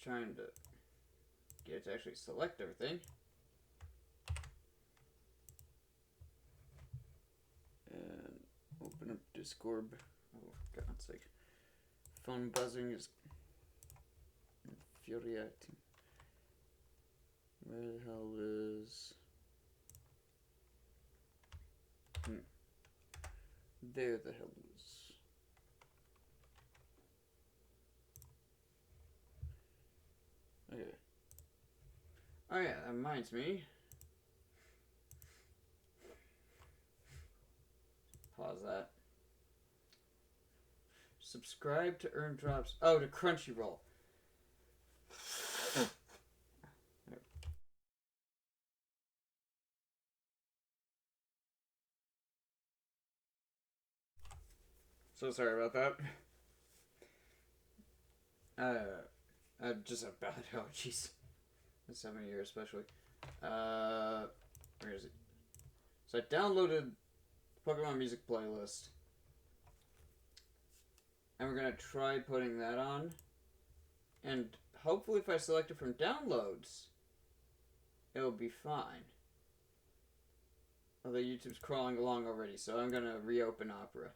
trying to get it to actually select everything. And open up Discord. Oh, for God's sake. Phone buzzing is infuriating. Where the hell is... There the hell is... Okay. Oh yeah, that reminds me. Pause that. Subscribe to earn drops. Oh, to Crunchyroll. So sorry about that. Just about, oh jeez. This time of year especially. Where is it? So I downloaded the Pokemon Music playlist. And we're gonna try putting that on. And hopefully if I select it from downloads, it'll be fine. Although YouTube's crawling along already, so I'm gonna reopen Opera.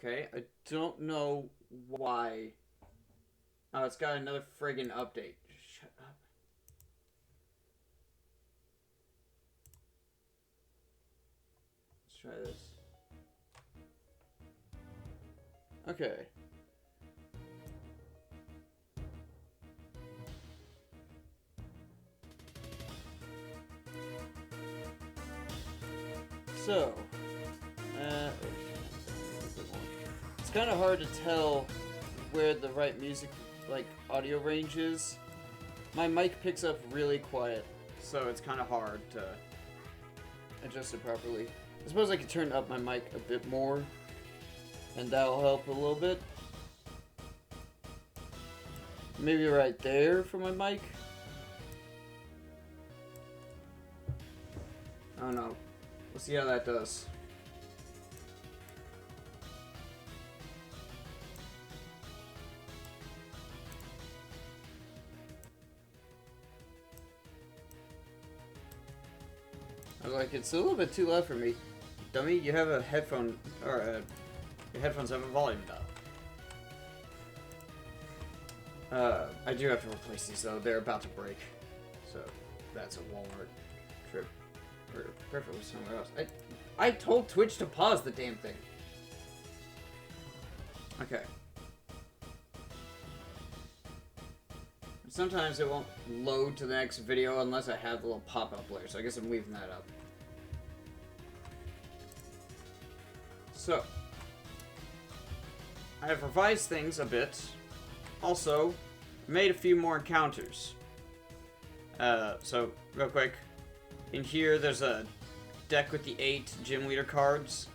Okay, I don't know why. Oh, it's got another friggin' update. Shut up. Let's try this. Okay. So, it's kind of hard to tell where the right music, like, audio range is. My mic picks up really quiet, so it's kind of hard to adjust it properly. I suppose I could turn up my mic a bit more, and that'll help a little bit. Maybe right there for my mic. I don't know. We'll see how that does. I was like, it's a little bit too loud for me. Dummy, you have a headphone, or your headphones have a volume knob. I do have to replace these though, they're about to break. So, that's a Walmart trip. Or preferably somewhere else. I told Twitch to pause the damn thing. Okay. Sometimes it won't load to the next video unless I have the little pop-up layer, so I guess I'm leaving that up. So, I have revised things a bit. Also, made a few more encounters. So, real quick. In here, there's a deck with the 8 gym leader cards.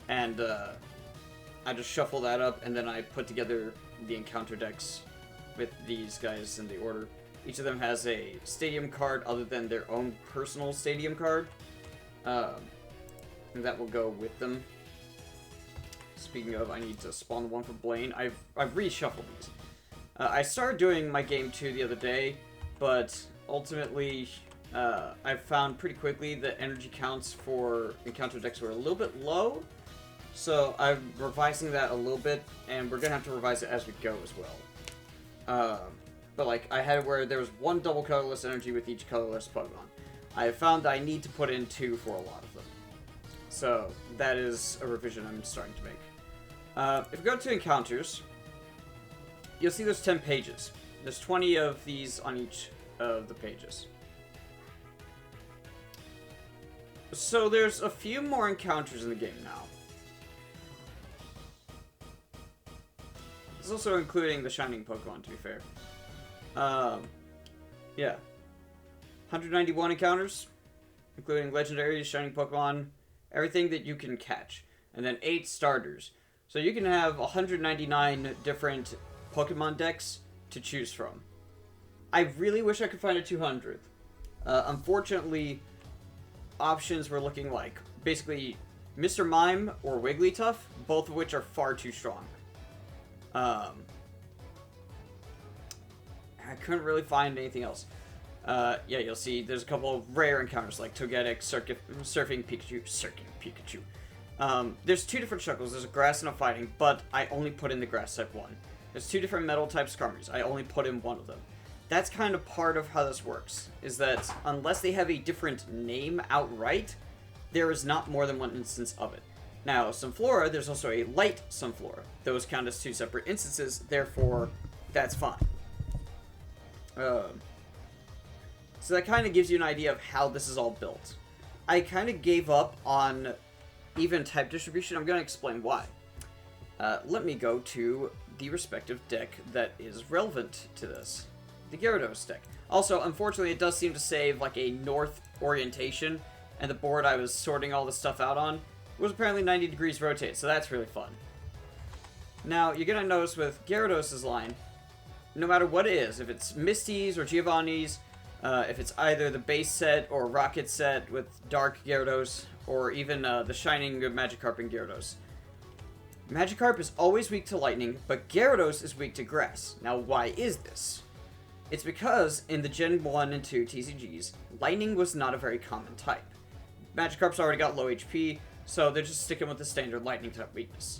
And, I just shuffle that up, and then I put together the encounter decks with these guys in the order. Each of them has a stadium card other than their own personal stadium card. And that will go with them. Speaking of, I need to spawn the one for Blaine. I've reshuffled these. I started doing my game 2 the other day, but ultimately I found pretty quickly that energy counts for encounter decks were a little bit low. So I'm revising that a little bit, and we're gonna have to revise it as we go as well. But like, I had it where there was one double colorless energy with each colorless Pokemon. I have found that I need to put in 2 for a lot of them. So that is a revision I'm starting to make. If we go to encounters, you'll see there's 10 pages. There's 20 of these on each of the pages. So there's a few more encounters in the game now. It's also including the Shining Pokemon, to be fair. Yeah. 191 encounters, including legendaries, Shining Pokemon, everything that you can catch. And then 8 starters. So you can have 199 different Pokemon decks to choose from. I really wish I could find a 200th. Unfortunately, options were looking like basically Mr. Mime or Wigglytuff, both of which are far too strong. I couldn't really find anything else. Yeah, you'll see there's a couple of rare encounters like Togetic, Surfing Pikachu. There's 2 different Shuckles. There's a Grass and a Fighting, but I only put in the Grass type one. There's 2 different Metal type Skarmories. I only put in one of them. That's kind of part of how this works, is that unless they have a different name outright, there is not more than one instance of it. Now, Sunflora, there's also a Light Sunflora. Those count as 2 separate instances, therefore, that's fine. So that kind of gives you an idea of how this is all built. I kind of gave up on even type distribution. I'm going to explain why. Let me go to the respective deck that is relevant to this. The Gyarados deck. Also, unfortunately, it does seem to save like a north orientation, and the board I was sorting all the stuff out on was apparently 90 degrees rotate, so that's really fun. Now, you're going to notice with Gyarados' line, no matter what it is, if it's Misty's or Giovanni's, if it's either the base set or Rocket set with Dark Gyarados, or even the Shining Magikarp and Gyarados. Magikarp is always weak to Lightning, but Gyarados is weak to Grass. Now, why is this? It's because in the Gen 1 and 2 TCGs, Lightning was not a very common type. Magikarp's already got low HP, so they're just sticking with the standard Lightning type weakness.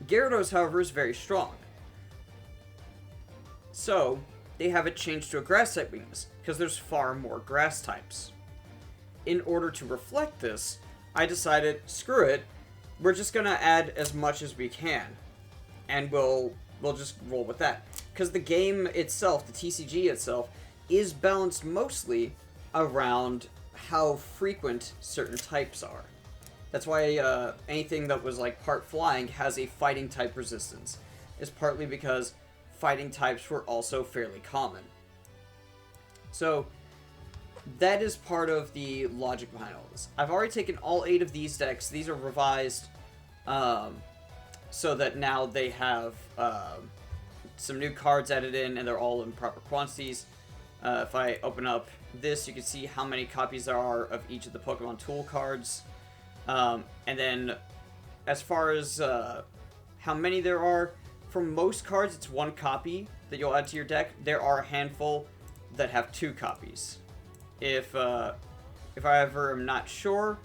Gyarados, however, is very strong. So, they have it changed to a Grass type weakness, because there's far more Grass types. In order to reflect this, I decided, screw it, we're just going to add as much as we can, and we'll just roll with that. Because the game itself, the TCG itself, is balanced mostly around how frequent certain types are. That's why anything that was like part flying has a fighting type resistance. It's partly because fighting types were also fairly common. So that is part of the logic behind all this. I've already taken all 8 of these decks. These are revised so that now they have some new cards added in, and they're all in proper quantities. If I open up this, you can see how many copies there are of each of the Pokemon Tool cards. And then, as far as how many there are, for most cards, it's 1 copy that you'll add to your deck. There are a handful that have 2 copies. If I ever am not sure,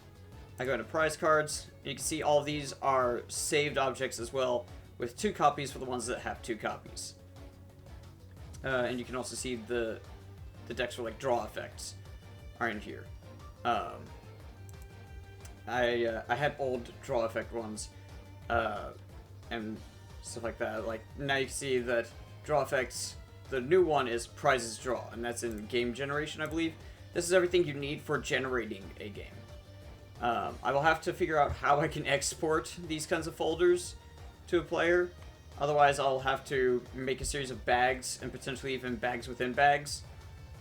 I go into prize cards. You can see all of these are saved objects as well, with 2 copies for the ones that have 2 copies. And you can also see the decks for like draw effects are in here. I had old draw effect ones, and stuff like that. Like, now you can see that draw effects, the new one is prizes draw, and that's in game generation, I believe. This is everything you need for generating a game. I will have to figure out how I can export these kinds of folders to a player. Otherwise, I'll have to make a series of bags, and potentially even bags within bags.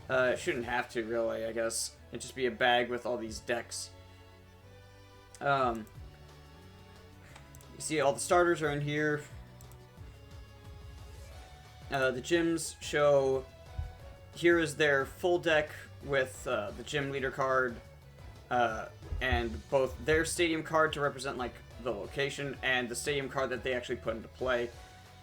It shouldn't have to, really, I guess. It'd just be a bag with all these decks. You see all the starters are in here. The gyms show, here is their full deck with the gym leader card, and both their stadium card to represent like the location and the stadium card that they actually put into play.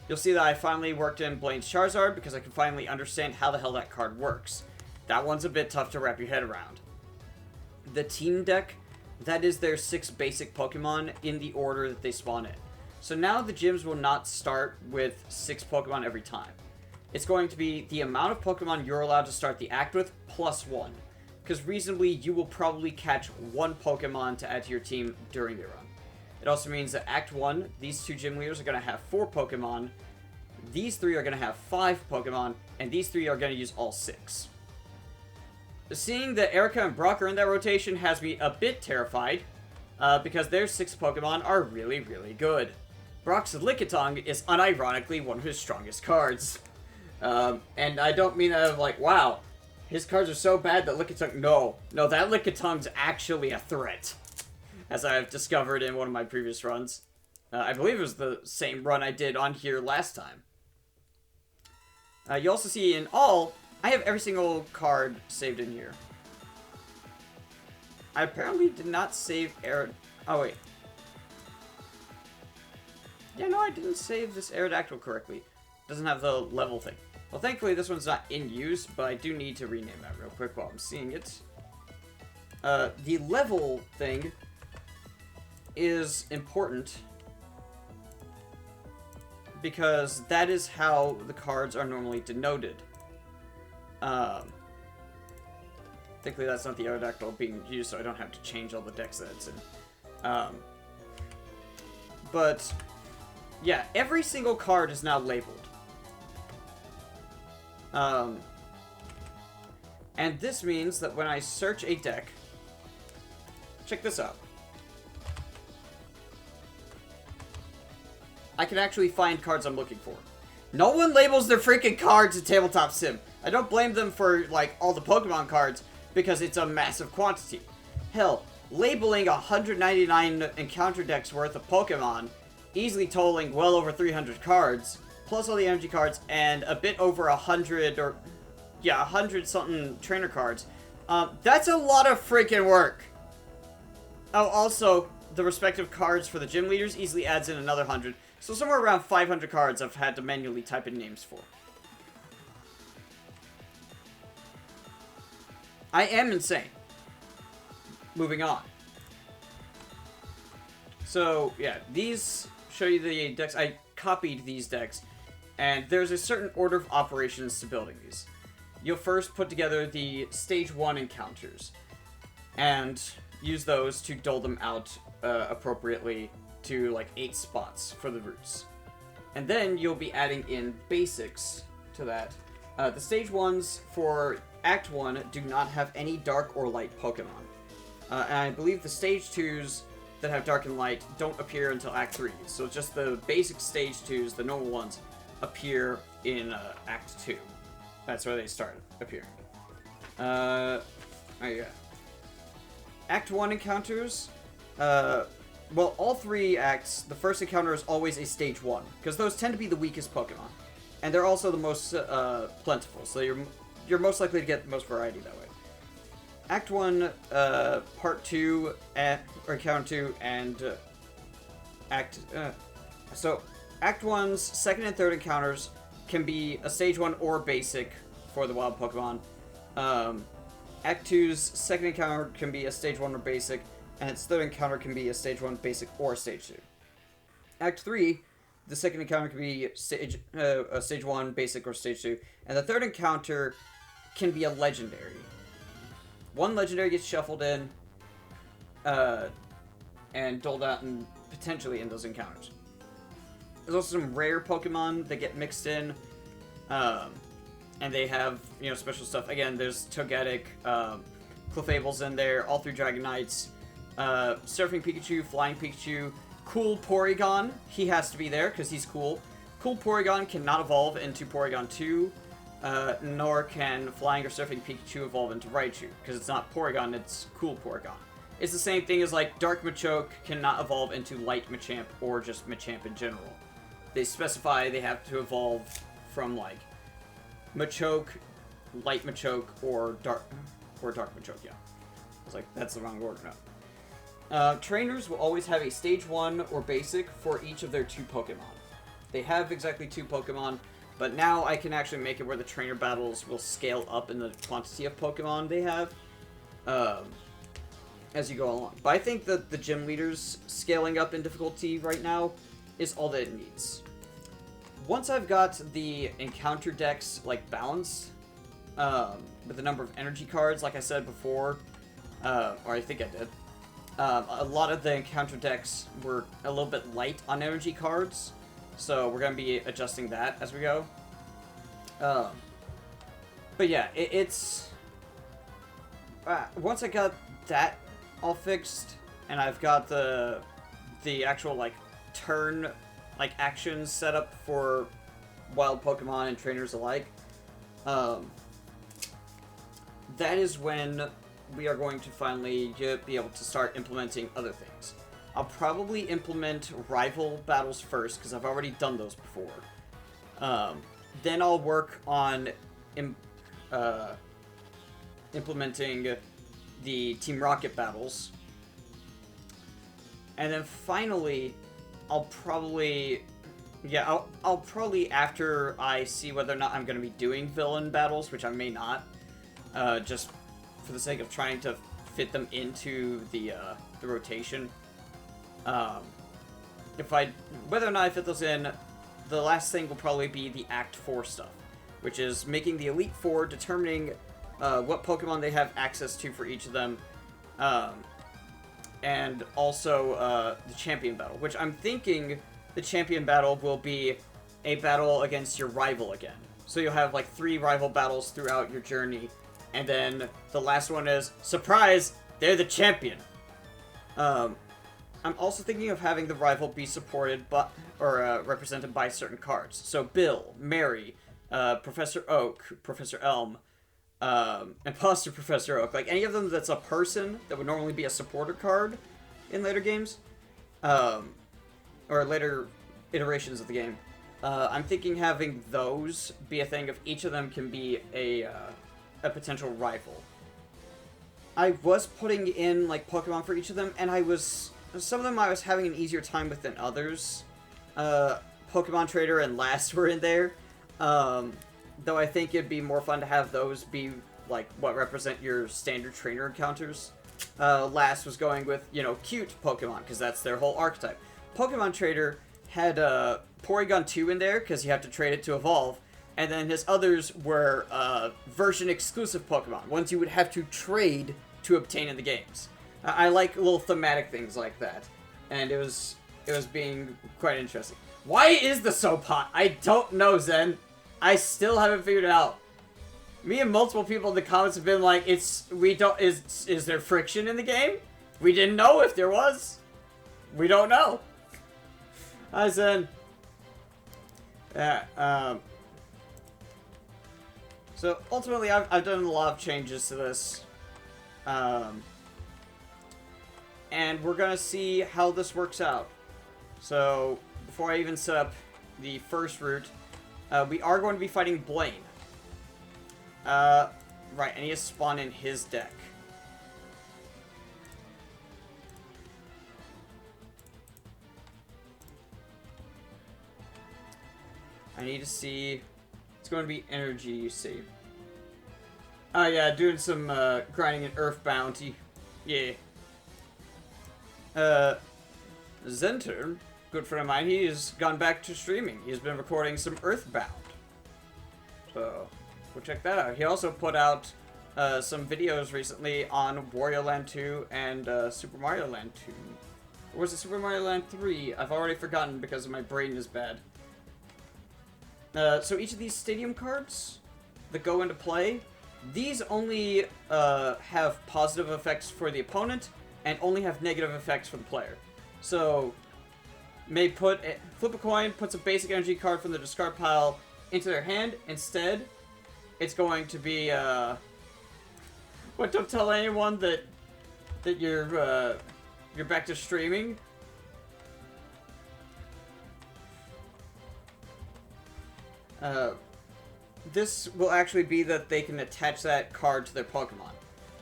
You'll see that I finally worked in Blaine's Charizard because I can finally understand how the hell that card works. That one's a bit tough to wrap your head around. The team deck, that is their 6 basic Pokemon in the order that they spawn in. So now the gyms will not start with 6 Pokemon every time. It's going to be the amount of Pokemon you're allowed to start the act with plus 1. Because reasonably, you will probably catch 1 Pokemon to add to your team during the run. It also means that Act 1, these 2 gym leaders are going to have 4 Pokemon, these 3 are going to have 5 Pokemon, and these 3 are going to use all 6. Seeing that Erica and Brock are in that rotation has me a bit terrified, because their 6 Pokemon are really, really good. Brock's Lickitung is unironically one of his strongest cards. And I don't mean that of like, wow, his cards are so bad that Lickitung... No, that Lickitung's actually a threat, as I've discovered in one of my previous runs. I believe it was the same run I did on here last time. You also see in all, I have every single card saved in here. I apparently did not save Oh, wait. Yeah, no, I didn't save this Aerodactyl correctly. Doesn't have the level thing. Well, thankfully this one's not in use, but I do need to rename that real quick while I'm seeing it. The level thing is important because that is how the cards are normally denoted. Thankfully that's not the Aerodactyl being used, so I don't have to change all the decks that it's in. But, yeah, every single card is now labeled. And this means that when I search a deck, check this out. I can actually find cards I'm looking for. No one labels their freaking cards in Tabletop Sim. I don't blame them for, like, all the Pokemon cards, because it's a massive quantity. Hell, labeling 199 encounter decks worth of Pokemon, easily totaling well over 300 cards, plus all the energy cards, and a bit over 100, or, yeah, 100 something trainer cards. That's a lot of freaking work. Oh, also, the respective cards for the gym leaders easily adds in another 100. So somewhere around 500 cards I've had to manually type in names for. I am insane. Moving on. So, yeah, these show you the decks. I copied these decks, and there's a certain order of operations to building these. You'll first put together the Stage 1 encounters, and use those to dole them out appropriately to, like, 8 spots for the routes. And then you'll be adding in basics to that. The Stage 1s for Act 1 do not have any dark or light Pokemon. And I believe the Stage 2s that have dark and light don't appear until Act 3. So just the basic Stage 2s, the normal ones, appear in Act 2. That's where they start appearing. Oh yeah. Act 1 encounters, well, all 3 acts, the first encounter is always a Stage 1, because those tend to be the weakest Pokemon. And they're also the most plentiful, so you're most likely to get the most variety that way. Act 1, Part 2, or Encounter 2, and So, Act 1's second and third encounters can be a Stage 1 or basic for the wild Pokemon. Act 2's second encounter can be a Stage 1 or basic, and its third encounter can be a Stage 1 basic or Stage 2. Act 3, the second encounter can be a Stage 1 basic or Stage 2, and the third encounter can be a legendary. One legendary gets shuffled in, and doled out potentially in those encounters. There's also some rare Pokemon that get mixed in, and they have, you know, special stuff. Again, there's Togetic, Clefable's in there, all 3 Dragonites, Surfing Pikachu, Flying Pikachu, Cool Porygon, he has to be there because he's cool. Cool Porygon cannot evolve into Porygon 2, nor can Flying or Surfing Pikachu evolve into Raichu, because it's not Porygon, it's Cool Porygon. It's the same thing as, like, Dark Machoke cannot evolve into Light Machamp, or just Machamp in general. They specify they have to evolve from, like, Machoke, Light Machoke, or Dark Machoke, yeah. I was like, that's the wrong order now. Trainers will always have a Stage 1 or Basic for each of their 2 Pokemon. They have exactly 2 Pokemon, but now I can actually make it where the trainer battles will scale up in the quantity of Pokemon they have, as you go along. But I think that the gym leaders scaling up in difficulty right now is all that it needs. Once I've got the encounter decks, like, balanced, with the number of energy cards, like I said before, or I think I did, a lot of the encounter decks were a little bit light on energy cards, so we're going to be adjusting that as we go. But yeah, it's... once I got that all fixed, and I've got the actual, like, turn, like, actions set up for wild Pokemon and trainers alike, that is when we are going to finally be able to start implementing other things. I'll probably implement rival battles first, because I've already done those before. Then I'll work on implementing the Team Rocket battles. And then finally, I'll probably... Yeah, I'll probably, after I see whether or not I'm going to be doing villain battles, which I may not, just for the sake of trying to fit them into the rotation. Whether or not I fit those in, the last thing will probably be the Act 4 stuff, which is making the Elite Four, determining what Pokemon they have access to for each of them, and also the Champion Battle, which I'm thinking the Champion Battle will be a battle against your rival again. So you'll have like 3 rival battles throughout your journey, and then the last one is, surprise, they're the champion! I'm also thinking of having the rival be supported by, or represented by certain cards. So Bill, Mary, Professor Oak, Professor Elm, Imposter Professor Oak. Like, any of them that's a person that would normally be a supporter card in later games. Or later iterations of the game. I'm thinking having those be a thing of each of them can be a potential rival. I was putting in, like, Pokemon for each of them, and some of them I was having an easier time with than others. Pokemon Trader and Last were in there. Though I think it'd be more fun to have those be, like, what represent your standard trainer encounters. Last was going with, cute Pokemon, because that's their whole archetype. Pokemon Trader had Porygon 2 in there, because you have to trade it to evolve. And then his others were version-exclusive Pokemon, ones you would have to trade to obtain in the games. I like little thematic things like that. And it was being quite interesting. Why is the soap hot? I don't know, Zen. I still haven't figured it out. Me and multiple people in the comments have been like, is there friction in the game? We didn't know if there was. We don't know. Hi, Zen. Yeah, so, ultimately, I've done a lot of changes to this. And we're gonna see how this works out. So, before I even set up the first route, we are going to be fighting Blaine. Right, I need to spawn in his deck. I need to see... It's going to be energy, you see. Oh yeah, doing some grinding an Earth Bounty. Yeah. Zenter, good friend of mine, he's gone back to streaming. He's been recording some Earthbound. So, go check that out. He also put out some videos recently on Wario Land 2 and Super Mario Land 2. Or was it Super Mario Land 3? I've already forgotten because my brain is bad. So each of these stadium cards that go into play, these only have positive effects for the opponent and only have negative effects for the player. So, flip a coin, puts a basic energy card from the discard pile into their hand. Instead, it's going to be, don't tell anyone that you're back to streaming. This will actually be that they can attach that card to their Pokemon.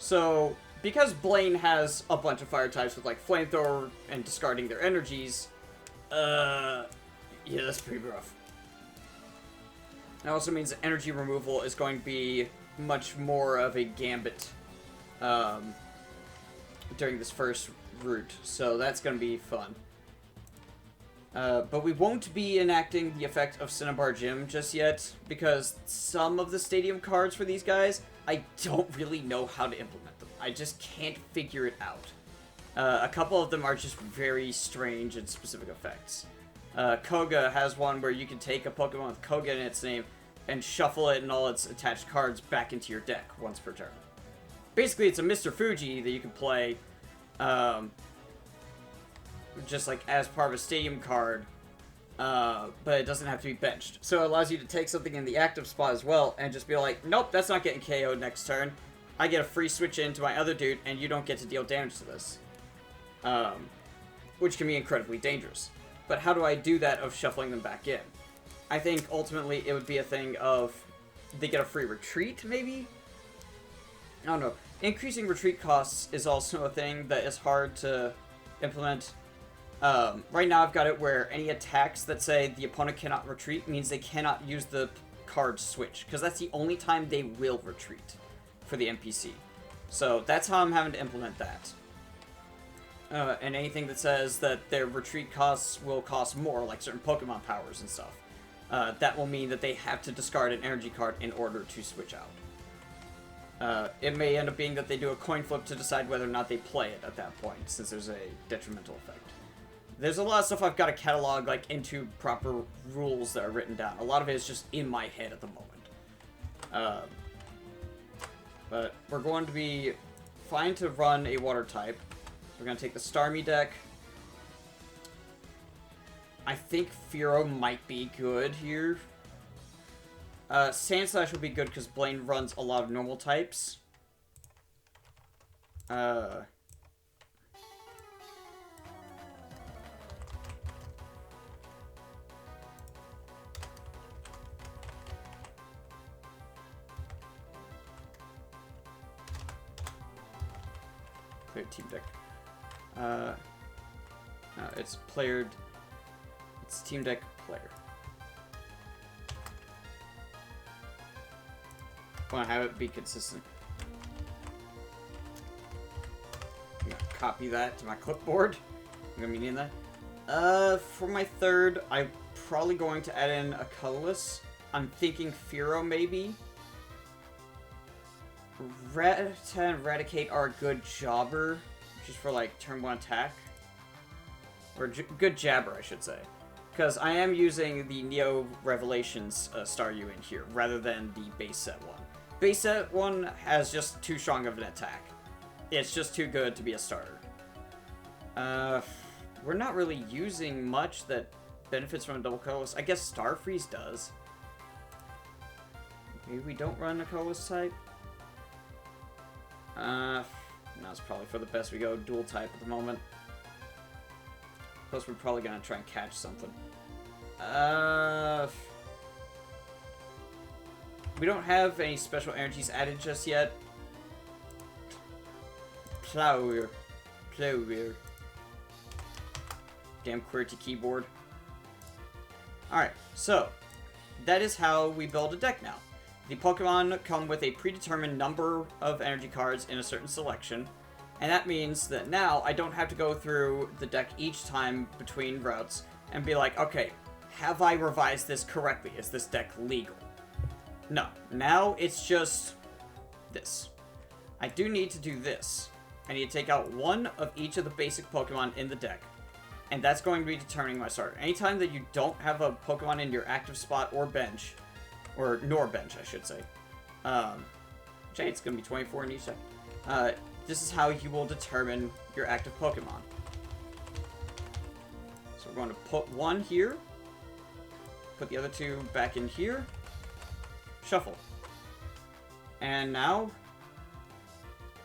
So, because Blaine has a bunch of fire types with, like, Flamethrower and discarding their energies, yeah, that's pretty rough. It also means that energy removal is going to be much more of a gambit during this first route, so that's going to be fun. But we won't be enacting the effect of Cinnabar Gym just yet, because some of the stadium cards for these guys, I don't really know how to implement them. I just can't figure it out. A couple of them are just very strange and specific effects. Koga has one where you can take a Pokemon with Koga in its name and shuffle it and all its attached cards back into your deck once per turn. Basically, it's a Mr. Fuji that you can play, just like as part of a stadium card, but it doesn't have to be benched. So it allows you to take something in the active spot as well and just be like, nope, that's not getting KO'd next turn. I get a free switch into my other dude, and you don't get to deal damage to this. Which can be incredibly dangerous. But how do I do that of shuffling them back in? I think ultimately it would be a thing of they get a free retreat, maybe? I don't know. Increasing retreat costs is also a thing that is hard to implement. Right now I've got it where any attacks that say the opponent cannot retreat means they cannot use the card switch, because that's the only time they will retreat for the NPC. So that's how I'm having to implement that. And anything that says that their retreat costs will cost more, like certain Pokemon powers and stuff, that will mean that they have to discard an energy card in order to switch out. It may end up being that they do a coin flip to decide whether or not they play it at that point, since there's a detrimental effect. There's a lot of stuff I've got to catalog like into proper rules that are written down. A lot of it is just in my head at the moment. But we're going to be fine to run a water type. So we're going to take the Starmie deck. I think Fearow might be good here. Sandslash will be good because Blaine runs a lot of normal types. Clear team deck. No, it's player. It's team deck player. Want to have it be consistent. I'm gonna copy that to my clipboard. I'm gonna be needing that. For my third, I'm probably going to add in a colorless. I'm thinking Fearow maybe. Rattata and Eradicate are a good jobber, just for like turn 1 attack. Or good jabber, I should say. Because I am using the Neo Revelations Staryu in here, rather than the base set one. Base set one has just too strong of an attack. It's just too good to be a starter. We're not really using much that benefits from a double colorless. I guess Starfreeze does. Maybe we don't run a colorless type? No, it's probably for the best we go dual type at the moment. Plus, we're probably gonna try and catch something. We don't have any special energies added just yet. Plowir. Damn QWERTY keyboard. Alright, so that is how we build a deck now. The Pokemon come with a predetermined number of energy cards in a certain selection, and that means that now I don't have to go through the deck each time between routes and be like, okay, have I revised this correctly? Is this deck legal? No. Now it's just this. I do need to do this. I need to take out one of each of the basic Pokemon in the deck, and that's going to be determining my starter. Anytime that you don't have a Pokemon in your active spot or bench, or nor bench, I should say. Jay, it's going to be 24 in each deck. This is how you will determine your active Pokemon. So we're going to put one here, put the other two back in here, shuffle. And now,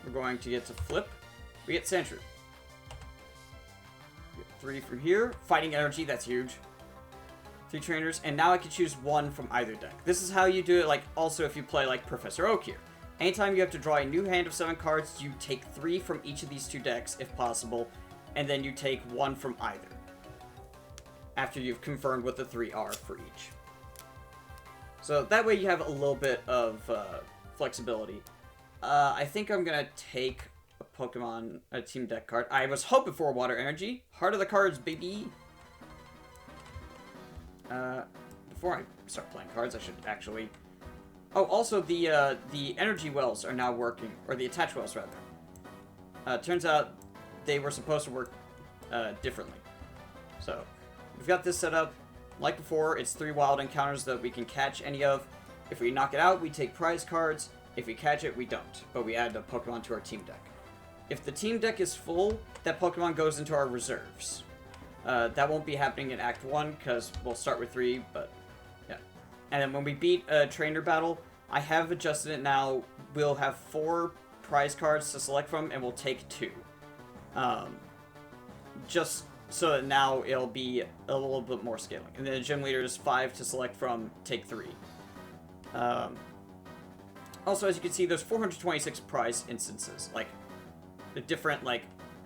we're going to get to flip. We get Sandshrew. We get 3 from here. Fighting Energy, that's huge. 3 trainers, and now I can choose one from either deck. This is how you do it, like, also if you play, like, Professor Oak here. Anytime you have to draw a new hand of 7 cards, you take 3 from each of these 2 decks, if possible, and then you take 1 from either. After you've confirmed what the 3 are for each. So that way you have a little bit of flexibility. I think I'm gonna take a Pokemon, a team deck card. I was hoping for Water Energy. Heart of the cards, baby! Before I start playing cards, I should actually... Oh, also, the energy wells are now working, or the attach wells, rather. Turns out they were supposed to work differently. So, we've got this set up. Like before, it's 3 wild encounters that we can catch any of. If we knock it out, we take prize cards. If we catch it, we don't. But we add a Pokemon to our team deck. If the team deck is full, that Pokemon goes into our reserves. That won't be happening in Act 1, because we'll start with 3, but yeah. And then when we beat a trainer battle, I have adjusted it now. We'll have 4 prize cards to select from, and we'll take 2. Just so that now it'll be a little bit more scaling. And then the gym leader is 5 to select from, take 3. Also, as you can see, there's 426 prize instances. Like, the different, like,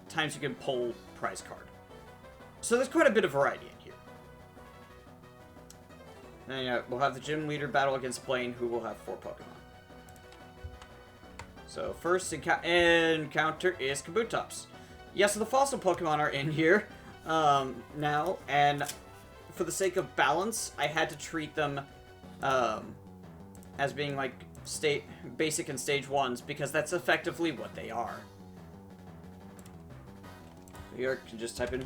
times you can pull prize card. So there's quite a bit of variety in here. Then we'll have the gym leader battle against Blaine, who will have 4 Pokemon. So first encounter is Kabutops. Yeah, so the fossil Pokemon are in here now, and for the sake of balance, I had to treat them as being like basic and stage 1s, because that's effectively what they are. Here, can just type in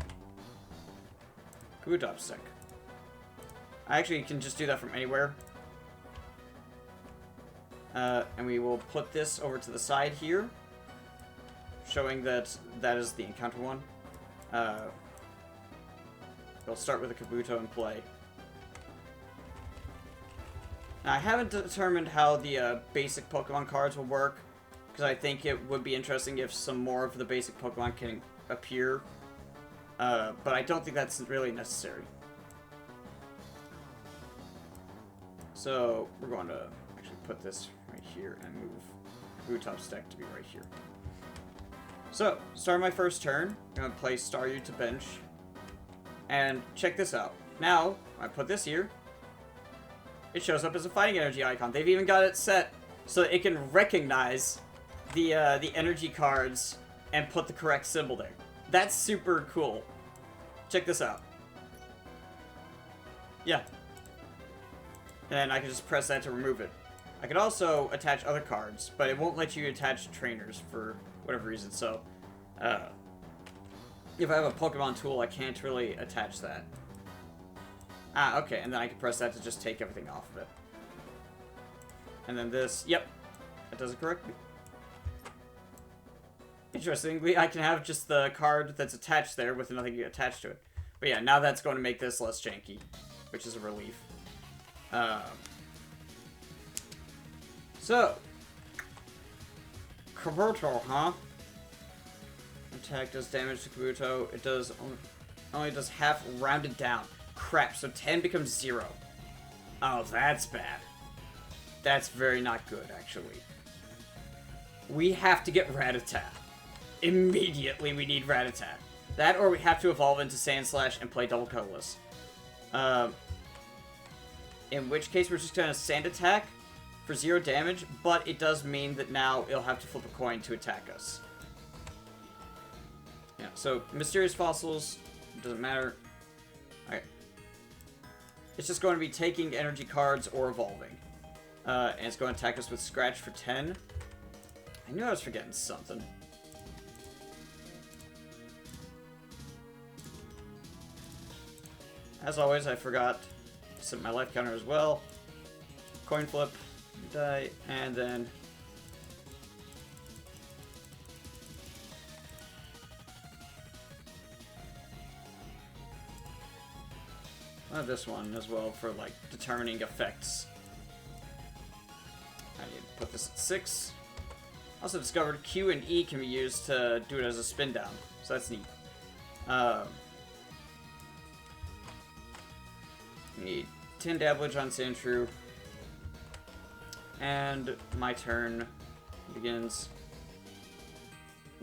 Kabutops deck. I actually can just do that from anywhere. And we will put this over to the side here, showing that that is the encounter one. We'll start with a Kabuto in play. Now, I haven't determined how the basic Pokemon cards will work, because I think it would be interesting if some more of the basic Pokemon can appear, but I don't think that's really necessary. So, we're going to actually put this right here and move Kabutops deck to be right here. So, start my first turn. I'm going to play Staryu to bench. And check this out. Now, I put this here. It shows up as a fighting energy icon. They've even got it set so that it can recognize the energy cards and put the correct symbol there. That's super cool. Check this out. Yeah. And I can just press that to remove it. I could also attach other cards, but it won't let you attach trainers for whatever reason, so if I have a Pokemon tool, I can't really attach that. Ah, okay, and then I can press that to just take everything off of it. And then this, yep, that does it correctly. Interestingly, I can have just the card that's attached there with nothing attached to it. But yeah, now that's going to make this less janky, which is a relief. So, Kabuto, huh? Attack does damage to Kabuto. It does only does half rounded down. Crap, so 10 becomes 0. Oh, that's bad. That's very not good, actually. We have to get Rattata. Immediately we need Rattata. That, or we have to evolve into Sandslash and play Double Colorless. In which case we're just going to Sand Attack for 0 damage, but it does mean that now it'll have to flip a coin to attack us. Yeah, so Mysterious Fossils, doesn't matter. Alright. It's just going to be taking energy cards or evolving. And it's going to attack us with Scratch for 10. I knew I was forgetting something. As always, I forgot to set my life counter as well. Coin flip, die, and then this one as well for like determining effects. I need to put this at 6. Also discovered Q and E can be used to do it as a spin down, so that's neat. Need 10 Dabblage on Sandshrew. And my turn begins.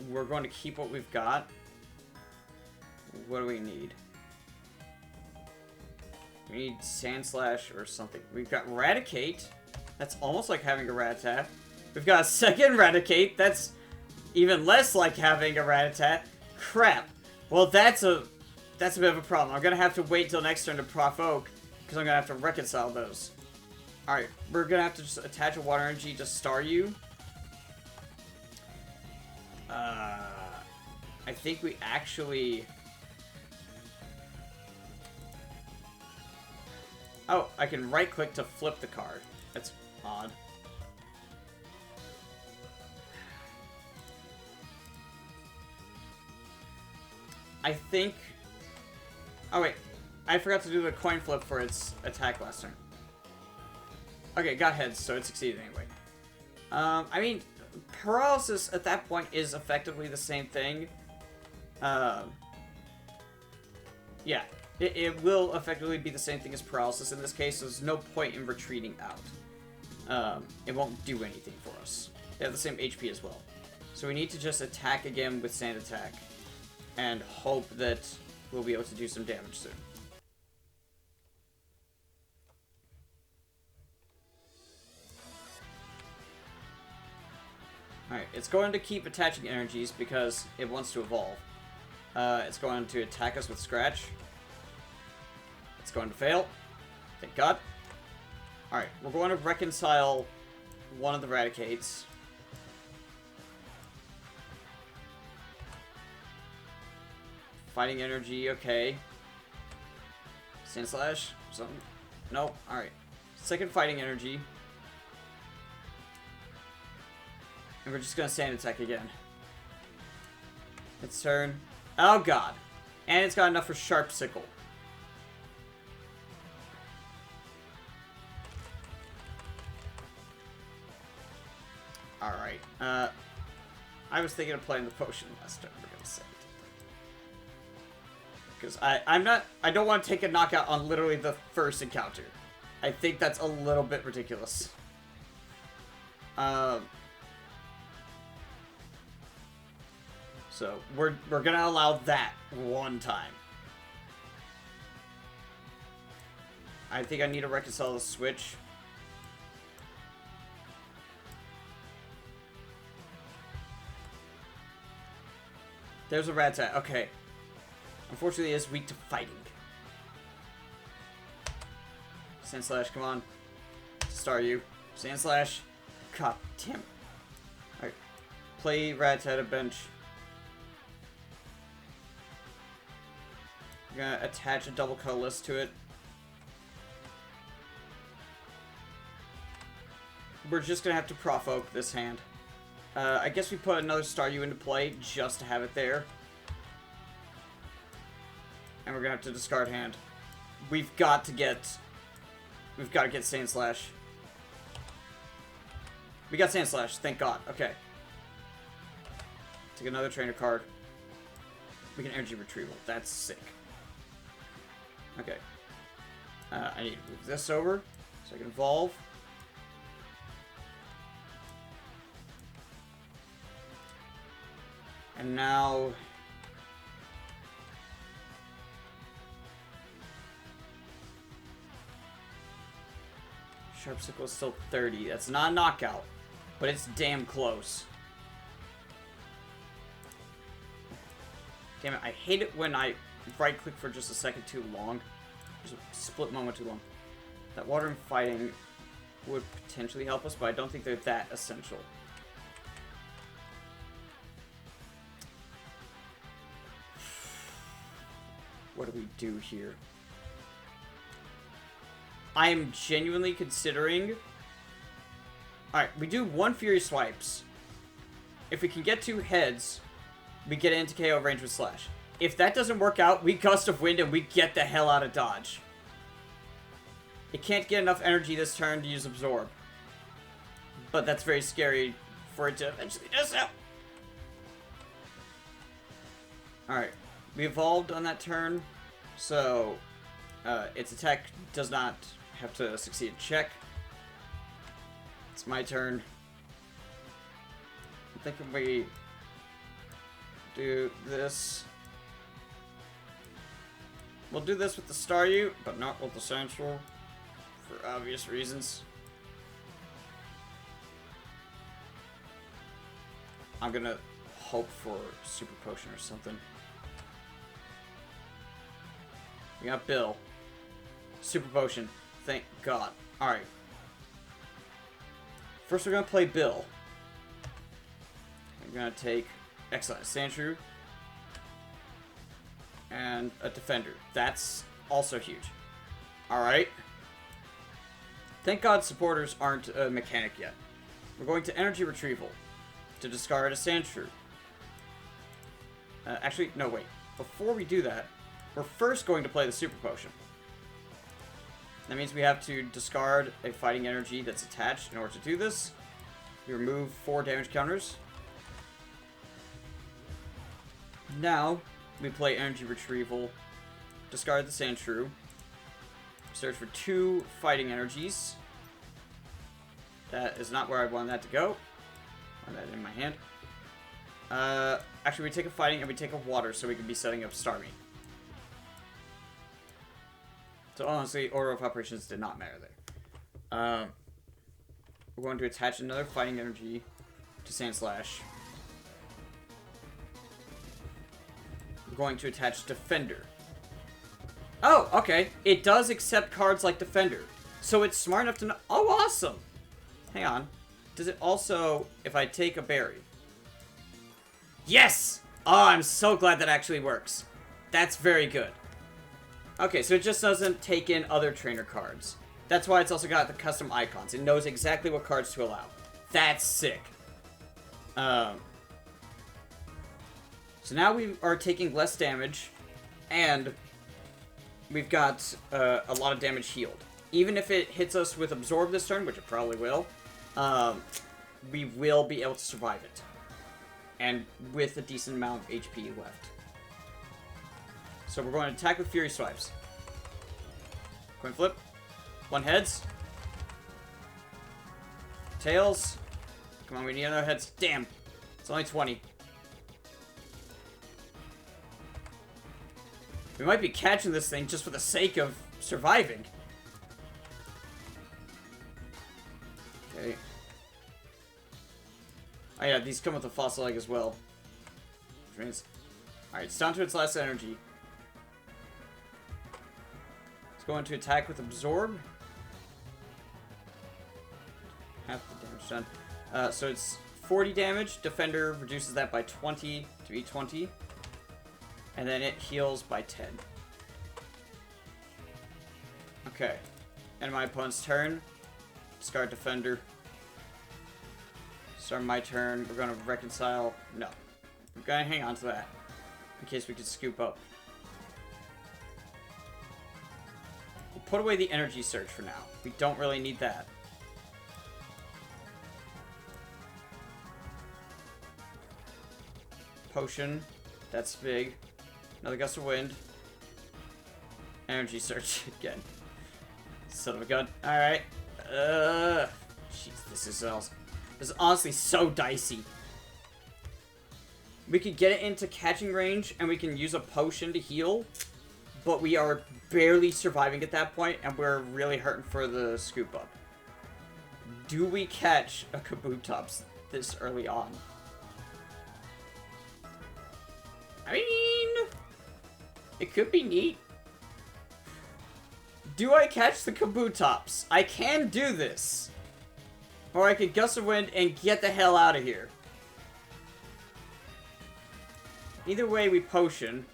We're going to keep what we've got. What do we need? We need Sandslash or something. We've got Raticate. That's almost like having a Rattata. We've got a second Raticate. That's even less like having a Rattata. Crap. Well, that's a bit of a problem. I'm going to have to wait till next turn to provoke, because I'm going to have to reconcile those. Alright, we're going to have to just attach a Water Energy to Staryu. I think we actually... Oh, I can right-click to flip the card. That's odd. I think... Oh, wait. I forgot to do the coin flip for its attack last turn. Okay, got heads, so it succeeded anyway. I mean, paralysis at that point is effectively the same thing. Yeah, it will effectively be the same thing as paralysis in this case, so there's no point in retreating out. It won't do anything for us. They have the same HP as well. So we need to just attack again with Sand Attack, and hope that we'll be able to do some damage soon. Alright, it's going to keep attaching energies because it wants to evolve. It's going to attack us with Scratch. It's going to fail. Thank God. Alright, we're going to reconcile one of the Raticates. Fighting energy, okay. Sand Slash? Something? Nope. Alright. Second fighting energy. And we're just gonna sand attack again. Its turn. Oh god. And it's got enough for Sharp Sickle. Alright. I was thinking of playing the potion last turn, we're gonna say. Because I don't want to take a knockout on literally the first encounter. I think that's a little bit ridiculous. So we're gonna allow that one time. I think I need to reconcile the switch. There's a Rattata. Okay. Unfortunately, it is weak to fighting. Sand Slash, come on. Star you. Sand Slash. God damn it. Alright. Play Rattata bench. I'm gonna attach a double colorless to it. We're just gonna have to Provoke this hand. I guess we put another Staryu into play just to have it there. And we're gonna have to discard hand. We've got to get Sand Slash. We got Sand Slash, thank God. Okay. Take another trainer card. We can energy retrieval. That's sick. Okay. I need to move this over so I can evolve. And now Sharp Sickle is still 30. That's not a knockout, but it's damn close. Damn it, I hate it when I right-click for just a second too long. Just a split moment too long. That Water and Fighting would potentially help us, but I don't think they're that essential. What do we do here? I am genuinely considering... Alright, we do one Fury Swipes. If we can get 2 heads, we get into KO range with Slash. If that doesn't work out, we Gust of Wind and we get the hell out of dodge. It can't get enough energy this turn to use Absorb. But that's very scary for it to eventually do so. Alright. We evolved on that turn, so its attack does not have to succeed a check. It's my turn. I'm thinking we do this. We'll do this with the Staryu, but not with the Sandshrew, for obvious reasons. I'm gonna hope for Super Potion or something. We got Bill. Super Potion. Thank God. Alright. First we're going to play Bill. We're going to take Excellent Sandshrew. And a Defender. That's also huge. Alright. Thank God supporters aren't a mechanic yet. We're going to Energy Retrieval to discard a Sandshrew. Actually, no, wait. Before we do that, we're first going to play the Super Potion. That means we have to discard a fighting energy that's attached in order to do this. We remove 4 damage counters. Now, we play Energy Retrieval, discard the Sandshrew, search for 2 fighting energies. That is not where I want that to go. I want that in my hand. Actually, we take a fighting and we take a water so we can be setting up Starmie. So honestly, order of operations did not matter there. We're going to attach another fighting energy to Sand Slash. We're going to attach Defender. Oh, okay. It does accept cards like Defender. So it's smart enough to know. Oh, awesome. Hang on. Does it also, if I take a berry? Yes! Oh, I'm so glad that actually works. That's very good. Okay, so it just doesn't take in other trainer cards. That's why it's also got the custom icons. It knows exactly what cards to allow. That's sick. So now we are taking less damage, and we've got a lot of damage healed. Even if it hits us with Absorb this turn, which it probably will, we will be able to survive it. And with a decent amount of HP left. So we're going to attack with Fury Swipes. Coin flip. 1 heads. Tails. Come on, we need another heads. Damn. It's only 20. We might be catching this thing just for the sake of surviving. Okay. Oh yeah, these come with a fossil egg as well. Which means... Alright, it's down to its last energy. It's going to attack with Absorb. Half the damage done. So it's 40 damage. Defender reduces that by 20 to be 20. And then it heals by 10. Okay. End my opponent's turn. Discard Defender. Start my turn. We're going to reconcile. No. We're going to hang on to that. In case we could scoop up. We'll put away the energy surge for now. We don't really need that. Potion. That's big. Another gust of wind. Energy surge again. Son of a gun. Alright. Jeez, this is honestly so dicey. We could get it into catching range, and we can use a potion to heal, but we are barely surviving at that point, and we're really hurting for the scoop up. Do we catch a Kabutops this early on? I mean, it could be neat. Do I catch the Kabutops? I can do this. Or I could Gust of Wind and get the hell out of here. Either way, we potion.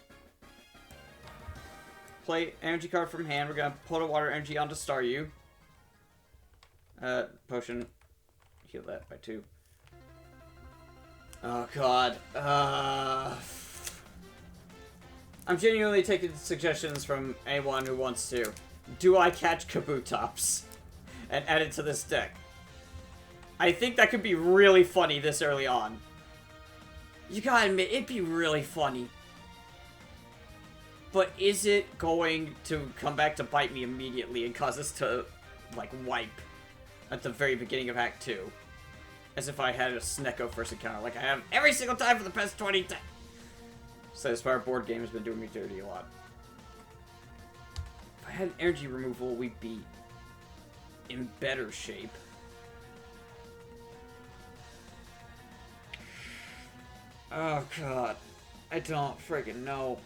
Play energy card from hand. We're gonna put a water energy onto Staryu. Potion. Heal that by 2. Oh god. I'm genuinely taking suggestions from anyone who wants to. Do I catch Kabutops and add it to this deck? I think that could be really funny this early on. You gotta admit, it'd be really funny. But is it going to come back to bite me immediately and cause us to, like, wipe at the very beginning of Act 2? As if I had a Snecko first encounter, like I have every single time for the past 20 times. So this far, board game has been doing me dirty a lot. If I had energy removal, we'd be in better shape. Oh god, I don't friggin' know.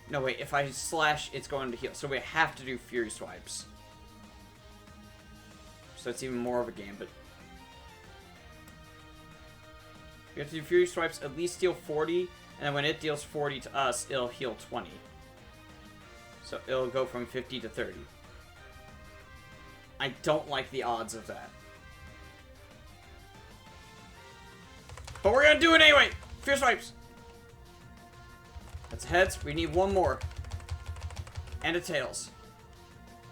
No, wait, if I slash, it's going to heal. So we have to do Fury Swipes. So it's even more of a game, but... We have to do Fury Swipes, at least deal 40, and then when it deals 40 to us, it'll heal 20. So it'll go from 50 to 30. I don't like the odds of that. But we're gonna do it anyway! Fury Swipes! That's a heads. We need one more. And a tails.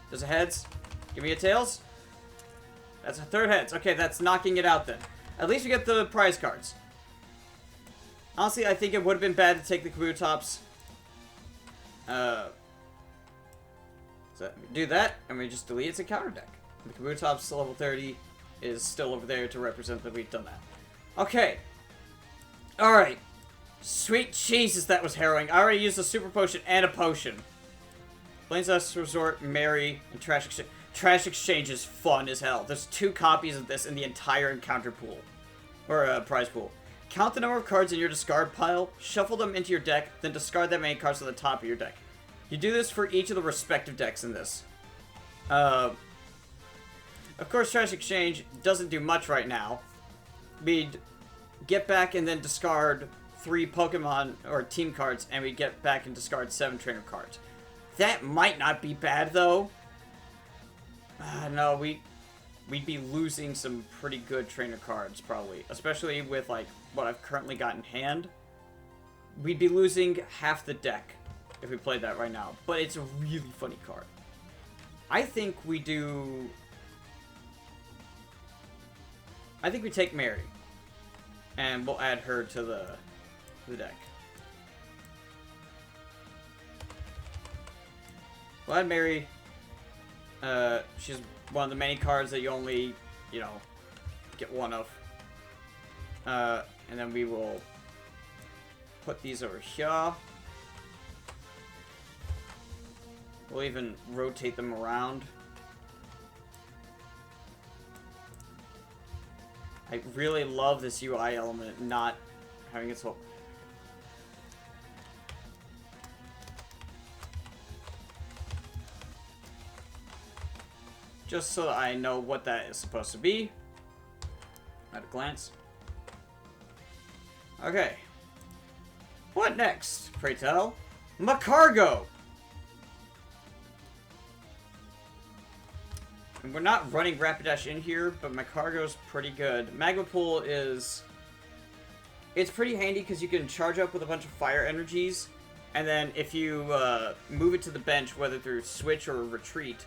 There's a heads. Give me a tails. That's a third heads. Okay, that's knocking it out then. At least we get the prize cards. Honestly, I think it would have been bad to take the Kabutops. So do that, and we just delete its encounter deck. The Kabutops to level 30. is still over there to represent that we've done that. Okay. Alright. Sweet Jesus, that was harrowing. I already used a super potion and a potion. Blaine's Last Resort, Mary, and Trash Exchange. Trash Exchange is fun as hell. There's 2 copies of this in the entire encounter pool. Or, prize pool. Count the number of cards in your discard pile, shuffle them into your deck, then discard that many cards to the top of your deck. You do this for each of the respective decks in this. Of course, Trash Exchange doesn't do much right now. We'd get back and then discard 3 Pokemon or team cards, and we'd get back and discard 7 trainer cards. That might not be bad, though. No, we'd be losing some pretty good trainer cards, probably. Especially with, like, what I've currently got in hand. We'd be losing half the deck if we played that right now. But it's a really funny card. I think we do... I think we take Mary. And we'll add her to the deck. We'll add Mary. She's one of the many cards that you only, you know, get one of. And then we will put these over here. We'll even rotate them around. I really love this UI element not having its whole... Just so that I know what that is supposed to be at a glance. Okay. What next, pray tell? Macargo! And we're not running Rapidash in here, but Macargo's pretty good. Magma Pool is... It's pretty handy because you can charge up with a bunch of fire energies, and then if you move it to the bench, whether through switch or retreat,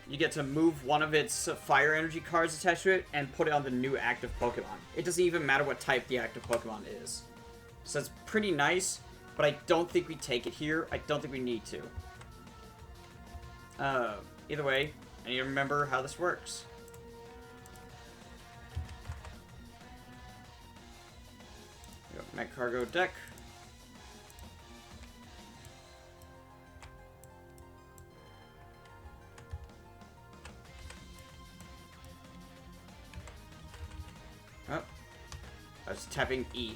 you get to move one of its fire energy cards attached to it and put it on the new active Pokemon. It doesn't even matter what type the active Pokemon is. So it's pretty nice, but I don't think we take it here. I don't think we need to. Either way, I need to remember how this works. We got Macargo deck. Oh, I was tapping E.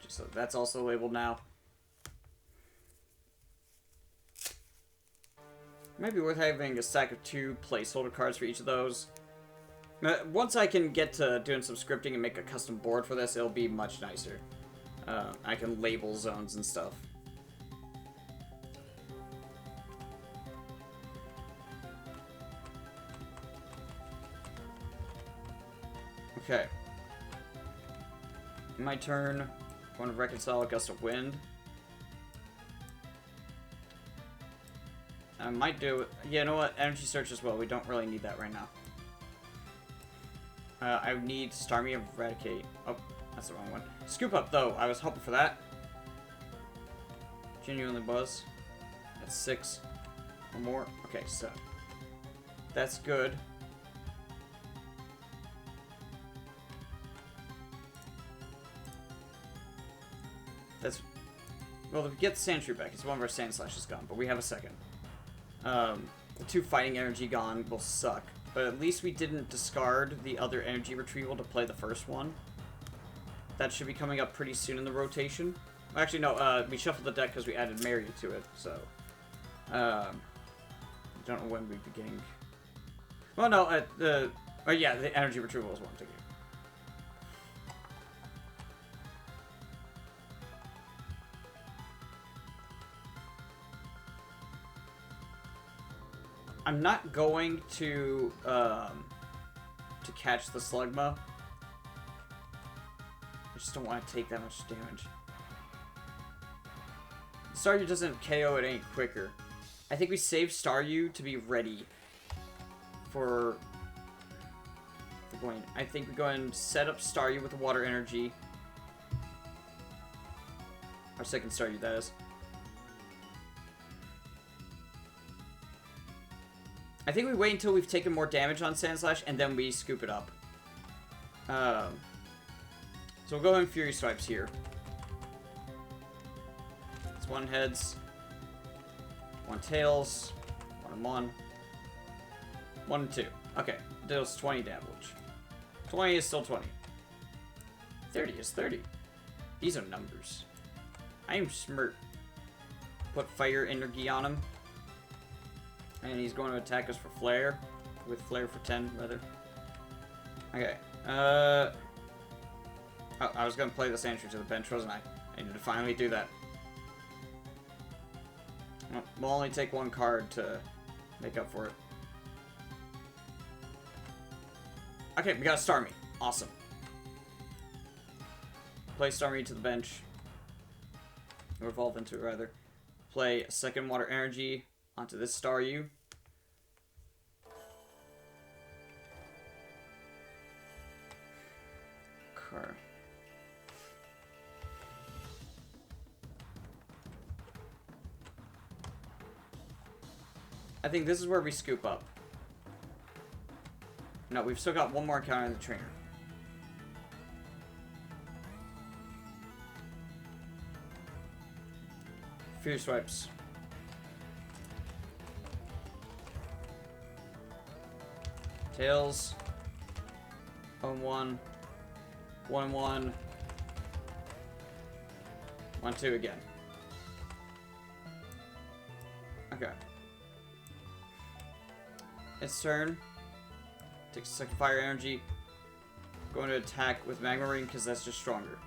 So that's also labeled now. Might be worth having a stack of 2 placeholder cards for each of those. Once I can get to doing some scripting and make a custom board for this, it'll be much nicer. I can label zones and stuff. Okay. My turn. I want to reconcile a gust of wind. I might do... Yeah, you know what? Energy search as well. We don't really need that right now. I need Starmie Eradicate. Oh, that's the wrong one. Scoop Up, though. I was hoping for that. Genuinely Buzz. That's 6 or more. Okay, so that's good. That's... Well, if we get the Sandshrew back, it's one of our Sand Slashes gone, but we have a second. The 2 Fighting Energy gone will suck. But at least we didn't discard the other energy retrieval to play the first one. That should be coming up pretty soon in the rotation. Actually, no, we shuffled the deck because we added Mary to it, so... don't know when we'd be getting... Well, no, oh yeah, the energy retrieval is what I'm thinking. I'm not going to catch the Slugma. I just don't want to take that much damage. Staryu doesn't KO it any quicker. I think we save Staryu to be ready for the Blaine. I think we go and set up Staryu with the water energy. Our second Staryu, that is. I think we wait until we've taken more damage on Sandslash, and then we scoop it up. So we'll go in Fury Swipes here. It's 1 heads, 1 tails, 1 and 1, 1 and 2. Okay, deals 20 damage. 20 is still 20. 30 is 30. These are numbers. I am smart. Put Fire Energy on him. And he's going to attack us for Flare. With Flare for 10, rather. Okay. Oh, I was going to play the Sandshrew to the bench, wasn't I? I needed to finally do that. Well, we'll only take 1 card to make up for it. Okay, we got Starmie. Awesome. Play Starmie to the bench. Or evolve into it, rather. Play a second Water Energy onto this Staryu. Car. I think this is where we scoop up. No, we've still got 1 more encounter in the trainer. Fury Swipes. Tails. 1-1. 1-1. 1-2 again. Okay. Its turn. Takes a second Fire Energy. Going to attack with Magma Ring because that's just stronger.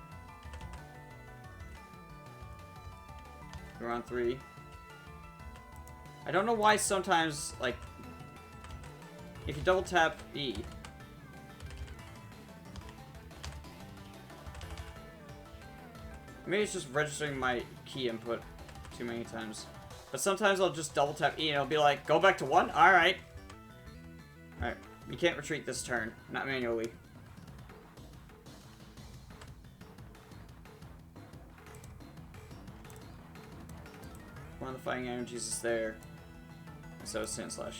We're on 3. I don't know why sometimes, like, if you double tap E, maybe it's just registering my key input too many times. But sometimes I'll just double tap E and it'll be like, go back to 1? Alright. Alright. You can't retreat this turn. Not manually. One of the fighting energies is there. And so is Sandslash.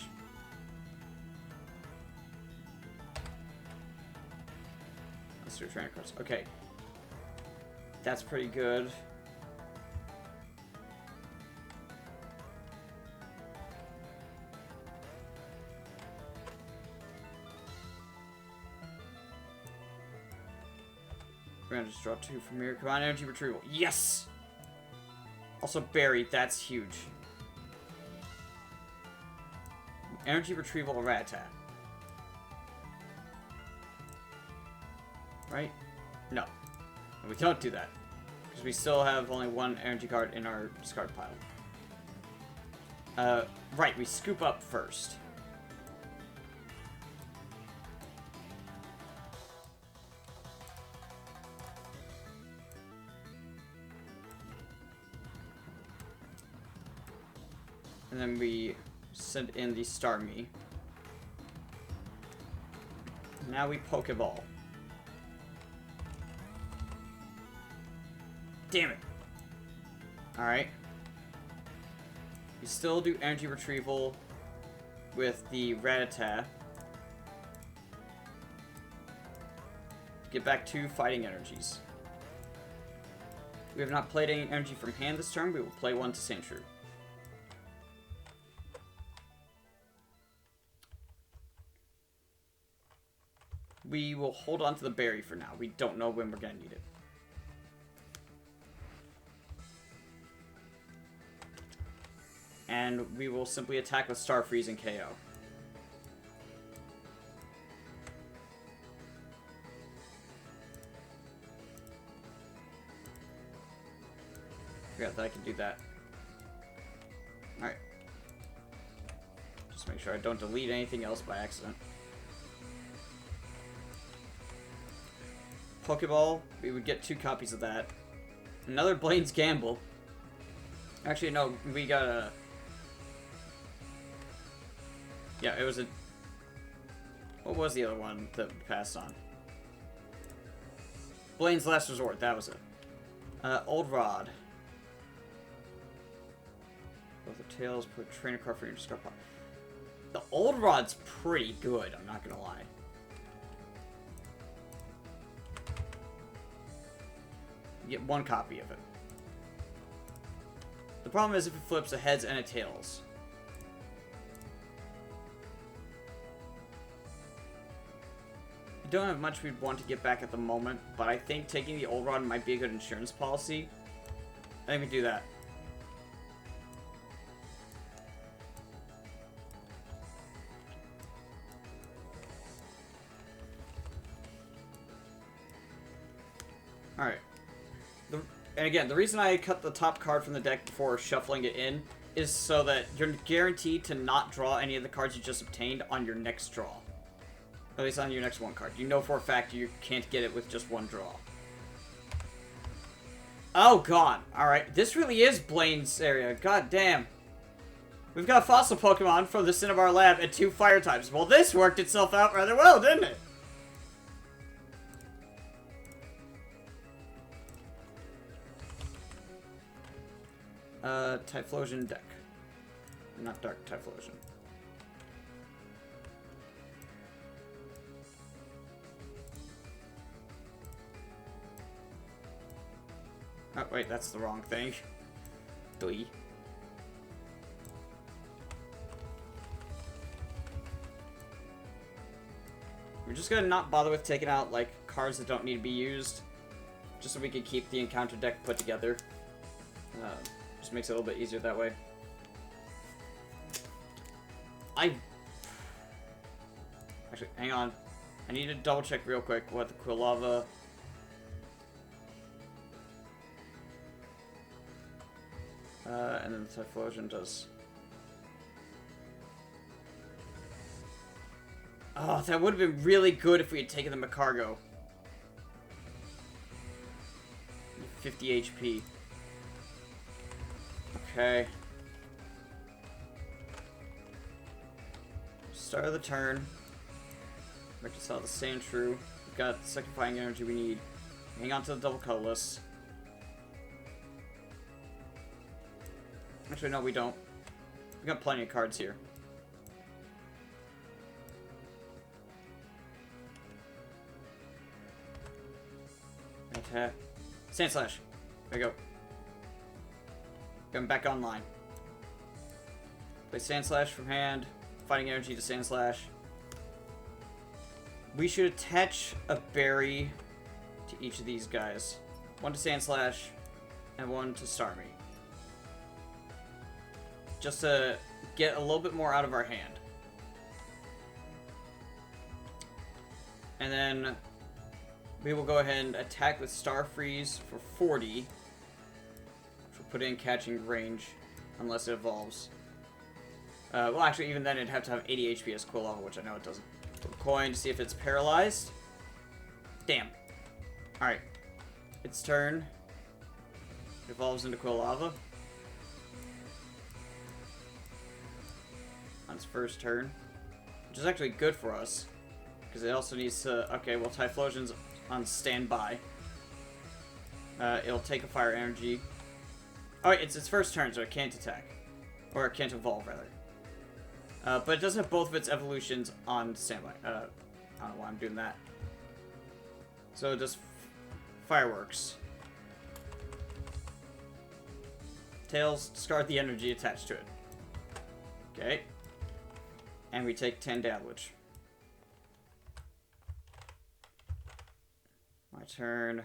Let's do trainer cards. Okay. That's pretty good. We're gonna just draw 2 from here. Come on, energy retrieval. Yes! Also buried, that's huge. Energy retrieval Rattata. Right? No. We don't do that. Because we still have only 1 energy card in our discard pile. Right, we scoop up first. And then we send in the Starmie. Now we Pokeball. Damn it. Alright. We still do energy retrieval with the Rattata. Get back 2 fighting energies. We have not played any energy from hand this turn. We will play 1 to Sandshrew. We will hold on to the berry for now. We don't know when we're going to need it. And we will simply attack with Star Freeze and KO. Forgot that I can do that. Alright. Just make sure I don't delete anything else by accident. Pokeball, we would get 2 copies of that. Another Blaine's Gamble. Actually, no, we got a... Yeah, it was a... What was the other one that we passed on? Blaine's Last Resort, that was it. Old Rod. Both the tails, put trainer card for your discard pile. The Old Rod's pretty good, I'm not gonna lie. You get one copy of it. The problem is if it flips a heads and a tails. We don't have much we'd want to get back at the moment, but I think taking the Old Rod might be a good insurance policy. I think we do that. Alright. And again, the reason I cut the top card from the deck before shuffling it in is so that you're guaranteed to not draw any of the cards you just obtained on your next draw. At least on your next one card. You know for a fact you can't get it with just one draw. Oh god. Alright, this really is Blaine's area. God damn. We've got fossil Pokemon from the Cinnabar Lab and 2 fire types. Well, this worked itself out rather well, didn't it? Typhlosion deck. Not Dark Typhlosion. Oh, wait, that's the wrong thing. Doi. We're just gonna not bother with taking out, like, cards that don't need to be used. Just so we can keep the encounter deck put together. Just makes it a little bit easier that way. Actually, hang on. I need to double check real quick what the Quilava... and then the Typhlosion does... Oh, that would have been really good if we had taken the Macargo. 50 HP. Okay. Start of the turn. Reconcile the Sandshrew. We've got the second Fighting Energy we need. Hang on to the double colorless. Actually, no, we don't. We've got plenty of cards here. Attack. Sand Slash. There we go. Come back online. Play Sand Slash from hand. Fighting Energy to Sand Slash. We should attach a berry to each of these guys. One to Sand Slash and one to Starmie. Just to get a little bit more out of our hand. And then we will go ahead and attack with Star Freeze for 40. Which will put in catching range, unless it evolves. Well, actually, even then it'd have to have 80 HP as Quilava, which I know it doesn't. Flip a coin to see if it's paralyzed. Damn. Alright. Its turn. It evolves into Quilava. On its first turn. Which is actually good for us. Because it also needs to... Okay, well, Typhlosion's on standby. It'll take a Fire Energy. Oh, wait, it's its first turn, so it can't attack. Or it can't evolve, rather. But it does have both of its evolutions on standby. I don't know why I'm doing that. So it does Fireworks. Tails, discard the energy attached to it. Okay. And we take 10 damage. My turn.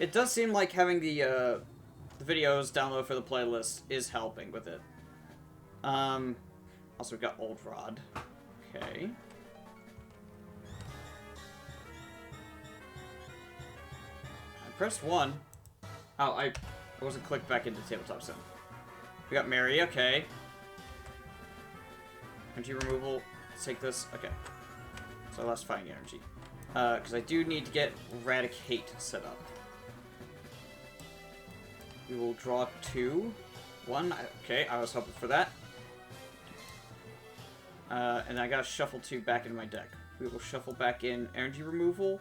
It does seem like having the videos download for the playlist is helping with it. Also, we've got Old Rod. Okay. I pressed 1. Oh, I wasn't clicked back into Tabletop Sim. We got Mary, okay. Energy removal. Let's take this. Okay. So I lost Fighting Energy. Because I do need to get Eradicate set up. We will draw 2. 1. Okay, I was hoping for that. And I gotta shuffle 2 back into my deck. We will shuffle back in energy removal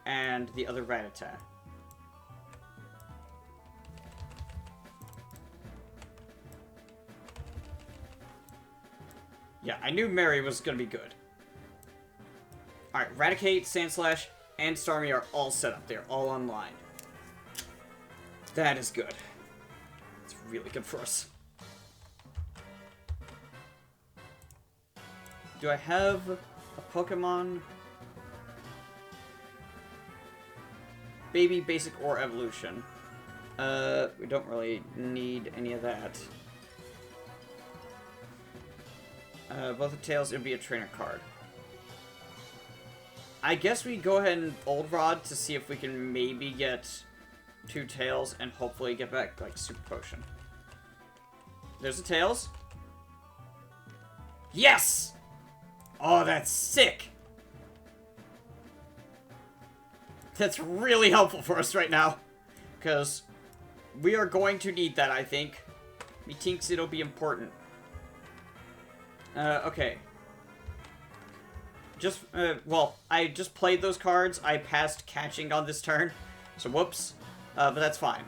and the other Rattata. Yeah, I knew Mary was gonna be good. Alright, Raticate, Sandslash, and Starmie are all set up. They're all online. That is good. It's really good for us. Do I have a Pokemon? Baby, Basic, or Evolution? We don't really need any of that. Both the Tails, it would be a trainer card. I guess we go ahead and Old Rod to see if we can maybe get 2 Tails and hopefully get back, like, Super Potion. There's the Tails. Yes! Oh, that's sick! That's really helpful for us right now. Because we are going to need that, I think. Methinks it'll be important. Okay. Just, well, I just played those cards. I passed catching on this turn. So, whoops. But that's fine.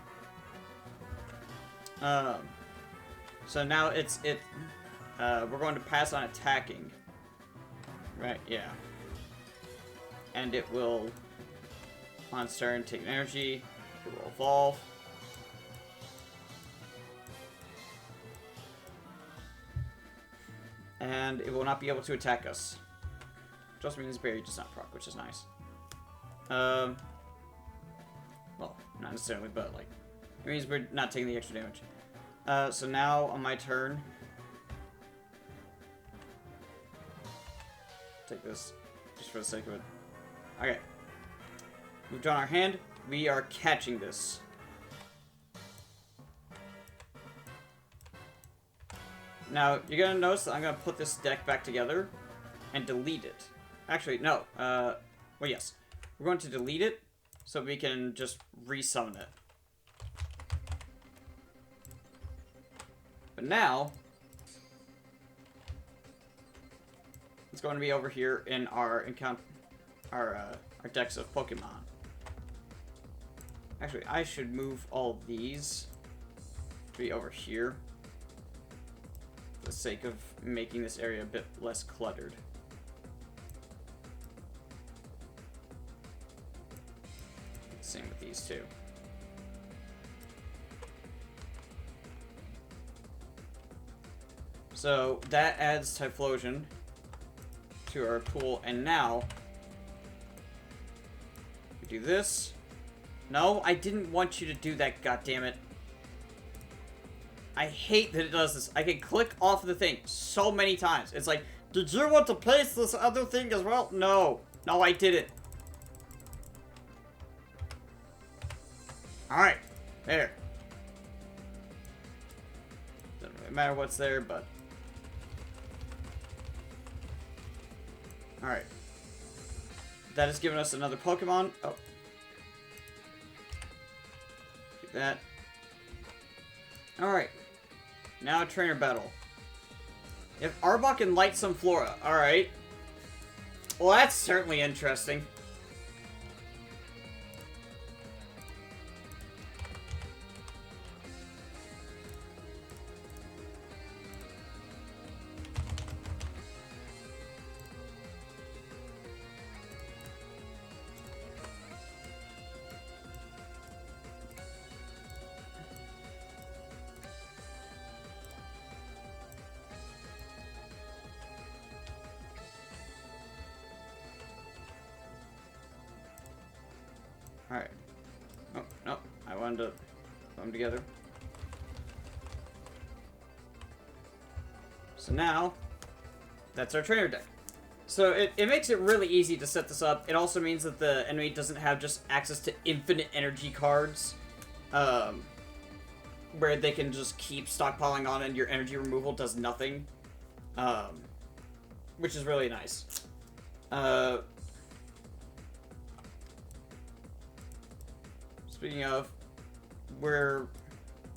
So now we're going to pass on attacking. Right, yeah. And it will, on its turn, take an energy. It will evolve. And it will not be able to attack us. Just means Berry does not proc, which is nice. Well, not necessarily, but, like, it means we're not taking the extra damage. So now, on my turn, take this, just for the sake of it. Okay. We've drawn our hand. We are catching this. Now, you're going to notice that I'm going to put this deck back together and delete it. Actually, no. Well, yes. We're going to delete it so we can just resummon it. But now, it's going to be over here in our decks of Pokemon. Actually, I should move all of these to be over here for the sake of making this area a bit less cluttered. Same with these two. So that adds Typhlosion to our pool, and now we do this. No, I didn't want you to do that, goddammit. I hate that it does this. I can click off the thing so many times. It's like, did you want to place this other thing as well? No. No, I didn't. Alright. There. Doesn't really matter what's there, but... Alright. That has given us another Pokemon. Oh. Do that. Alright. Now trainer battle. If Arbok can light some Flora. Alright. Well, that's certainly interesting. Alright. Oh, no. I wanted to put them together. So now, that's our trainer deck. So it makes it really easy to set this up. It also means that the enemy doesn't have just access to infinite energy cards. Where they can just keep stockpiling on and your energy removal does nothing. Which is really nice. Speaking of, we're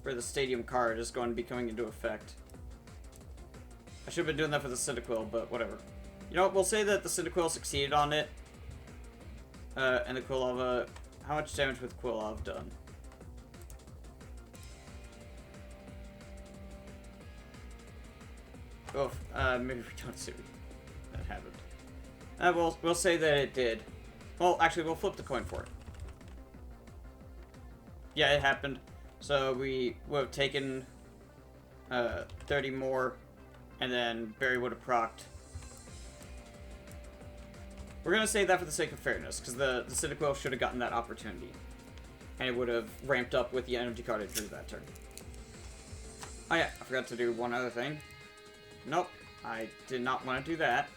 where the stadium card is going to be coming into effect. I should have been doing that for the Cyndaquil, but whatever. You know what, we'll say that the Cyndaquil succeeded on it. And the Quilava... How much damage with Quilava done? Oh, maybe we don't see that happened. We'll say that it did. Well, actually, we'll flip the coin for it. Yeah, it happened. So we would have taken 30 more, and then Barry would have procced. We're going to say that for the sake of fairness, because the Cyndaquil should have gotten that opportunity. And it would have ramped up with the energy card it drew that turn. Oh yeah, I forgot to do one other thing. Nope, I did not want to do that.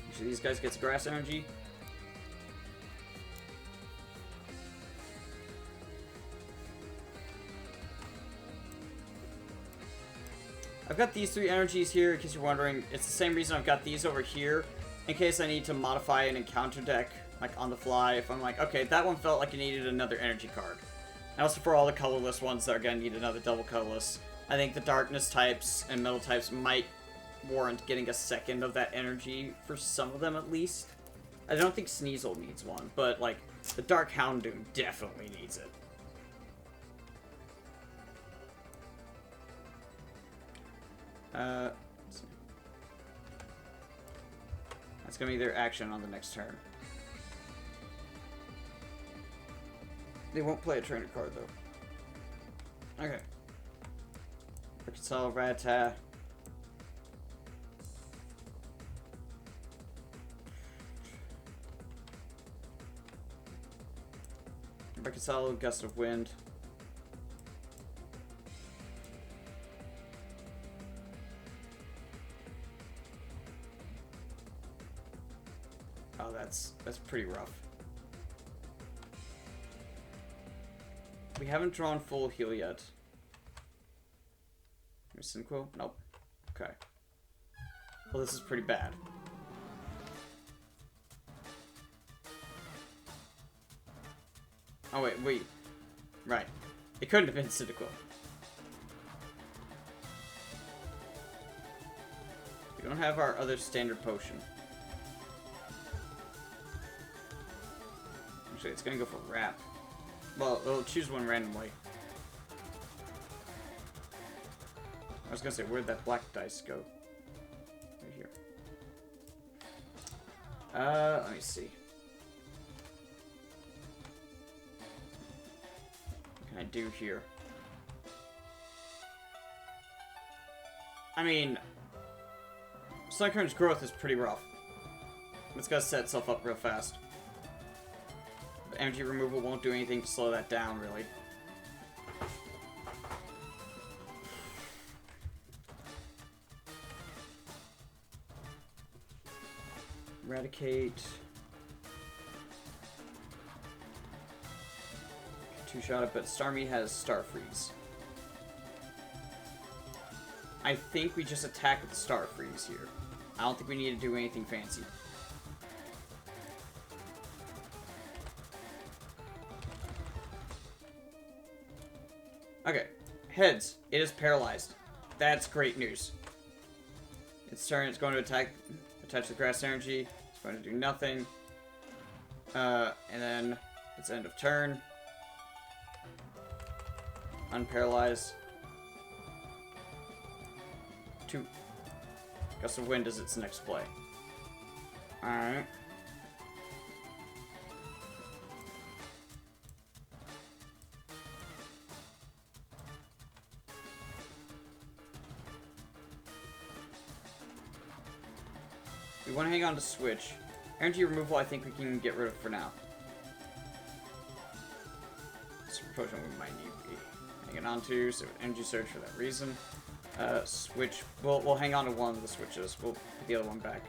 Each of these guys gets grass energy. I've got these 3 energies here, in case you're wondering. It's the same reason I've got these over here, in case I need to modify an encounter deck, like on the fly. If I'm like, okay, that one felt like it needed another energy card. And also for all the colorless ones that are going to need another double colorless. I think the darkness types and metal types might warrant getting a second of that energy for some of them at least. I don't think Sneasel needs one, but like the Dark Houndoom definitely needs it. Let's see. That's gonna be their action on the next turn. They won't play a trainer card though. Okay. Arkansas Rattata. Arkansas Gust of Wind. Oh, that's pretty rough. We haven't drawn full heal yet. Cyndaquil? Nope. Okay. Well, this is pretty bad. Oh, wait. Right. It couldn't have been Cyndaquil. We don't have our other standard potion. Actually, it's gonna go for Wrap. Well, it'll choose one randomly. I was gonna say, where'd that black dice go? Right here. Let me see. What can I do here? I mean, Sunkern's growth is pretty rough. It's gotta set itself up real fast. But energy removal won't do anything to slow that down, really. Eradicate. Two-shot it, but Starmie has Star Freeze. I think we just attack with Star Freeze here. I don't think we need to do anything fancy. Okay. Heads. It is paralyzed. That's great news. Its turn. It's going to attack. Attach the grass energy. It's going to do nothing. And then it's end of turn. Unparalyze. 2. Gust of Wind is its next play. Alright. We want to hang on to Switch. Energy removal I think we can get rid of for now. Super Potion we might need to be hanging on to, so Energy Surge for that reason. Switch. We'll hang on to one of the switches. We'll put the other one back.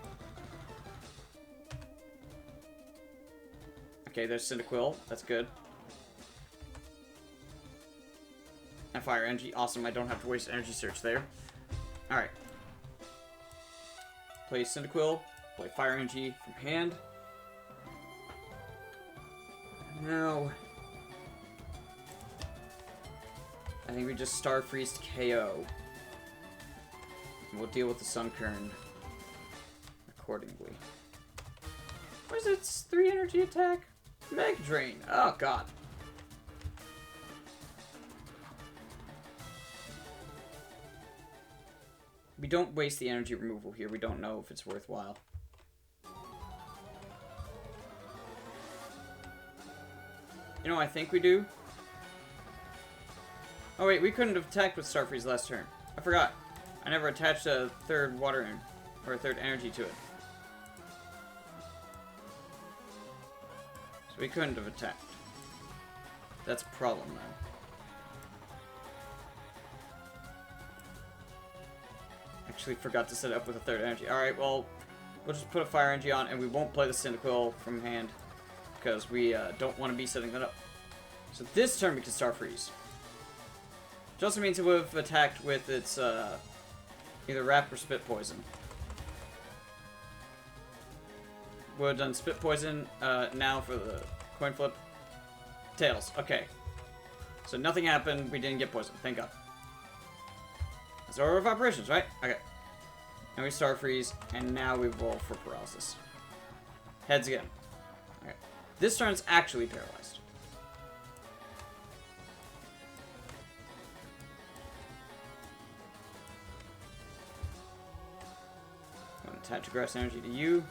Okay, there's Cyndaquil. That's good. And Fire Energy. Awesome. I don't have to waste Energy Search there. Alright. Play Cyndaquil. Play Fire Energy from hand. Now, I think we just Star Freeze to KO. And we'll deal with the Sunkern accordingly. What is its 3 energy attack? Mega Drain. Oh god. We don't waste the energy removal here. We don't know if it's worthwhile. You know, I think we do. Oh wait, we couldn't have attacked with Star Freeze last turn. I forgot. I never attached a third water or a third energy to it. So we couldn't have attacked. That's a problem then. Actually forgot to set it up with a third energy. Alright, well, we'll just put a fire energy on and we won't play the Cyndaquil from hand because we don't want to be setting that up. So this turn we can Star Freeze. Which also means it would have attacked with its either Wrap or Spit Poison. Would have done Spit Poison now for the coin flip. Tails. Okay. So nothing happened. We didn't get poisoned. Thank God. That's order of operations, right? Okay. Now we Star Freeze, and now we roll for Paralysis. Heads again. Okay. This turn's actually paralyzed. I'm going to attach Aggressive Energy to you.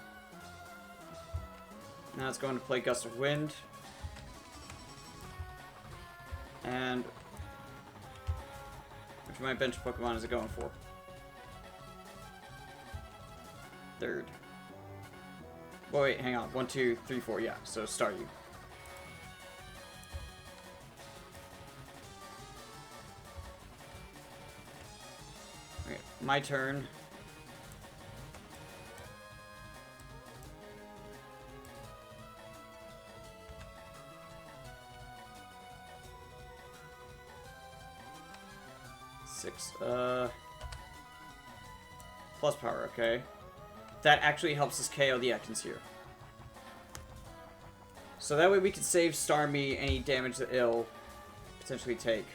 Now it's going to play Gust of Wind. And which of my bench Pokemon is it going for? Third. Well, wait, hang on. 1, 2, 3, 4. Yeah, so Staryu. Okay, my turn. Plus power, okay. That actually helps us KO the Ekans here. So that way we can save Starmie any damage that it'll potentially take.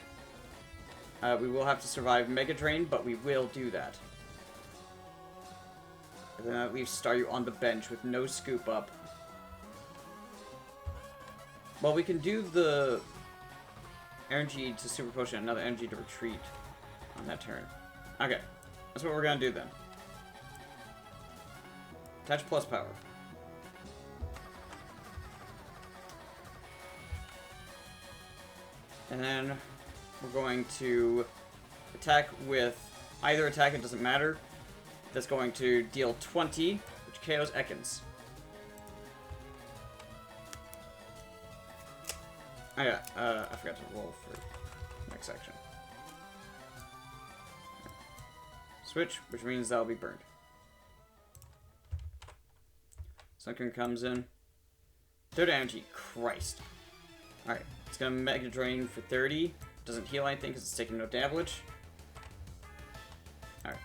We will have to survive Mega Drain, but we will do that. And then that leaves Staryu on the bench with no scoop up. Well, we can do the energy to Super Potion, another energy to retreat on that turn. Okay, that's what we're gonna do then. Attach plus power. And then we're going to attack with either attack, it doesn't matter. That's going to deal 20, which KOs Ekans. Oh yeah, I forgot to roll for next section. Switch, which means that'll be burned. Sunkern comes in. Third energy. Christ. Alright, it's gonna Mega Drain for 30. Doesn't heal anything because it's taking no damage. Alright.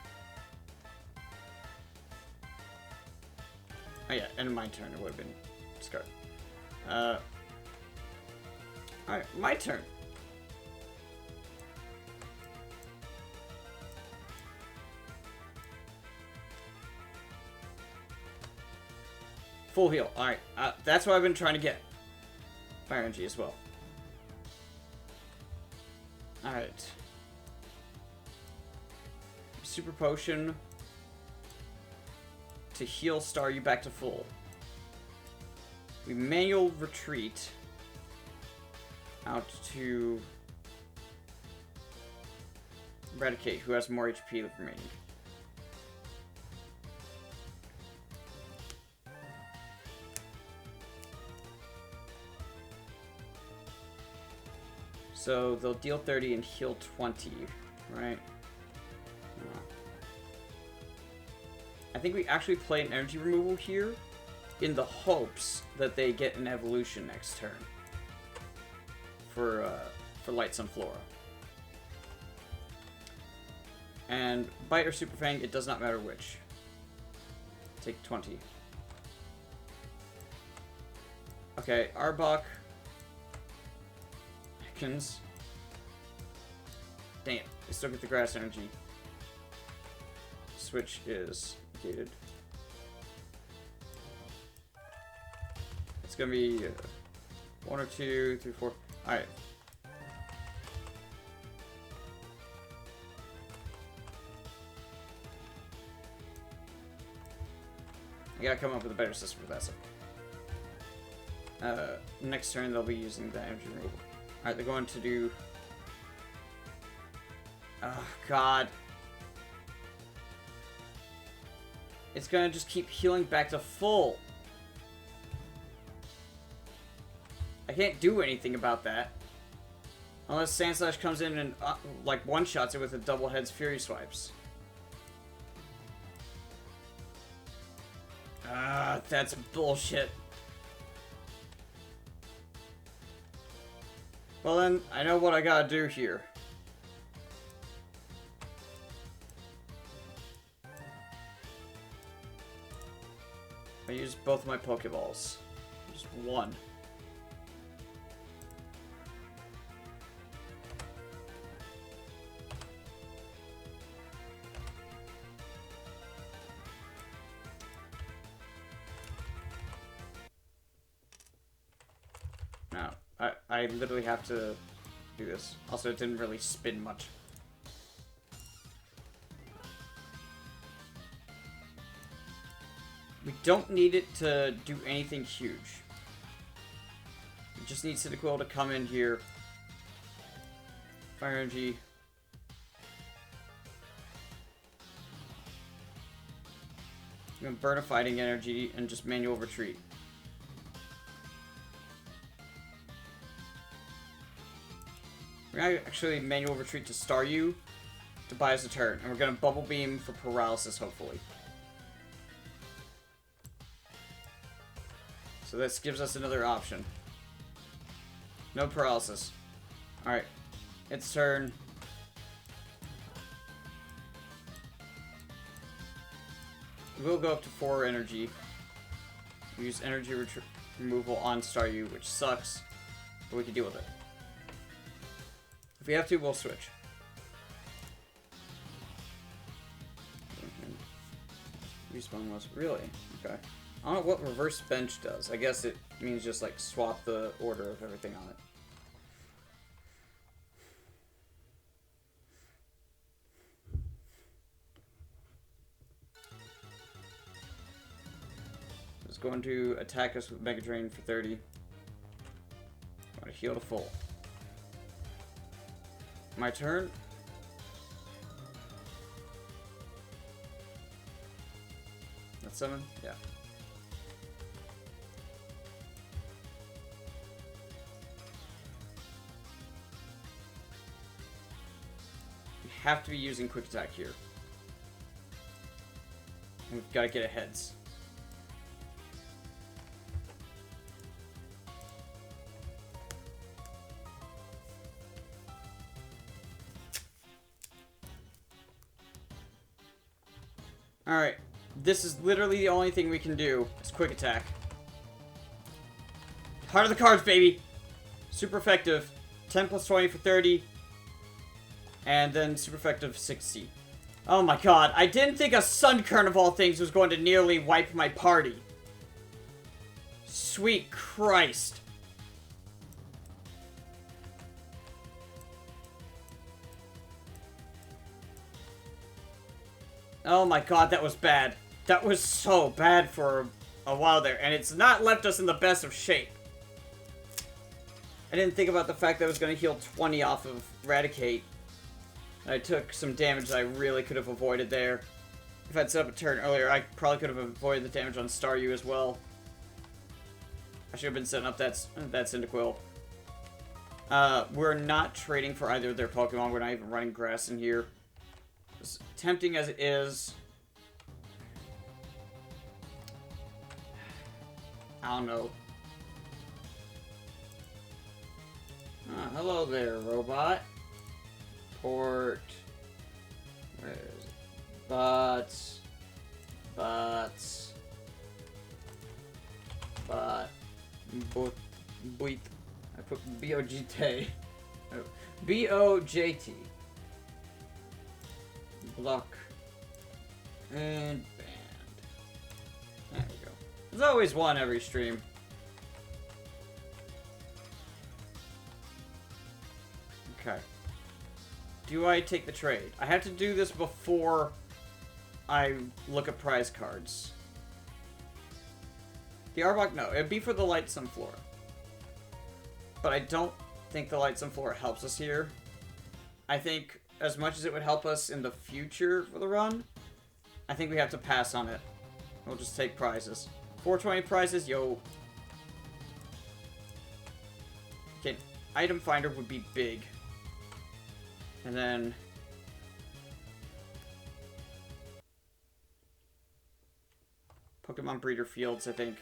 Oh yeah, end of my turn. It would have been discarded. Alright, my turn. Full heal. Alright, that's what I've been trying to get. Fire energy as well. Alright. Super Potion to heal Staryu back to full. We manual retreat out to Eradicate, who has more HP remaining. So they'll deal 30 and heal 20, right? Yeah. I think we actually play an energy removal here in the hopes that they get an evolution next turn for Light Sunflora. And Bite or Super Fang, it does not matter which. Take 20. Okay, Arbok. Ekans. Dang it. I still get the grass energy. Switch is gated. It's gonna be 1 or 2, 3, 4. Alright. I gotta come up with a better system for that stuff. Next turn they'll be using the energy removal. Alright, they're going to do... Oh, God. It's gonna just keep healing back to full. I can't do anything about that. Unless Sandslash comes in and, like, one-shots it with a double heads Fury Swipes. Ah, that's bullshit. Well then, I know what I gotta do here. I used both my Pokeballs. Just one. No, I literally have to do this. Also, it didn't really spin much. We don't need it to do anything huge. We just need Cyndaquil to come in here. Fire Energy. I'm gonna burn a Fighting Energy and just manual retreat. We're gonna actually manual retreat to Staryu to buy us a turn. And we're gonna Bubble Beam for paralysis, hopefully. So this gives us another option. No paralysis. Alright. Its turn. We'll go up to 4 energy. Use energy removal on Staryu, which sucks. But we can deal with it. If we have to, we'll switch. Respawn was really okay. I don't know what reverse bench does. I guess it means just like swap the order of everything on it. It's going to attack us with Mega Drain for 30. I'm going to heal to full. My turn. That's 7? Yeah. We have to be using Quick Attack here. And we've got to get a heads. Alright, this is literally the only thing we can do, is Quick Attack. Heart of the cards, baby! Super effective. 10 plus 20 for 30. And then super effective 60. Oh my god, I didn't think a Sunkern of all things was going to nearly wipe my party. Sweet Christ. Oh my god, that was bad. That was so bad for a while there, and it's not left us in the best of shape. I didn't think about the fact that I was going to heal 20 off of Eradicate. I took some damage that I really could have avoided there. If I'd set up a turn earlier, I probably could have avoided the damage on Staryu as well. I should have been setting up that Cyndaquil. We're not trading for either of their Pokemon. We're not even running grass in here. As tempting as it is, I don't know. Hello there, robot. Port. Where is it? Butts. but Boit. I put B-O-G-T. Oh, B-O-J-T. Block. And band. There we go. There's always one every stream. Okay. Do I take the trade? I have to do this before I look at prize cards. The Arbok, no. It'd be for the Light Sunflora. But I don't think the Light Sunflora helps us here. I think as much as it would help us in the future for the run, I think we have to pass on it. We'll just take prizes. 420 prizes, yo. Okay, item finder would be big. And then Pokemon Breeder Fields, I think.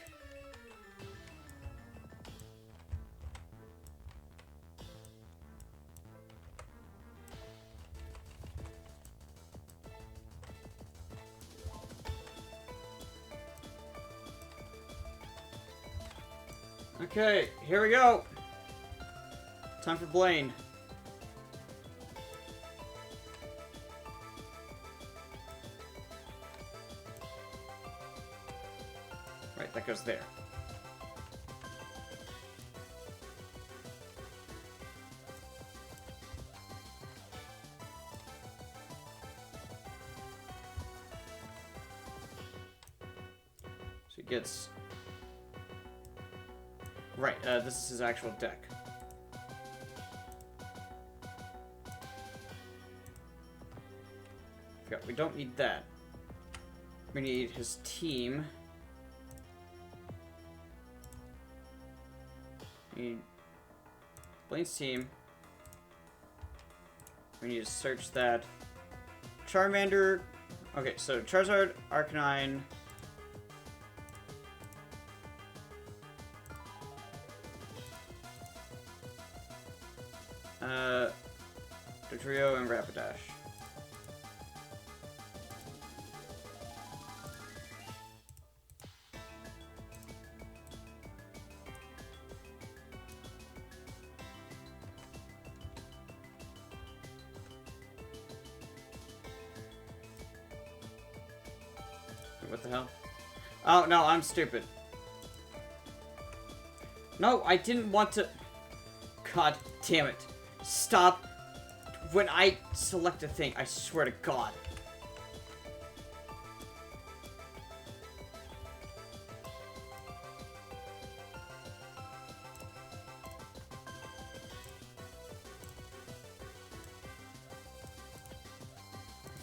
Okay, here we go. Time for Blaine. Right, that goes there. So he gets... Right, this is his actual deck. Forgot, we don't need that. We need his team. We need Blaine's team. We need to search that. Charmander. Okay, so Charizard, Arcanine. Dodrio and Rapidash. What the hell? Oh, no, I'm stupid. No, I didn't want to... God damn it. Stop. When I select a thing, I swear to God.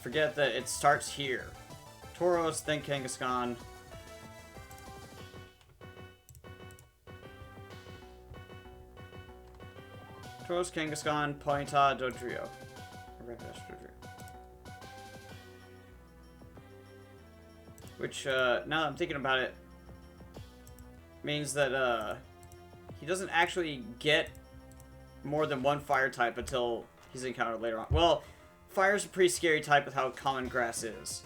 Forget that it starts here. Tauros, then Kangaskhan. Tauros, Kangaskhan, Ponyta, Dodrio. Rapidash, Dodrio. Which, now that I'm thinking about it, means that, he doesn't actually get more than one fire type until he's encountered later on. Well, fire's a pretty scary type with how common grass is.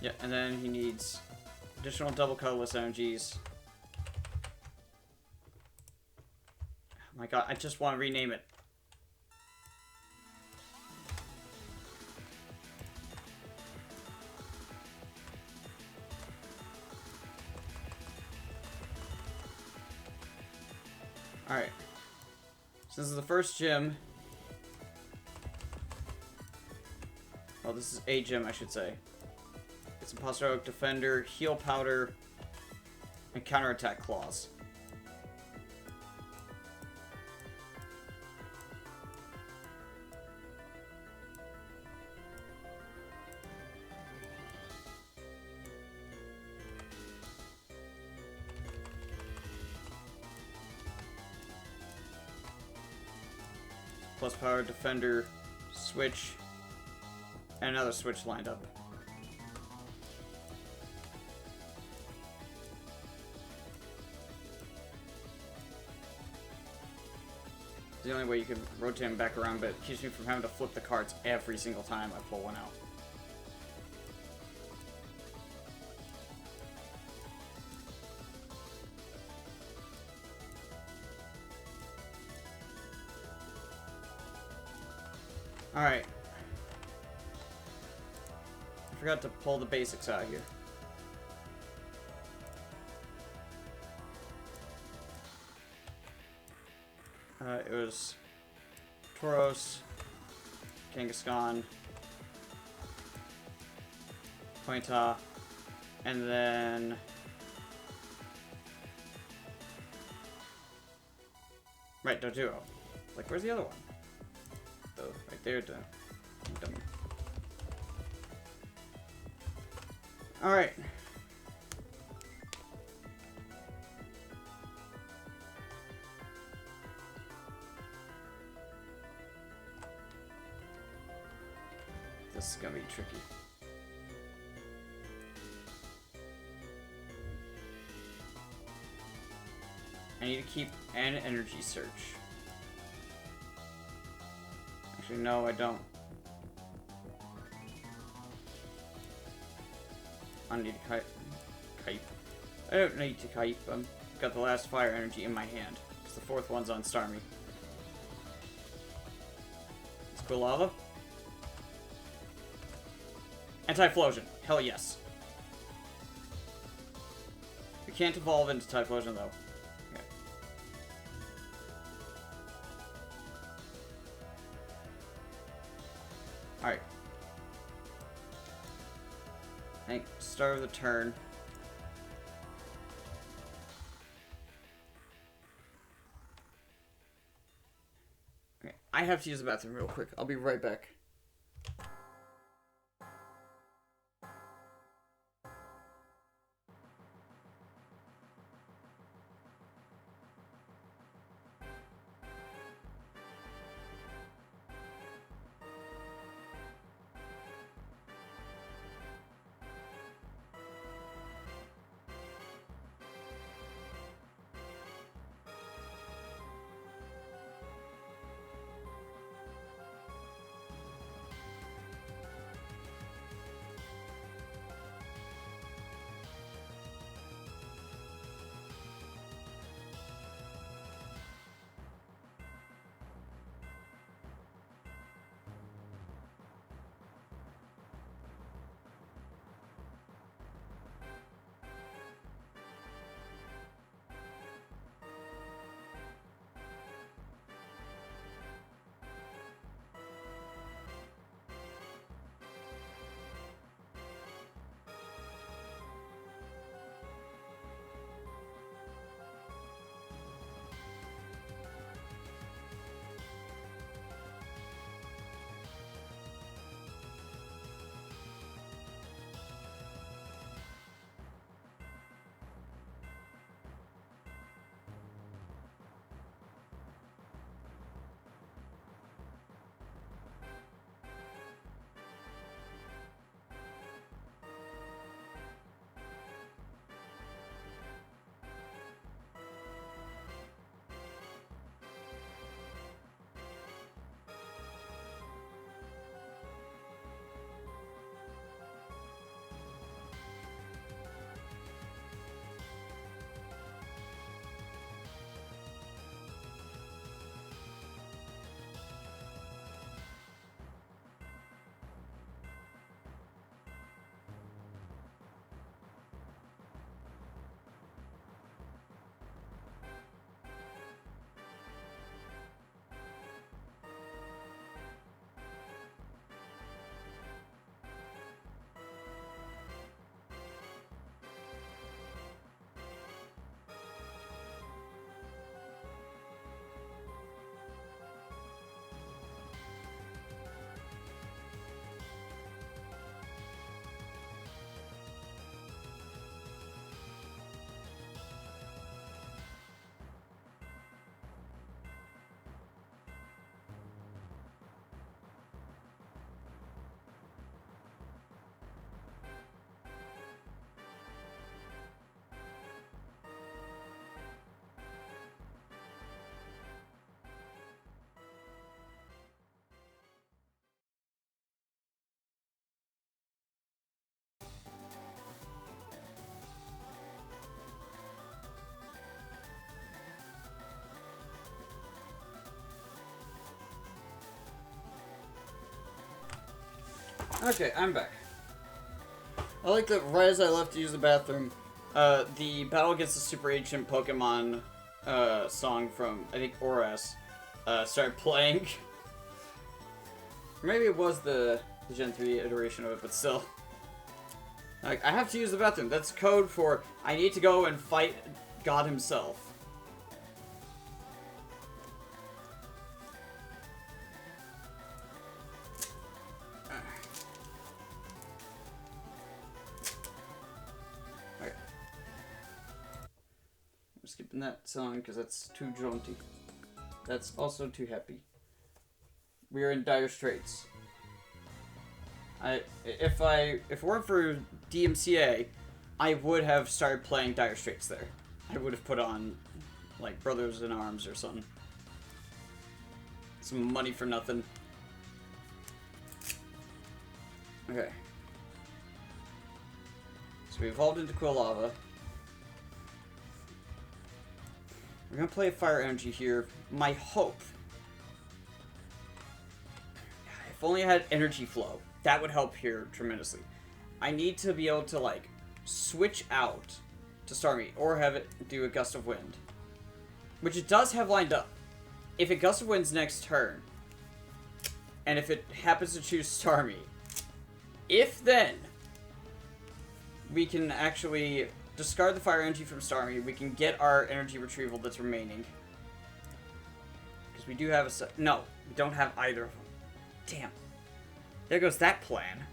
Yeah, and then he needs additional double colorless energies. Oh my God, I just want to rename it. Alright. So this is the first gym. Well, this is a gym, I should say. It's Imposter Oak, Defender, Heal Powder, and Counterattack Claws. Plus Power, Defender, Switch, and another Switch lined up. the only way you can rotate them back around, but it keeps me from having to flip the cards every single time I pull one out. Alright. I forgot to pull the basics out here. It was Tauros, Kangaskhan, Pointa, and then right, Doduo. Like, where's the other one? Oh, right there. Dummy. All right. This is gonna be tricky. I need to keep an energy search. Actually, no, I don't. I need to kite. I don't need to kite. I've got the last fire energy in my hand. Because the fourth one's on Starmie. School Lava. Anti-Typhlosion. Hell yes. We can't evolve into Typhlosion though. Okay. Alright. I think start of the turn. Okay. I have to use the bathroom real quick. I'll be right back. Okay, I'm back. I like that right as I left to use the bathroom, the Battle Against the Super Ancient Pokemon song from, I think, Oras started playing. Maybe it was the Gen 3 iteration of it, but still. Like, I have to use the bathroom. That's code for I need to go and fight God himself. Okay. I'm skipping that song because that's too jaunty. That's also too happy. We are in dire straits. If it weren't for DMCA, I would have started playing Dire Straits there. I would have put on, like, Brothers in Arms or something. Some money for nothing. Okay. So we evolved into Quilava. We're gonna play Fire Energy here. My hope. If only I had Energy Flow. That would help here tremendously. I need to be able to, like, switch out to Starmie, or have it do a Gust of Wind. Which it does have lined up. If it Gust of Wind's next turn, and if it happens to choose Starmie, if then we can actually discard the Fire Energy from Starmie, we can get our energy retrieval that's remaining. Because we do have a no, we don't have either of them. Damn. There goes that plan.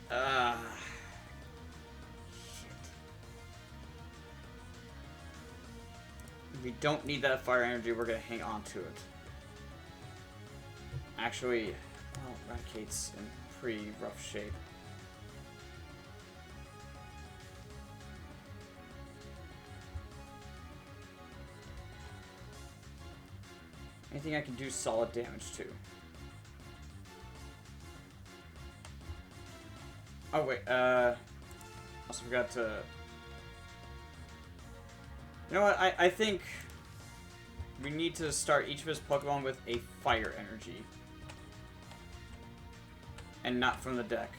Shit. We don't need that Fire Energy, we're gonna hang on to it. Actually, well, Raticate's in pretty rough shape. Anything I can do solid damage to. Oh wait, also forgot to... You know what, I think we need to start each of his Pokemon with a Fire Energy. And not from the deck.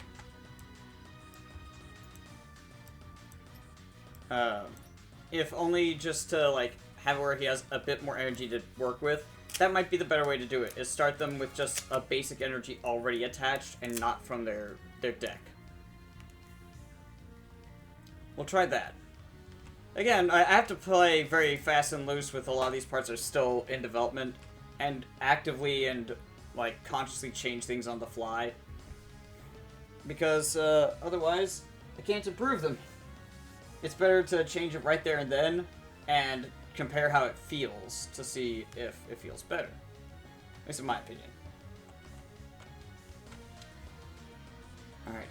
If only just to, like, have it where he has a bit more energy to work with. That might be the better way to do it, is start them with just a basic energy already attached and not from their deck. We'll try that. Again, I have to play very fast and loose with a lot of these parts that are still in development, and actively and, like, consciously change things on the fly. Because, otherwise, I can't improve them. It's better to change it right there and then, and compare how it feels to see if it feels better. At least in my opinion. Alright.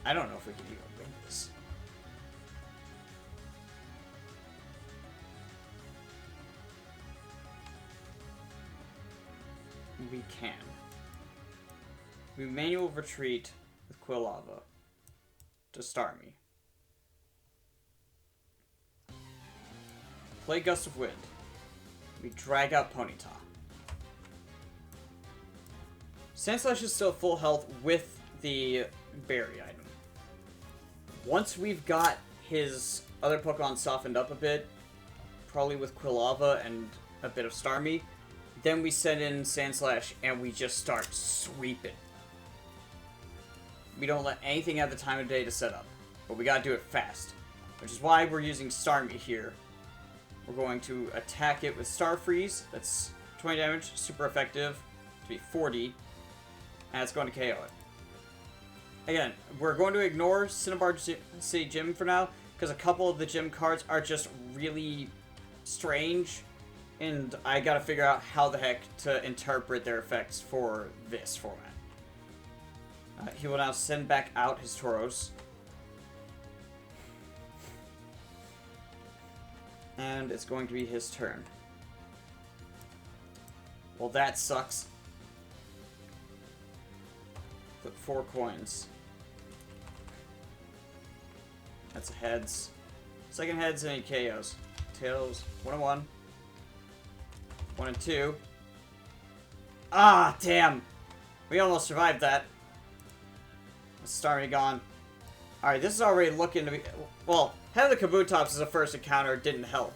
I don't know if we can even win this. We can. We manual retreat with Quilava to Starmie. Play Gust of Wind. We drag out Ponyta. Sandslash is still full health with the berry item. Once we've got his other Pokemon softened up a bit, probably with Quilava and a bit of Starmie, then we send in Sandslash and we just start sweeping. We don't let anything have the time of day to set up, but we gotta do it fast, which is why we're using Starmie here. We're going to attack it with Star Freeze, that's 20 damage, super effective, to be 40, and it's going to KO it. Again, we're going to ignore Cinnabar City Gym for now, because a couple of the gym cards are just really strange, and I gotta figure out how the heck to interpret their effects for this format. He will now send back out his Tauros. And it's going to be his turn. Well, that sucks. Flip 4 coins. That's a heads. Second heads, any KOs. Tails, 1 and 1. 1 and 2. Ah, damn! We almost survived that. Starmie gone. Alright, this is already looking to be... Well, having the Kabutops as a first encounter didn't help.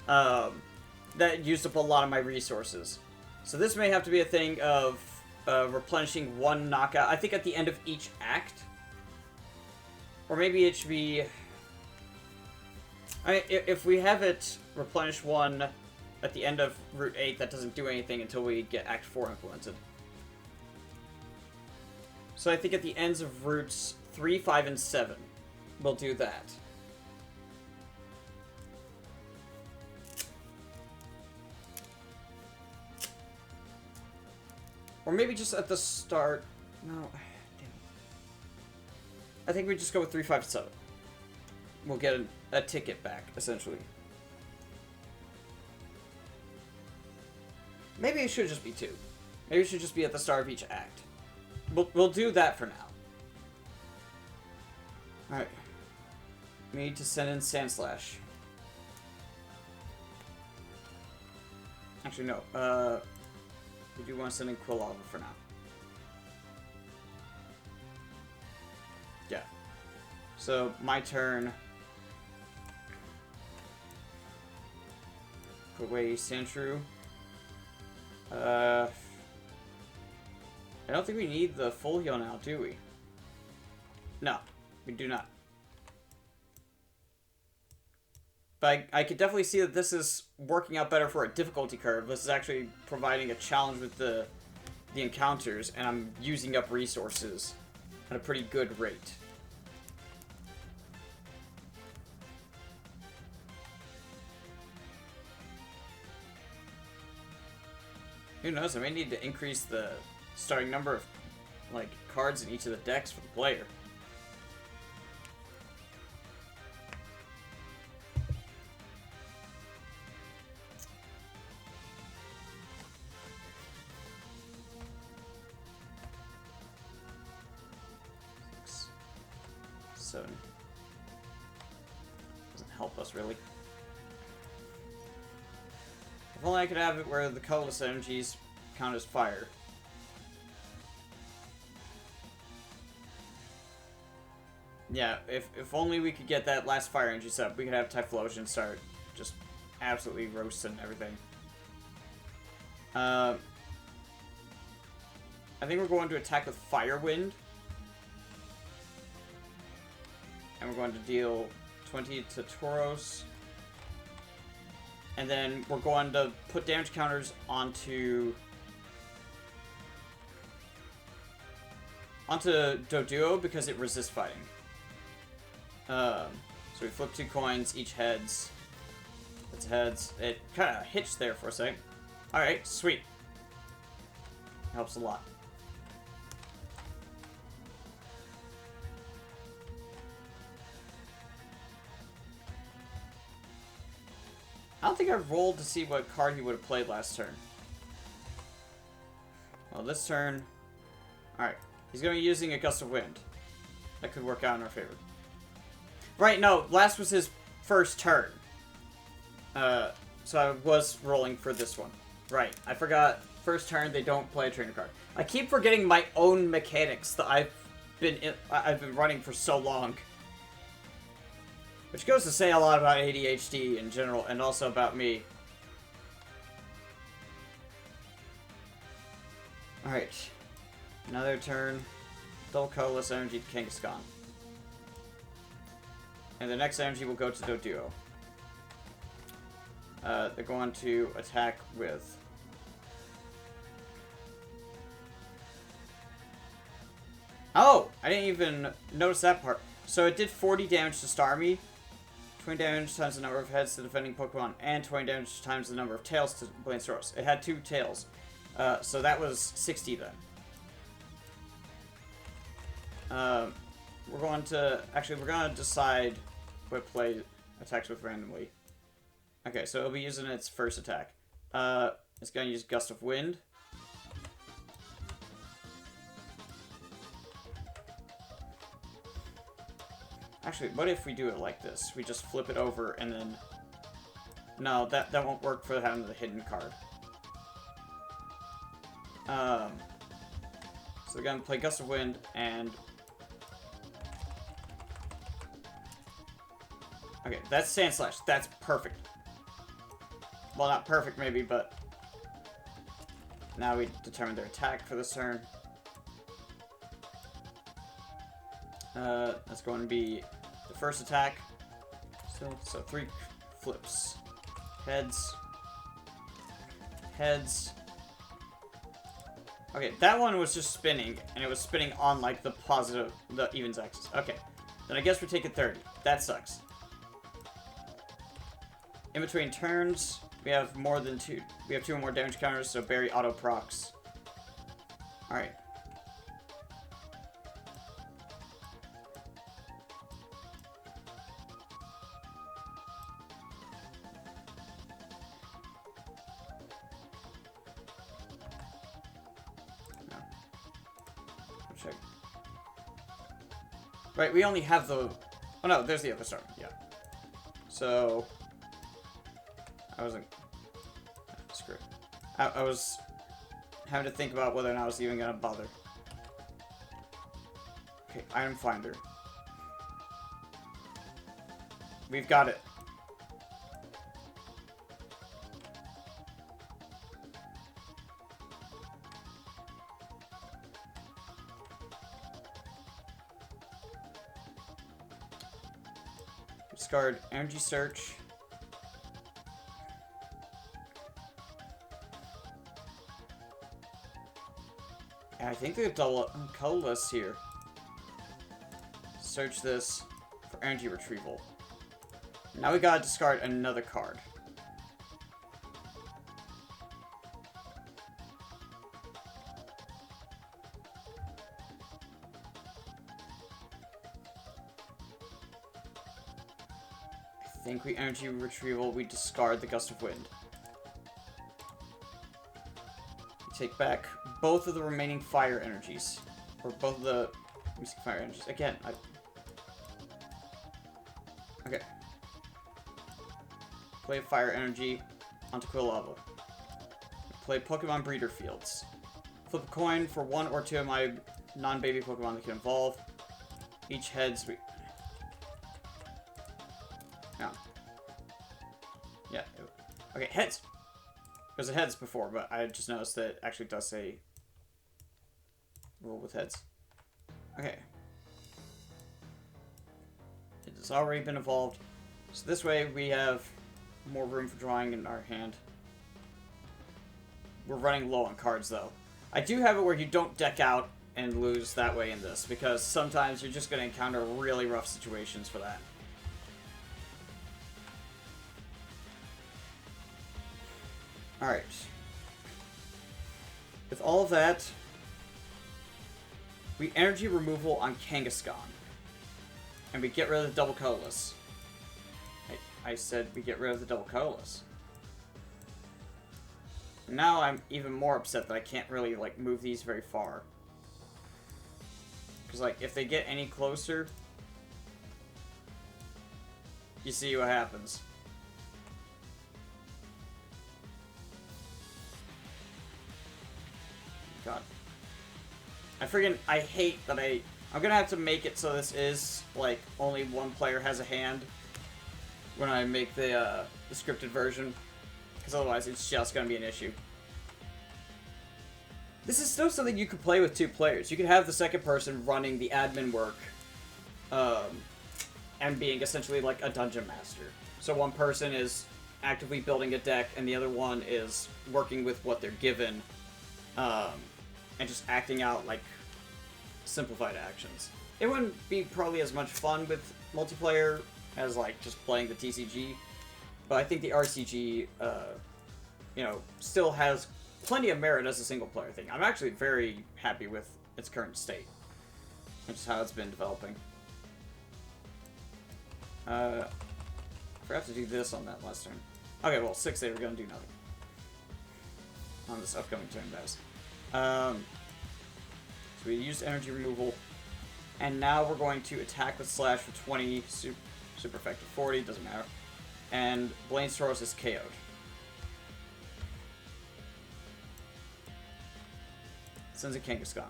That used up a lot of my resources. So this may have to be a thing of replenishing 1 knockout. I think at the end of each act. Or maybe it should be... if we have it replenish 1 at the end of Route 8, that doesn't do anything until we get Act 4 implemented. So I think at the ends of Routes 3, 5, and 7, we'll do that. Or maybe just at the start... No, damn. I think we just go with 3, 5, and 7. We'll get a ticket back, essentially. Maybe it should just be 2. Maybe it should just be at the start of each act. We'll do that for now. Alright. We need to send in Sandslash. Actually, no. We do want to send in Quilava for now. Yeah. So, my turn. Put away Sandshrew. I don't think we need the full heal now, do we? No, we do not. But I could definitely see that this is working out better for a difficulty curve. This is actually providing a challenge with the encounters, and I'm using up resources at a pretty good rate. Who knows, I may need to increase the starting number of, like, cards in each of the decks for the player. Six, 7. Doesn't help us, really. If only I could have it where the colorless energies count as fire. Yeah, if only we could get that last fire energy set up, we could have Typhlosion start just absolutely roasting everything. I think we're going to attack with Fire Wind. And we're going to deal 20 to Tauros. And then we're going to put damage counters onto Doduo because it resists fighting. So we flip 2 coins, each heads. It's heads. It kind of hitched there for a second. Alright, sweet. Helps a lot. I don't think I've rolled to see what card he would have played last turn. Well, this turn... Alright. He's going to be using a Gust of Wind. That could work out in our favor. Right, no. Last was his first turn. So I was rolling for this one. Right. I forgot. First turn, they don't play a trainer card. I keep forgetting my own mechanics that I've been running for so long. Which goes to say a lot about ADHD in general, and also about me. Alright. Another turn. Double colorless energy to Kangaskhan. And the next energy will go to Doduo. They're going to attack with... Oh! I didn't even notice that part. So it did 40 damage to Starmie. 20 damage times the number of heads to defending Pokemon, and 20 damage times the number of tails to Blainesaurus. It had 2 tails. So that was 60 then. We're going to... Actually, we're going to decide what play attacks with randomly. Okay, so it'll be using its first attack. It's going to use Gust of Wind. Actually, what if we do it like this? We just flip it over and then... No, that won't work for having the hidden card. So we're gonna play Gust of Wind and... Okay, that's Sand Slash. That's perfect. Well, not perfect maybe, but... Now we determine their attack for this turn. That's going to be the first attack. So 3 flips. Heads. Heads. Okay, that one was just spinning, and it was spinning on, like, the evens axis. Okay, then I guess we're taking 30. That sucks. In between turns, we have more than 2. We have 2 more damage counters, so Barry auto procs. Alright. Check. Right, we only have the... Oh no, there's the other star. Yeah. So... I wasn't... Screw it. I was having to think about whether or not I was even going to bother. Okay, item finder. We've got it. Discard energy search. I think they're double colorless here. Search this for energy retrieval. Now we gotta discard another card. I think we energy retrieval, we discard the Gust of Wind. We take back both of the remaining fire energies. Or both of the music fire energies. Again, okay. Play fire energy onto Quilava. Play Pokemon Breeder Fields. Flip a coin for 1 or 2 of my non-baby Pokemon that can evolve. Each heads we... No. Yeah. Okay, heads! It was a heads before, but I just noticed that it actually does say roll with heads. Okay. It has already been evolved. So this way we have more room for drawing in our hand. We're running low on cards, though. I do have it where you don't deck out and lose that way in this, because sometimes you're just going to encounter really rough situations for that. Alright. With all of that, we energy removal on Kangaskhan. And we get rid of the double colorless. I said we get rid of the double colorless. Now I'm even more upset that I can't really, like, move these very far. Because, like, if they get any closer, you see what happens. God. I hate that I'm gonna have to make it so this is, like, only one player has a hand when I make the scripted version. Because otherwise it's just gonna be an issue. This is still something you could play with 2 players. You could have the second person running the admin work, and being essentially like a dungeon master. So one person is actively building a deck, and the other one is working with what they're given, and just acting out, like, simplified actions. It wouldn't be probably as much fun with multiplayer as, like, just playing the TCG, but I think the RCG, you know, still has plenty of merit as a single-player thing. I'm actually very happy with its current state, which is how it's been developing. I forgot to do this on that last turn. Okay, well, 6 they were going to do nothing. On this upcoming turn, guys. So we used energy removal. And now we're going to attack with Slash for 20, super effective 40, doesn't matter. And Blaine's Soros is KO'd. Sends a Kangaskhan.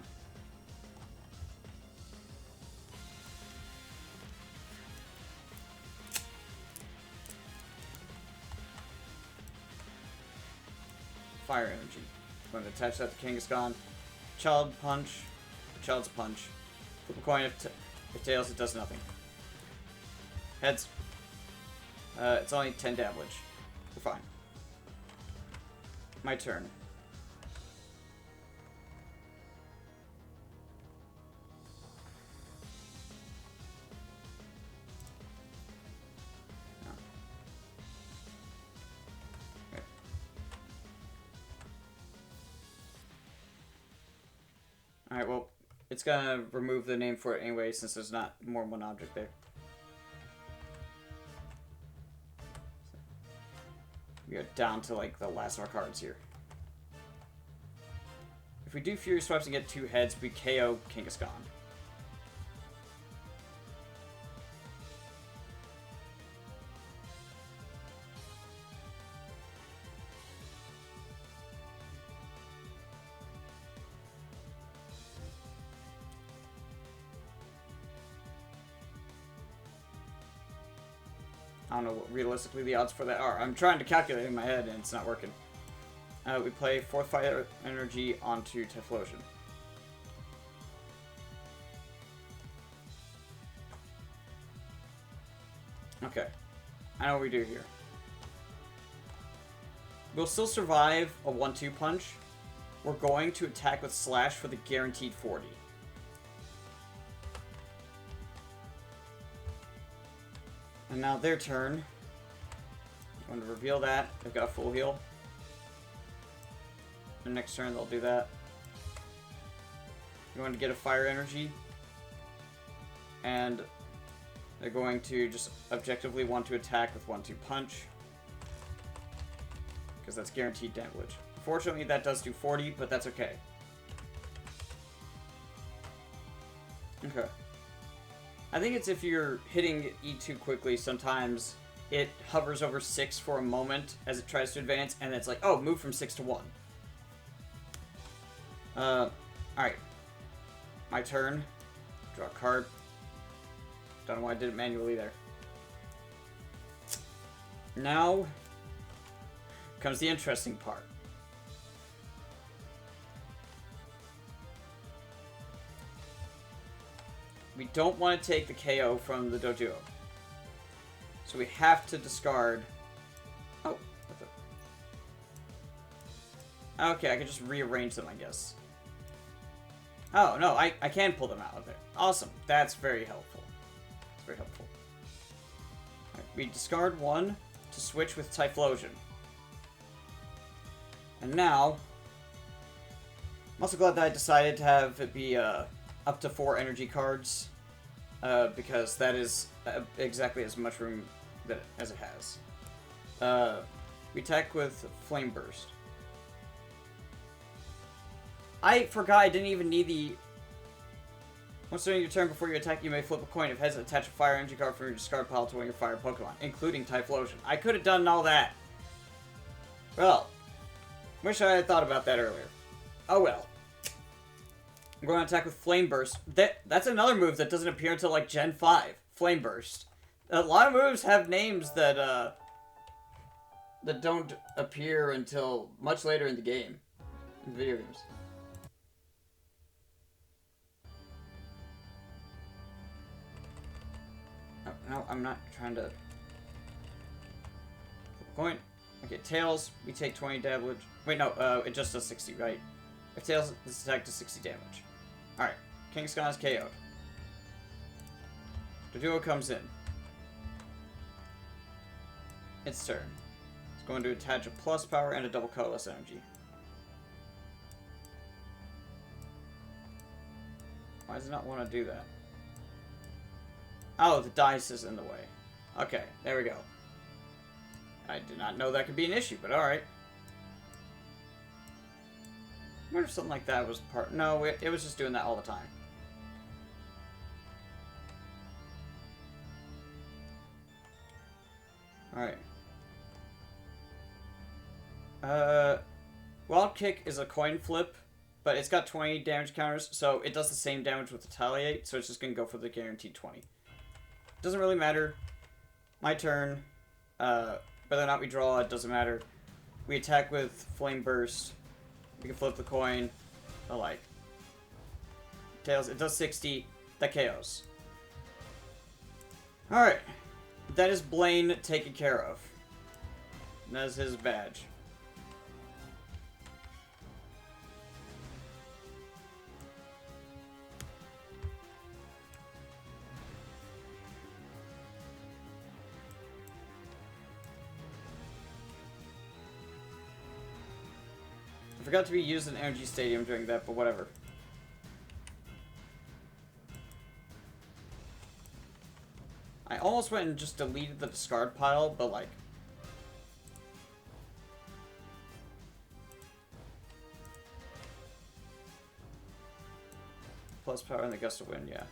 Fire energy. I'm going to attach that to Kangaskhan. Child punch. Child's punch. Flip a coin. If tails, it does nothing. Heads. It's only 10 damage. We're fine. My turn. Alright, well, it's gonna remove the name for it anyway, since there's not more than one object there. We are down to, like, the last of our cards here. If we do Fury Swipes and get 2 heads, we KO Kangaskhan. I don't know what realistically the odds for that are. I'm trying to calculate in my head and it's not working. We play 4th Fire Energy onto Typhlosion. Okay. I know what we do here. We'll still survive a 1-2 punch. We're going to attack with Slash for the guaranteed 40. And now their turn. I'm going to reveal that. They've got full heal. And next turn they'll do that. They're going to get a fire energy. And they're going to just objectively want to attack with 1-2 punch. Because that's guaranteed damage. Unfortunately that does do 40, but that's okay. Okay. I think it's if you're hitting E2 quickly, sometimes it hovers over 6 for a moment as it tries to advance, and it's like, oh, move from 6 to 1. Alright. My turn. Draw a card. Don't know why I did it manually there. Now comes the interesting part. We don't want to take the KO from the Doduo. So we have to discard... Oh, what the... Okay, I can just rearrange them, I guess. Oh, no, I can pull them out of there. Awesome. That's very helpful. That's very helpful. Right, we discard 1 to switch with Typhlosion. And now... I'm also glad that I decided to have it be, up to 4 energy cards, because that is exactly as much room as it has. We attack with Flame Burst. I forgot I didn't even need the... Once during your turn before you attack, you may flip a coin. If heads, attach a fire energy card from your discard pile to one of your fire Pokemon, including Typhlosion. I could have done all that. Well, wish I had thought about that earlier. Oh well. I'm going to attack with Flame Burst. That's another move that doesn't appear until, like, Gen 5. Flame Burst. A lot of moves have names that, that don't appear until much later in the game. In video games. Oh, no, I'm not trying to... Flip a coin. Okay, Tails, we take 20 damage. Wait, no, it just does 60, right? If Tails, this attack does 60 damage. Alright, Kangaskhan is KO'd. The duo comes in. Its turn. It's going to attach a plus power and a double colorless energy. Why does it not want to do that? Oh, the dice is in the way. Okay, there we go. I did not know that could be an issue, but alright. I wonder if something like that was part... No, it was just doing that all the time. Alright. Wild Kick is a coin flip, but it's got 20 damage counters, so it does the same damage with Retaliate, so it's just going to go for the guaranteed 20. Doesn't really matter. My turn. Whether or not we draw, it doesn't matter. We attack with Flame Burst. We can flip the coin. I like. Tails, it does 60. That KOs. Alright. That is Blaine taken care of. And that is his badge. I forgot to be used in Energy Stadium during that, but whatever. I almost went and just deleted the discard pile, but like... Plus power and the gust of wind, yeah.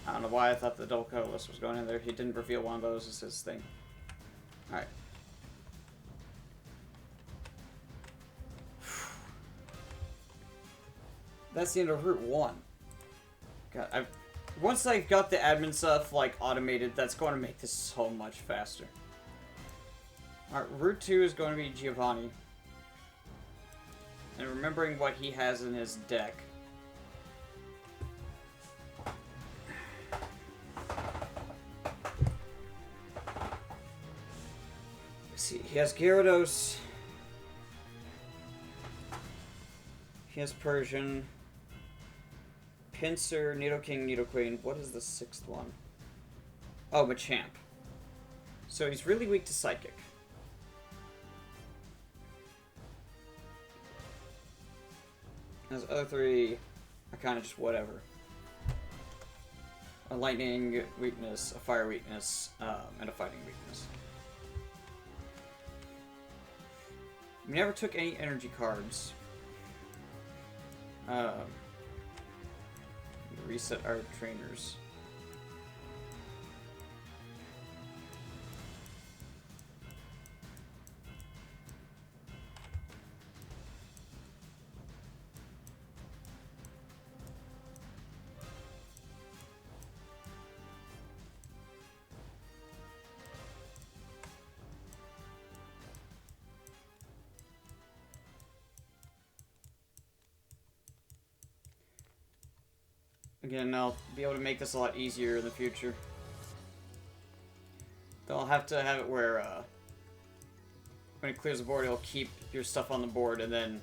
I don't know why I thought the double colorless was going in there. He didn't reveal one of those as his thing. Alright. That's the end of Route 1. God, once I've got the admin stuff, like, automated, that's going to make this so much faster. Alright, Route 2 is going to be Giovanni. And remembering what he has in his deck. See, he has Gyarados. He has Persian. Pinsir, Nidoking, Nidoqueen. What is the sixth one? Oh, Machamp. So he's really weak to Psychic. His other three are kind of just whatever. A lightning weakness, a fire weakness, and a fighting weakness. We never took any energy cards. Reset our trainers. Again, I'll be able to make this a lot easier in the future. Though I'll have to have it where, when it clears the board, it'll keep your stuff on the board and then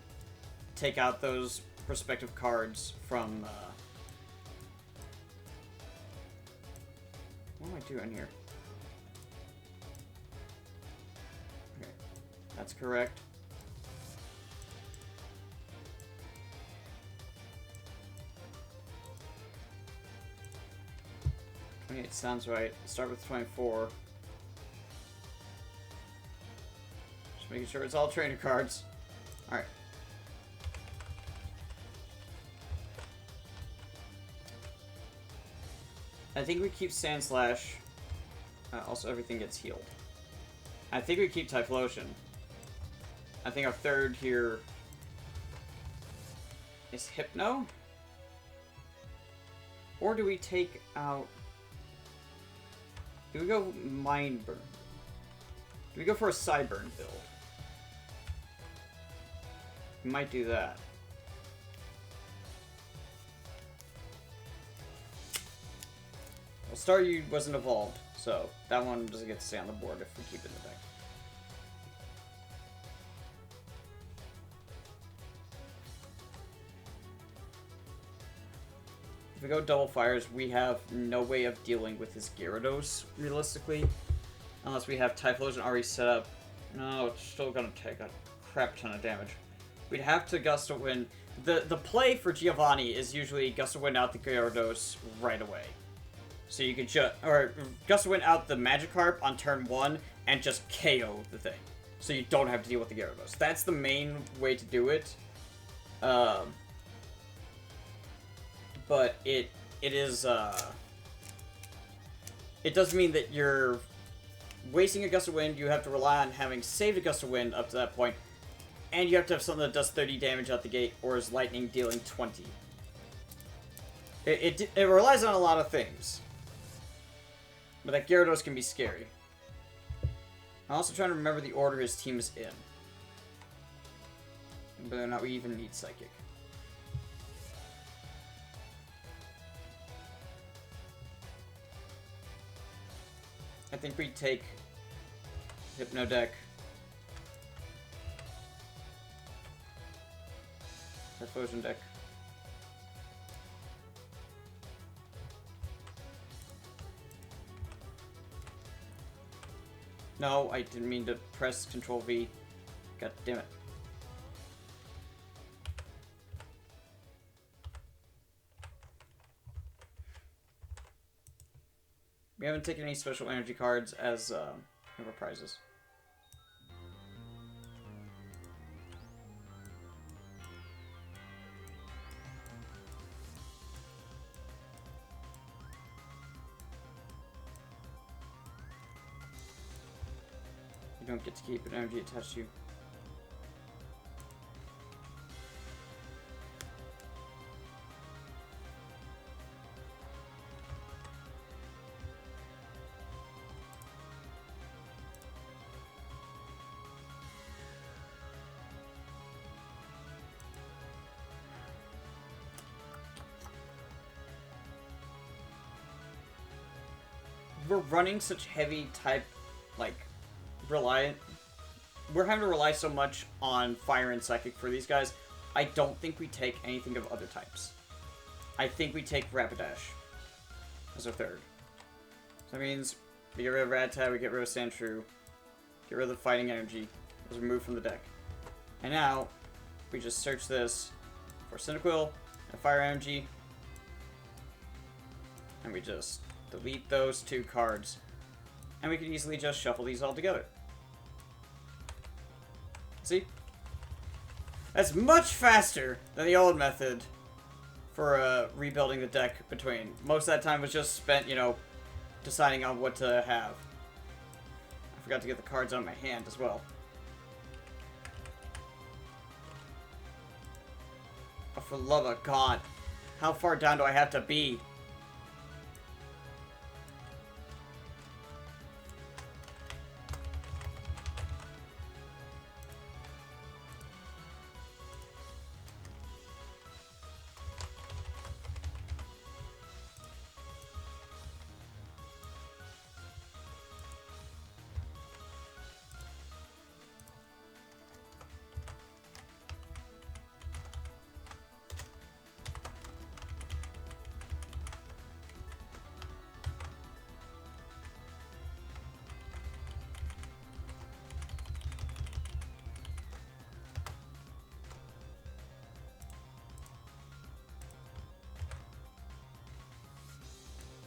take out those prospective cards from, what am I doing here? Okay, that's correct. It sounds right. Start with 24. Just making sure it's all trainer cards. Alright. I think we keep Sand Slash. Also, everything gets healed. I think we keep Typhlosion. I think our third here is Hypno? Or do we take out... Do we go Mind Burn? Do we go for a Psyburn build? We might do that. Well, Staryu wasn't evolved, so that one doesn't get to stay on the board if we keep it in the deck. If we go double fires, we have no way of dealing with his Gyarados, realistically. Unless we have Typhlosion already set up. No, it's still gonna take a crap ton of damage. We'd have to Gust of Wind. The play for Giovanni is usually Gust of Wind out the Gyarados right away. So you can just... Or Gust of Wind out the Magikarp on turn 1 and just KO the thing. So you don't have to deal with the Gyarados. That's the main way to do it. But it is... It does mean that you're wasting a Gust of Wind. You have to rely on having saved a Gust of Wind up to that point. And you have to have something that does 30 damage out the gate, or is Lightning dealing 20. It relies on a lot of things. But that Gyarados can be scary. I'm also trying to remember the order his team is in. And whether or not we even need Psychic. I think we take Hypno Deck. Typhlosion deck. No, I didn't mean to press Control V. God damn it. We haven't taken any special energy cards as number prizes. You don't get to keep an energy attached to you. We're running such heavy type, like, reliant. We're having to rely so much on Fire and Psychic for these guys. I don't think we take anything of other types. I think we take Rapidash as our third. So that means we get rid of Rattata, we get rid of Sandshrew, get rid of the Fighting Energy. Those are removed from the deck. And now, we just search this for Cyndaquil and Fire Energy. And we just delete those two cards. And we can easily just shuffle these all together. See? That's much faster than the old method for rebuilding the deck between. Most of that time was just spent, you know, deciding on what to have. I forgot to get the cards on my hand as well. Oh, for love of God. How far down do I have to be?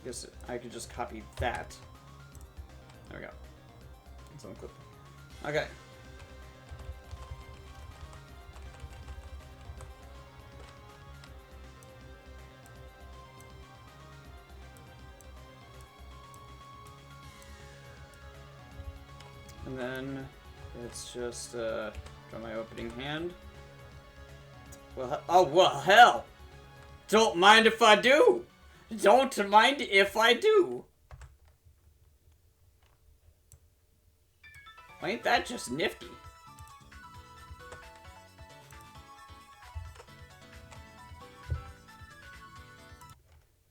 Guess I could just copy that. There we go. It's on clip. Okay. And then it's just draw my opening hand. Well, oh well, hell! Don't mind if I do. Don't mind if I do. Ain't that just nifty?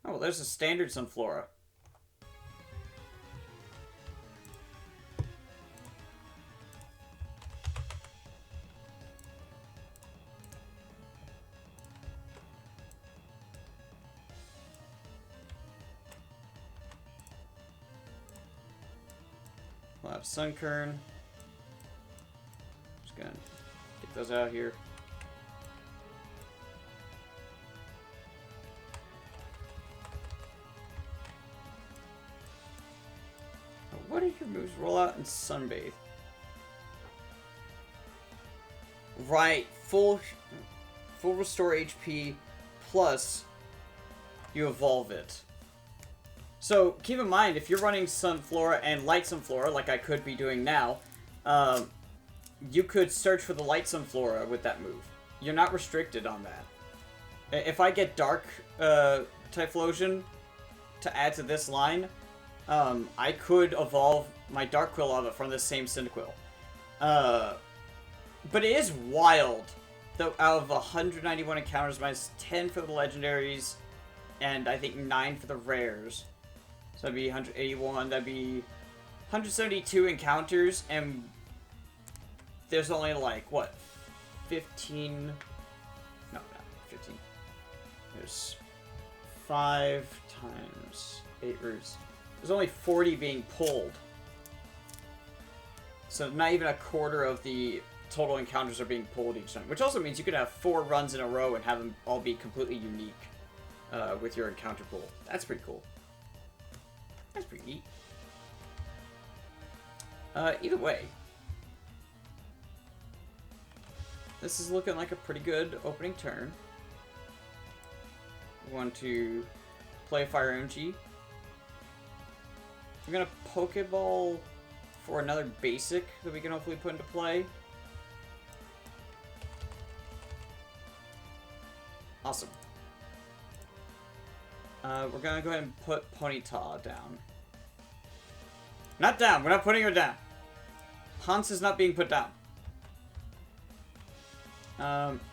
Oh, well, there's a standard Sunflora. We'll have Sunkern. Just gonna get those out here. moves, roll out and sunbathe. Right, full restore HP plus you evolve it. So keep in mind, if you're running Sunflora and Light Sunflora, like I could be doing now, you could search for the Light Sunflora with that move. You're not restricted on that. If I get Dark Typhlosion to add to this line, I could evolve my Dark Quilava from the same Cyndaquil. But it is wild, though, out of 191 encounters, minus 10 for the legendaries, and I think 9 for the rares. So that'd be 181, that'd be 172 encounters, and there's only like, what, 15? No, not 15. There's 5 times 8 roots. There's only 40 being pulled. So not even a quarter of the total encounters are being pulled each time. Which also means you could have 4 runs in a row and have them all be completely unique with your encounter pool. That's pretty cool. That's pretty neat. Either way, this is looking like a pretty good opening turn. We want to play Fire Energy. We're gonna Pokeball for another basic that we can hopefully put into play. Awesome. We're gonna go ahead and put Ponyta down. Not down! We're not putting her down! Hans is not being put down.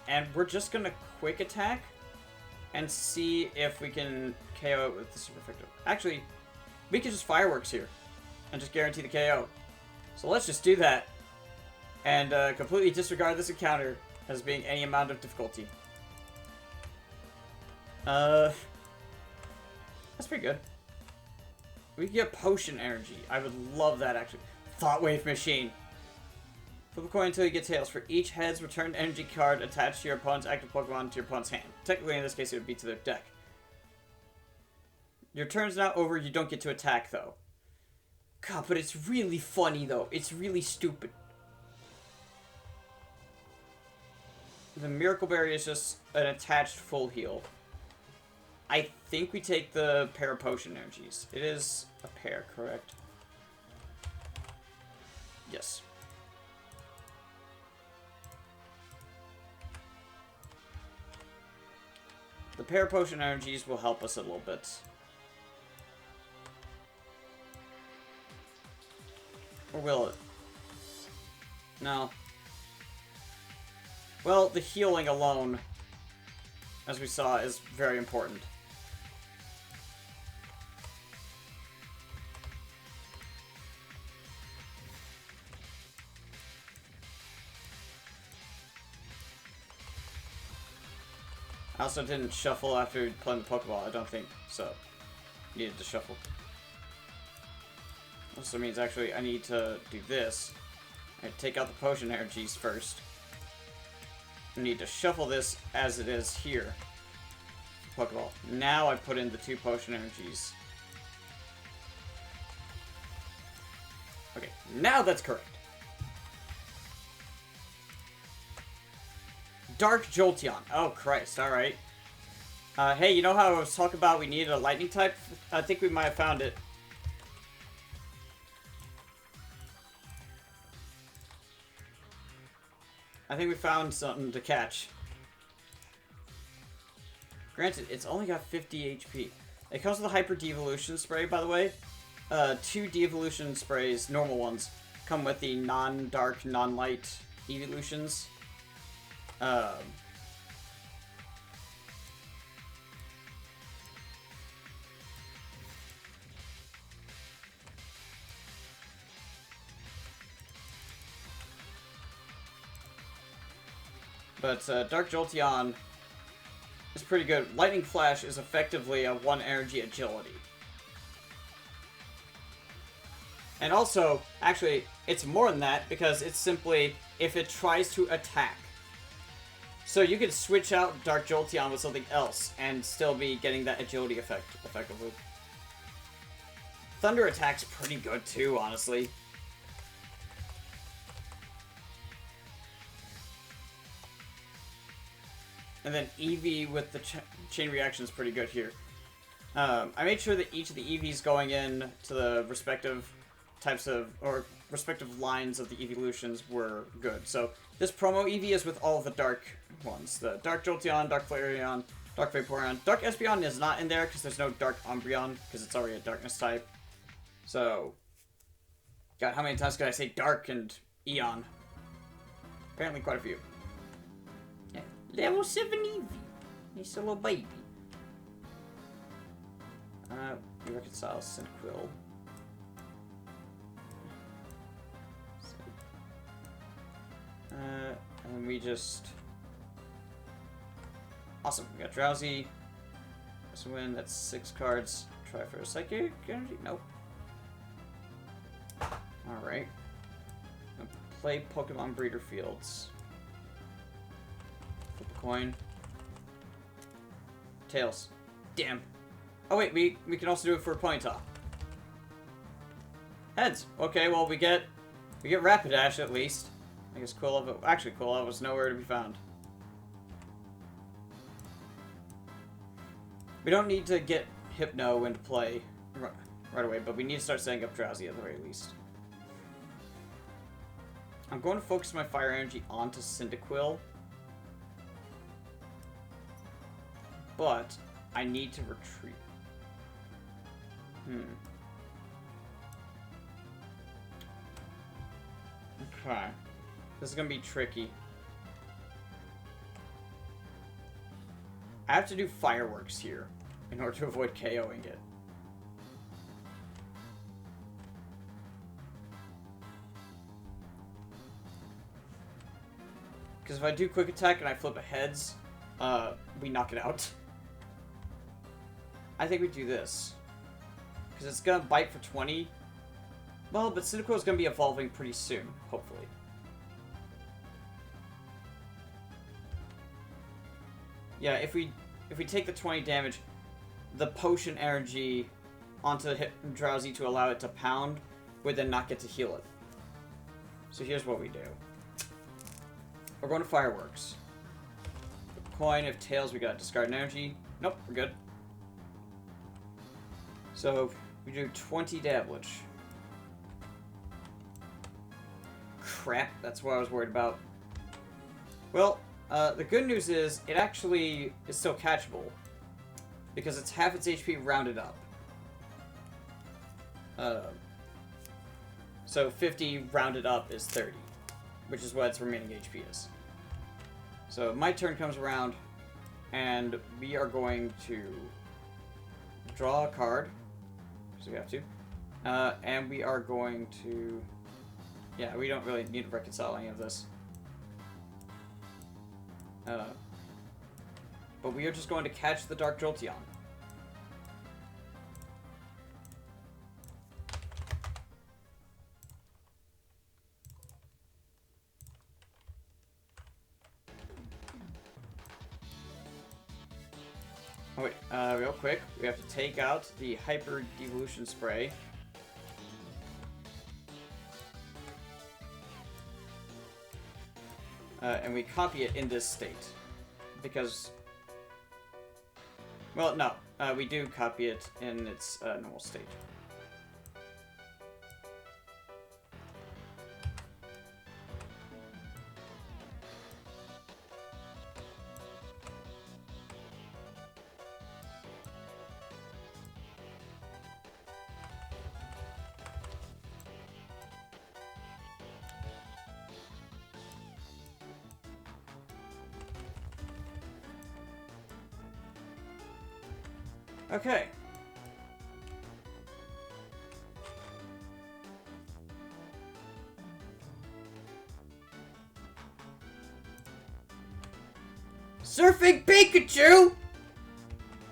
And we're just gonna quick attack and see if we can KO it with the super effective. Actually, we could just Fireworks here and just guarantee the KO. So let's just do that and completely disregard this encounter as being any amount of difficulty. That's pretty good. We can get Potion Energy. I would love that, actually. Thought Wave Machine. Flip a coin until you get tails. For each heads, return energy card attached to your opponent's active Pokemon to your opponent's hand. Technically, in this case, it would be to their deck. Your turn's not over. You don't get to attack, though. God, but it's really funny, though. It's really stupid. The Miracle Berry is just an attached full heal. I think we take the pair of Potion Energies. It is a pair, correct? Yes. The pair of Potion Energies will help us a little bit. Or will it? No. Well, the healing alone, as we saw, is very important. I also didn't shuffle after playing the Pokeball, I don't think, so needed to shuffle. Also means actually I need to do this. I take out the Potion Energies first. I need to shuffle this as it is here. Pokeball. Now I put in the 2 Potion Energies. Okay, now that's correct. Dark Jolteon. Oh, Christ. Alright. Hey, you know how I was talking about we needed a lightning type? I think we might have found it. I think we found something to catch. Granted, it's only got 50 HP. It comes with a Hyper Devolution spray, by the way. 2 Devolution sprays, normal ones, come with the non-dark, non-light evolutions. But Dark Jolteon is pretty good. Lightning Flash is effectively a 1 energy agility. And also, actually, it's more than that because it's simply if it tries to attack. So you could switch out Dark Jolteon with something else and still be getting that agility effect effectively. Thunder attack's pretty good too, honestly. And then EV with the chain reaction is pretty good here. I made sure that each of the EVs going in to the respective types of, or respective lines of the evolutions were good. So this promo EV is with all of the dark ones. The Dark Jolteon, Dark Flareon, Dark Vaporeon. Dark Espeon is not in there because there's no Dark Umbreon because it's already a darkness type. So, God, how many times could I say Dark and Eon? Apparently quite a few. Yeah. Level 7 Eevee. He's a little baby. We reconcile Cyndaquil. And we just... Awesome, we got Drowsy. That's a win, that's 6 cards. Try for a Psychic Energy? Nope. Alright. Play Pokemon Breeder Fields. Flip a coin. Tails. Damn. Oh wait, we can also do it for a Ponyta. Heads. Okay, well we get Rapidash at least. I guess Quilava, actually Quilava was nowhere to be found. We don't need to get Hypno into play right away, but we need to start setting up Drowsy at the very least. I'm going to focus my Fire Energy onto Cyndaquil. But I need to retreat. Okay. This is going to be tricky. I have to do Fireworks here in order to avoid KOing it. Because if I do Quick Attack and I flip a Heads, we knock it out. I think we do this. Because it's going to bite for 20. Well, but Cyndaquil is going to be evolving pretty soon, hopefully. Yeah, if we take the 20 damage, the potion energy onto Drowsy to allow it to pound would then not get to heal it. So here's what we do. We're going to Fireworks. Coin, if Tails, we got discard an energy. Nope, we're good. So we do 20 damage. Crap, that's what I was worried about. Well, the good news is it actually is still catchable because it's half its HP rounded up. So 50 rounded up is 30, which is what its remaining HP is. So my turn comes around, and we are going to draw a card, because we have to, and we are going to, yeah, we don't really need to reconcile any of this. But we are just going to catch the Dark Jolteon. Oh wait, real quick, we have to take out the Hyper Devolution Spray. And we copy it in this state. Because... Well, no. We do copy it in its normal state. Okay. Surfing Pikachu!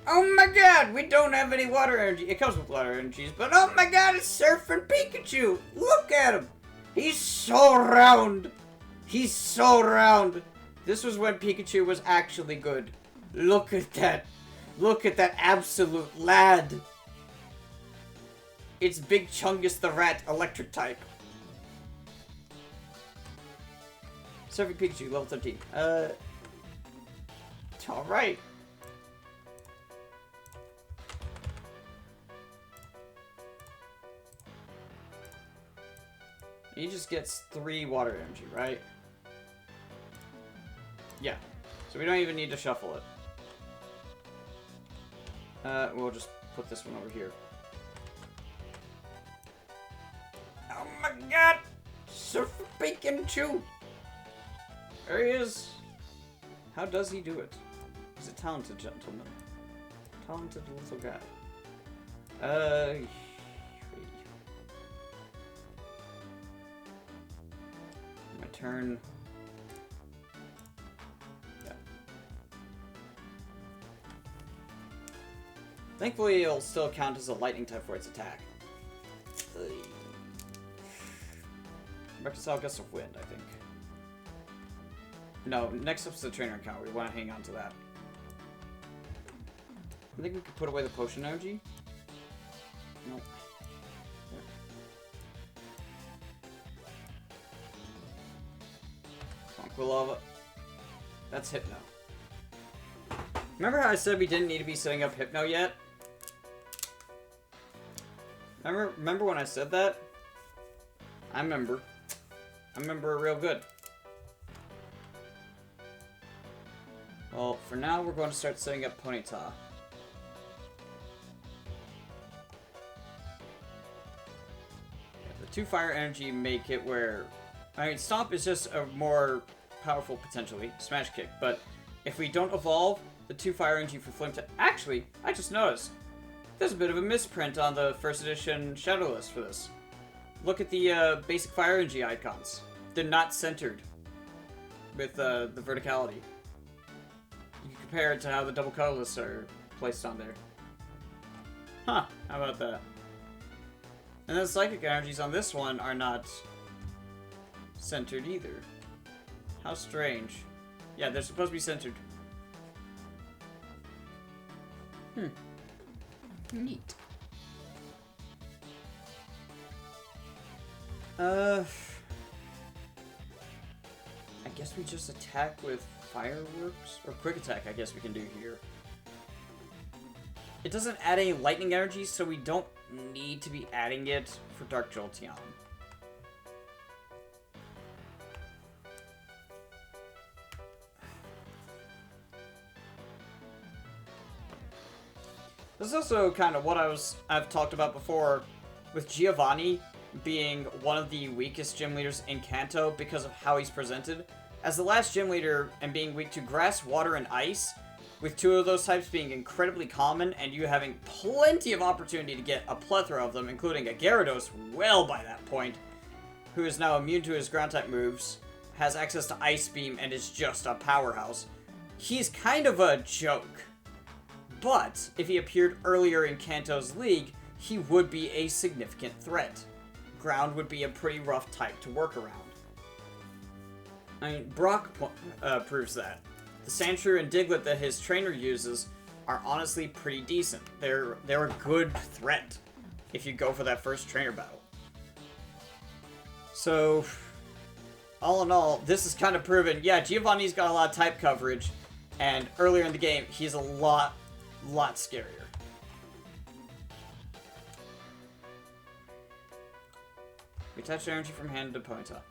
Oh my god, we don't have any water energy. It comes with water energies, but oh my god, it's Surfing Pikachu! Look at him! He's so round! He's so round! This was when Pikachu was actually good. Look at that! Look at that absolute lad! It's Big Chungus the Rat, electric type. Surfing Pikachu, level 13. Alright. He just gets 3 water energy, right? Yeah. So we don't even need to shuffle it. We'll just put this one over here. Oh my god! Surfer Pikachu! There he is! How does he do it? He's a talented gentleman. Talented little guy. My turn. Yeah. Thankfully, it'll still count as a lightning type for its attack. Reconcile Gust of Wind, I think. No, next up's the trainer account. We want to hang on to that. I think we could put away the potion energy. Nope. Conquilova. That's Hypno. Remember how I said we didn't need to be setting up Hypno yet? Remember when I said that? I remember. I remember it real good. Well, for now, we're going to start setting up Ponyta. The 2 fire energy make it where... I mean, Stomp is just a more powerful, potentially, Smash Kick. But if we don't evolve, the 2 fire energy for Flame to... Actually, I just noticed. There's a bit of a misprint on the first edition Shadow list for this. Look at the basic fire energy icons. They're not centered with the verticality. You can compare it to how the double color lists are placed on there. Huh, how about that? And the psychic energies on this one are not centered either. How strange. Yeah, they're supposed to be centered. Neat. I guess we just attack with fireworks? Or quick attack, I guess we can do here. It doesn't add any lightning energy, so we don't need to be adding it for Dark Jolteon. This is also kind of what I've talked about before with Giovanni being one of the weakest gym leaders in Kanto because of how he's presented. As the last gym leader and being weak to grass, water, and ice, with 2 of those types being incredibly common and you having plenty of opportunity to get a plethora of them, including a Gyarados well by that point, who is now immune to his ground type moves, has access to Ice Beam, and is just a powerhouse. He's kind of a joke. But if he appeared earlier in Kanto's league, he would be a significant threat. Ground would be a pretty rough type to work around. I mean, Brock proves that. The Sandshrew and Diglett that his trainer uses are honestly pretty decent. They're a good threat if you go for that first trainer battle. So, all in all, this is kind of proven. Yeah, Giovanni's got a lot of type coverage, and earlier in the game, he's a lot scarier. We attach energy from hand to Ponyta.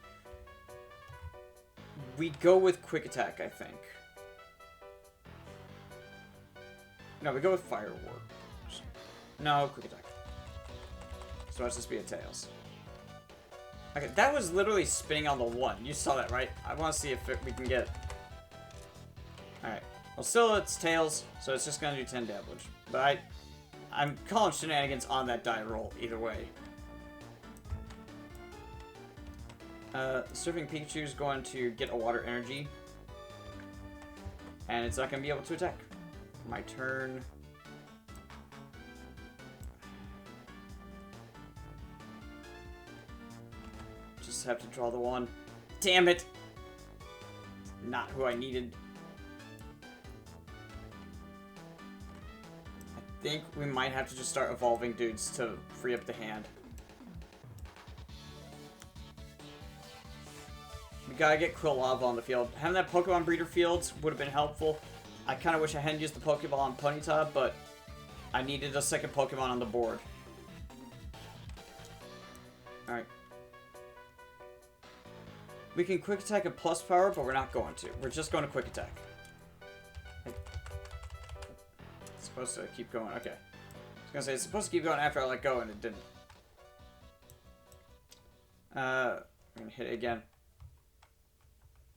We go with Quick Attack, I think. No, we go with Fireworks. No, Quick Attack. So watch this be a Tails. Okay, that was literally spinning on the 1. You saw that, right? I want to see if we can get... Alright. Well, still it's Tails, so it's just going to do 10 damage. But I'm calling shenanigans on that die roll, either way. Surfing Pikachu is going to get a water energy. And it's not going to be able to attack. My turn. Just have to draw the 1. Damn it! Not who I needed. I think we might have to just start evolving dudes to free up the hand. We gotta get Quilava on the field. Having that Pokemon Breeder Fields would have been helpful. I kind of wish I hadn't used the Pokeball on Ponyta, but I needed a second Pokemon on the board. Alright. We can Quick Attack at plus power, but we're not going to. We're just going to Quick Attack. It's supposed to keep going. Okay. I was gonna say, it's supposed to keep going after I let go, and it didn't. I'm gonna hit it again.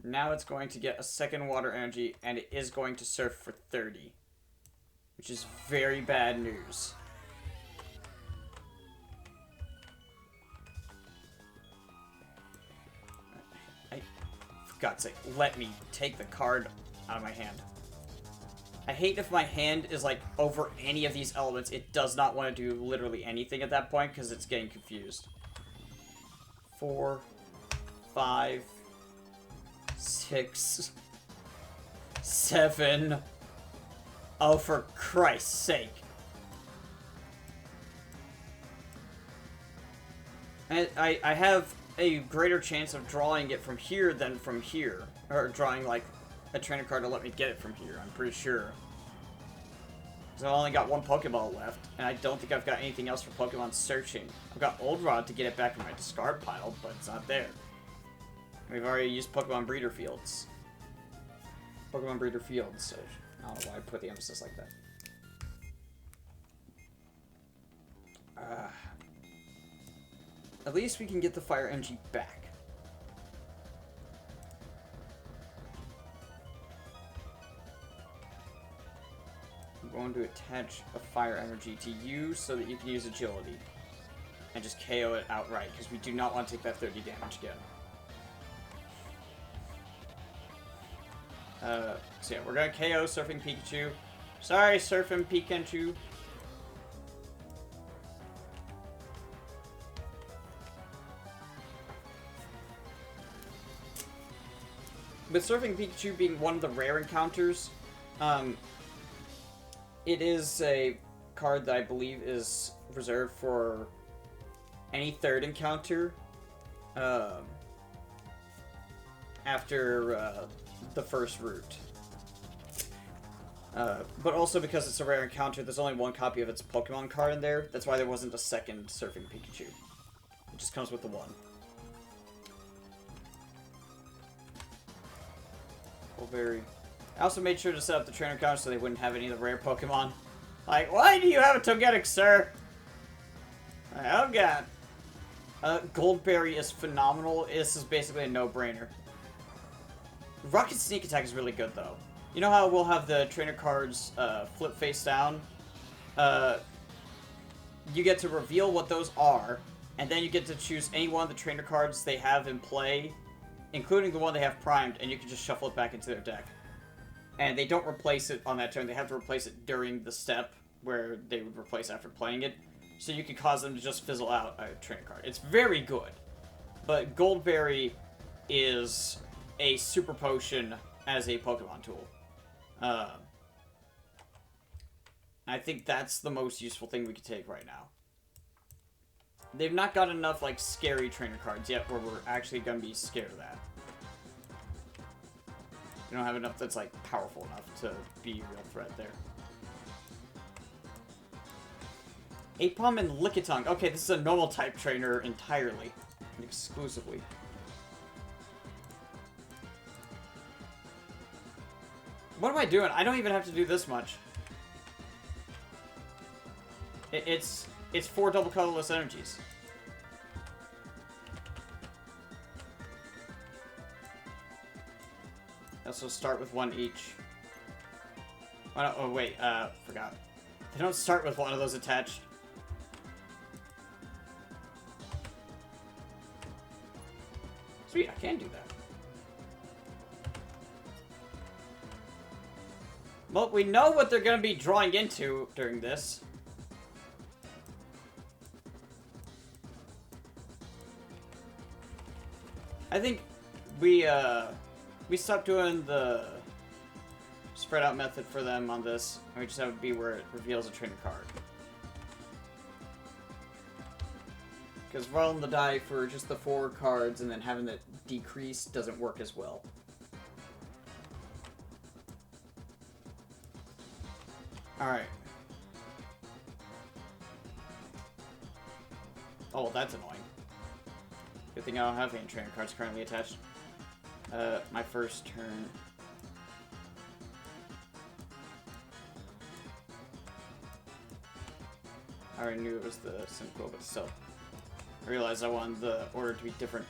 Now it's going to get a second Water Energy, and it is going to Surf for 30. Which is very bad news. For God's sake, let me take the card out of my hand. I hate if my hand is like over any of these elements. It does not want to do literally anything at that point because it's getting confused. 4, 5, 6, 7. Oh, for Christ's sake. And I have a greater chance of drawing it from here than from here. Or drawing, like, a trainer card to let me get it from here, I'm pretty sure. Because I've only got one Pokeball left, and I don't think I've got anything else for Pokemon searching. I've got Old Rod to get it back in my discard pile, but it's not there. We've already used Pokemon Breeder Fields. Pokemon Breeder Fields, so I don't know why I put the emphasis like that. At least we can get the Fire Energy back. I'm going to attach a Fire Energy to you so that you can use Agility. And just KO it outright, because we do not want to take that 30 damage again. So yeah, we're gonna KO Surfing Pikachu. Sorry, Surfing Pikachu. With Surfing Pikachu being one of the rare encounters, it is a card that I believe is reserved for any third encounter after the first route. But also because it's a rare encounter, there's only one copy of its Pokemon card in there. That's why there wasn't a second Surfing Pikachu. It just comes with the one. Very. I also made sure to set up the trainer count so they wouldn't have any of the rare Pokemon. Like, why do you have a Togetic, sir? Oh god. Goldberry is phenomenal. This is basically a no-brainer. Rocket Sneak Attack is really good, though. You know how we'll have the trainer cards flip face down? You get to reveal what those are, and then you get to choose any one of the trainer cards they have in play, including the one they have primed, and you can just shuffle it back into their deck. And they don't replace it on that turn. They have to replace it during the step where they would replace after playing it. So you can cause them to just fizzle out a trainer card. It's very good. But Goldberry is a super potion as a Pokemon tool. I think that's the most useful thing we could take right now. They've not got enough, like, scary trainer cards yet where we're actually going to be scared of that. We don't have enough that's, like, powerful enough to be a real threat there. Apom and Lickitung. Okay, this is a normal type trainer entirely and exclusively. What am I doing? I don't even have to do this much. It's 4 double colorless energies. Also start with 1 each. Oh, no, oh wait, forgot. They don't start with one of those attached. Sweet, I can do that. Well, we know what they're going to be drawing into during this. I think we stopped doing the spread out method for them on this, and we just have it be where it reveals a trainer card. Because rolling the die for just the 4 cards and then having it decrease doesn't work as well. Alright. Oh, that's annoying. Good thing I don't have any trainer cards currently attached. My first turn. I already knew it was the Simcoe, but still. I realized I wanted the order to be different.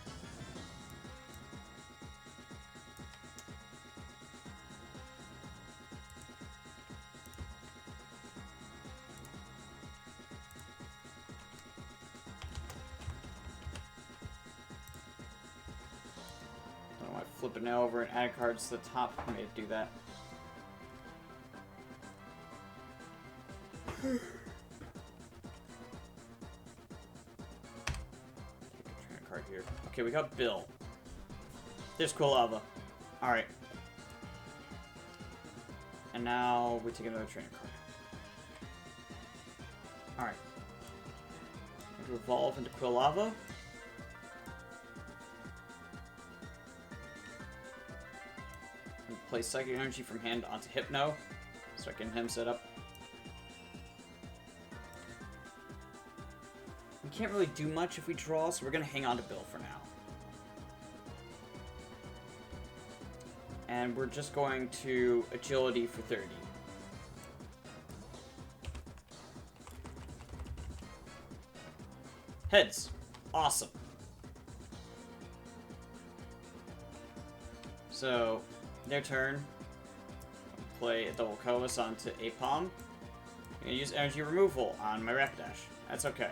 I don't want to flip it now over and add cards to the top. I may do that. Here. Okay, we got Bill. There's Quilava. Alright. And now we take another trainer card. Alright. Evolve into Quilava. And place Psychic Energy from hand onto Hypno. So I can him set up. We can't really do much if we draw, so we're going to hang on to Bill for now. And we're just going to Agility for 30. Heads. Awesome. So, their turn. Play a double Coas onto Apom. I'm going to use energy removal on my Rapidash. That's okay.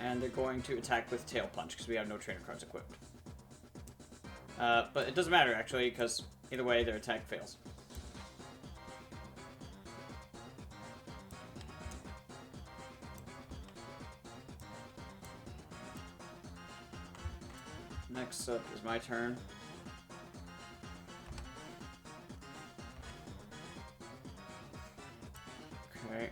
And they're going to attack with Tail Punch because we have no trainer cards equipped. But it doesn't matter, actually, because either way, their attack fails. Next up is my turn. Okay.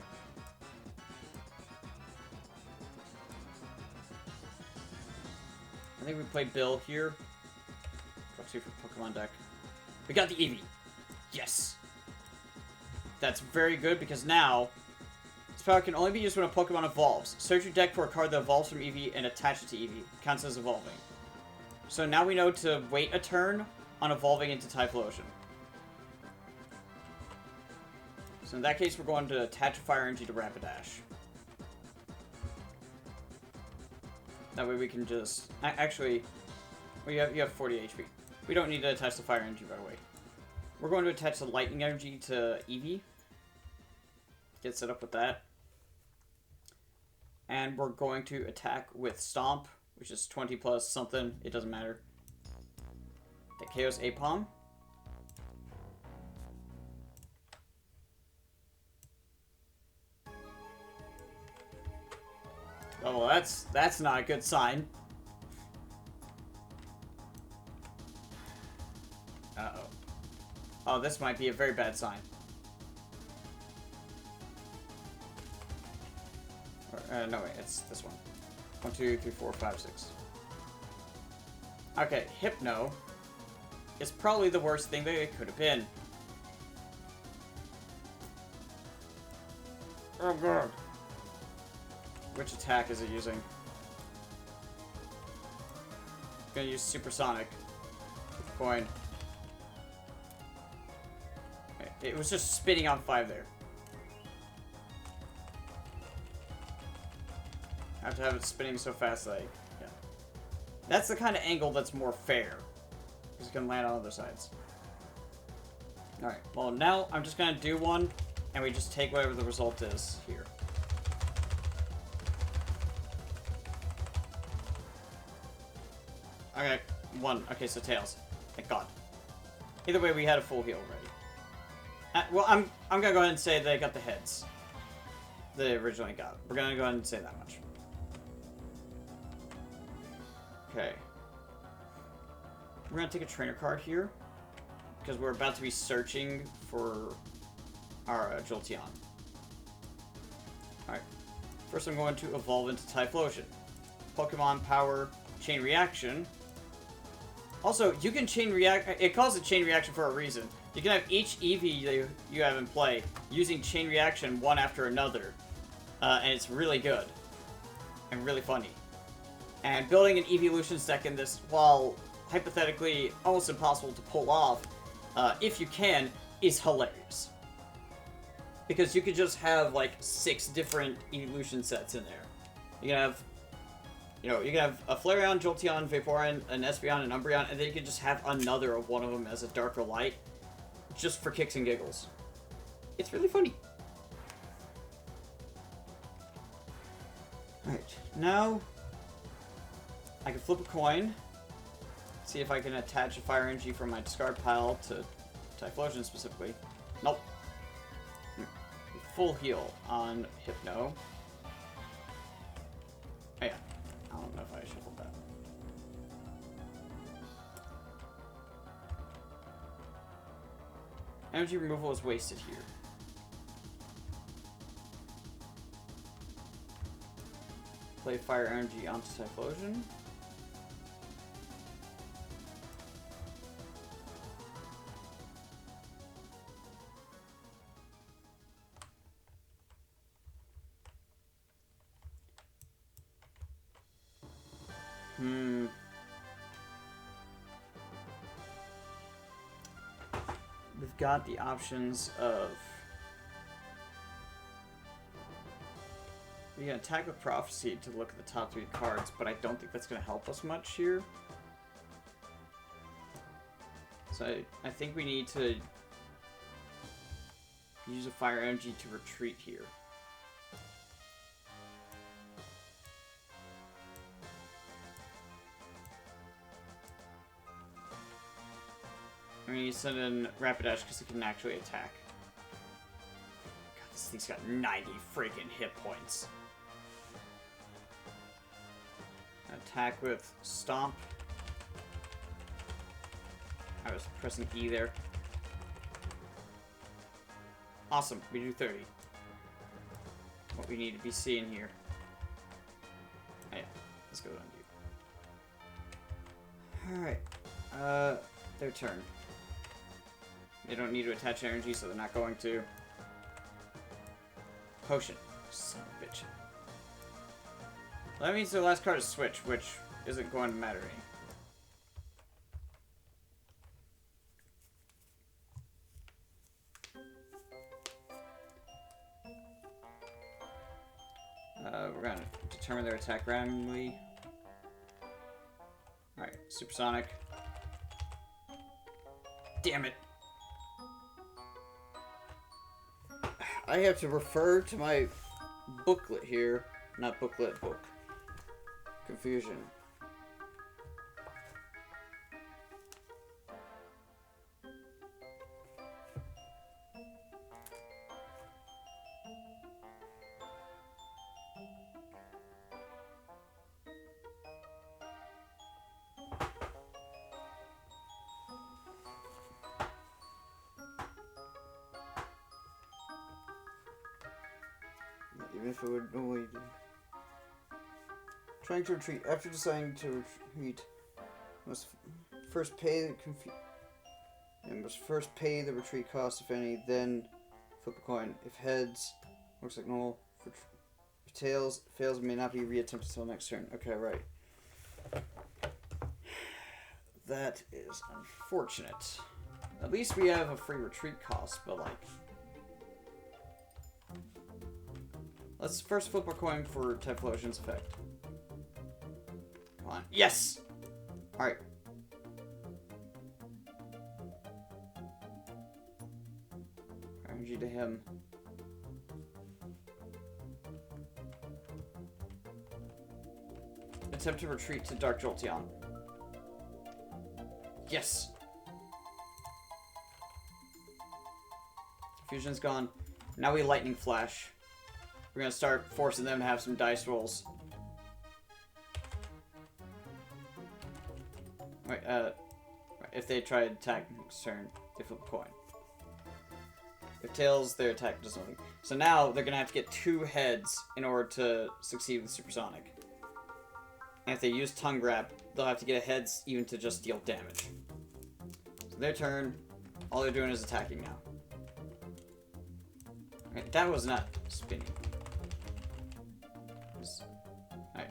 I think we play Bill here. Draw 2 for Pokemon deck. We got the Eevee. Yes. That's very good because now this power can only be used when a Pokemon evolves. Search your deck for a card that evolves from Eevee and attach it to Eevee. Counts as evolving. So now we know to wait a turn on evolving into Typhlosion. So in that case, we're going to attach a Fire Energy to Rapidash. That way we can just... Actually, well, you have 40 HP. We don't need to attach the Fire Energy right away. We're going to attach the Lightning Energy to Eevee. Get set up with that. And we're going to attack with Stomp, which is 20 plus something. It doesn't matter. That KOs Apom. Oh, well, that's not a good sign. Uh-oh. Oh, this might be a very bad sign. Or, no, wait, it's this one. 1, 2, 3, 4, 5, 6. Okay, Hypno is probably the worst thing that it could have been. Oh, God. Which attack is it using? Gonna use Supersonic. Coin. Okay, it was just spinning on 5 there. I have to have it spinning so fast that yeah. That's the kind of angle that's more fair. Because it can land on other sides. Alright, well now I'm just gonna do one, and we just take whatever the result is here. Okay, 1. Okay, so Tails. Thank God. Either way, we had a full heal already. Well, I'm gonna go ahead and say they got the heads. They originally got. We're gonna go ahead and say that much. Okay. We're gonna take a trainer card here. because we're about to be searching for our Jolteon. Alright. First I'm going to evolve into Typhlosion. Pokemon Power Chain Reaction. Also, you can chain react. It calls it chain reaction for a reason. You can have each Eevee you have in play using chain reaction one after another. And it's really good. And really funny. And building an Eeveelutions deck in this, while hypothetically almost impossible to pull off, if you can, is hilarious. Because you could just have like 6 different evolution sets in there. You can have, you can have a Flareon, Jolteon, Vaporeon, an Espeon, an Umbreon, and then you can just have another of one of them as a Dark or Light, just for kicks and giggles. It's really funny. Alright, now I can flip a coin, see if I can attach a Fire Energy from my discard pile to Typhlosion specifically. Nope. Full heal on Hypno. Oh yeah. I don't know if I shuffled that. Energy removal is wasted here. Play Fire Energy onto Typhlosion. We've got the options of... We can attack with Prophecy to look at the top 3 cards, but I don't think that's going to help us much here. So I think we need to use a Fire Energy to retreat here. I'm going to send in Rapidash because it can actually attack. God, this thing's got 90 freaking hit points. Attack with Stomp. I was pressing E there. Awesome, we do 30. What we need to be seeing here. Oh yeah, let's go undo. Alright, their turn. They don't need to attach energy, so they're not going to. Potion. Son of a bitch. Well, that means their last card is Switch, which isn't going to matter any. We're going to determine their attack randomly. Alright, Supersonic. Damn it. I have to refer to my booklet here. Not booklet, book. Confusion. Even if it would normally do. Trying to retreat. After deciding to retreat, must first pay the retreat cost, if any, then flip a coin. If heads, looks like normal. If tails, fails, may not be reattempted until next turn. Okay, right. That is unfortunate. At least we have a free retreat cost, but like... Let's first flip a coin for Typhlosion's effect. Come on. Yes! Alright. Energy to him. Attempt to retreat to Dark Jolteon. Yes! Fusion's gone. Now we Lightning Flash. We're gonna start forcing them to have some dice rolls. Wait, if they try to attack next turn. they flip a coin. If tails, their attack does nothing. So now they're gonna have to get 2 heads in order to succeed with Supersonic. And if they use Tongue Wrap, they'll have to get a heads even to just deal damage. So their turn, all they're doing is attacking now. Right, that was not spinning. Alright.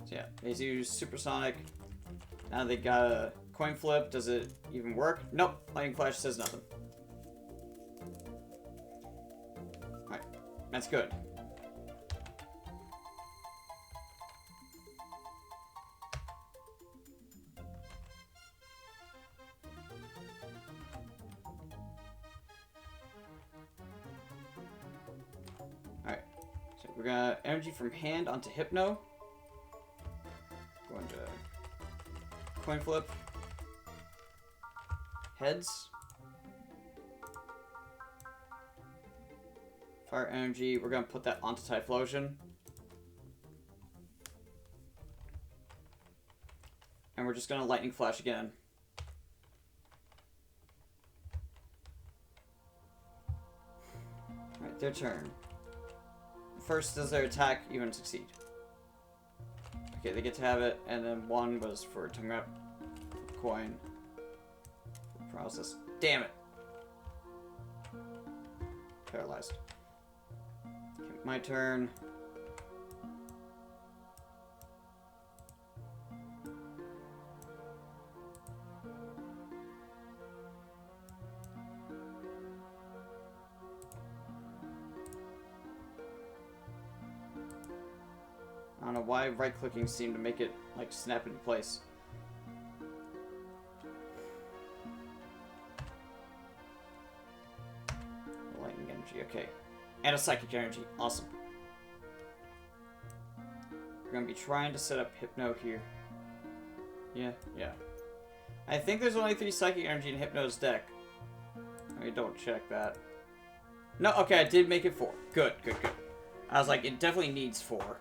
So yeah, they use Supersonic. Now they got a coin flip. Does it even work? Nope. Lightning Flash says nothing. Alright. That's good. Alright. So we're gonna energy from hand onto Hypno. Going to coin flip. Heads. Fire energy. We're gonna put that onto Typhlosion. And we're just gonna lightning flash again. Alright, their turn. First, does their attack even succeed? Okay, they get to have it, and then 1 was for Tongue Wrap. Coin. Paralysis. Damn it! Paralyzed. Okay, my turn. I don't know why right-clicking seemed to make it, like, snap into place. Lightning energy, okay. And a psychic energy, awesome. We're gonna be trying to set up Hypno here. Yeah. I think there's only 3 psychic energy in Hypno's deck. Let me double check that. No, okay, I did make it 4. Good. I was like, it definitely needs 4.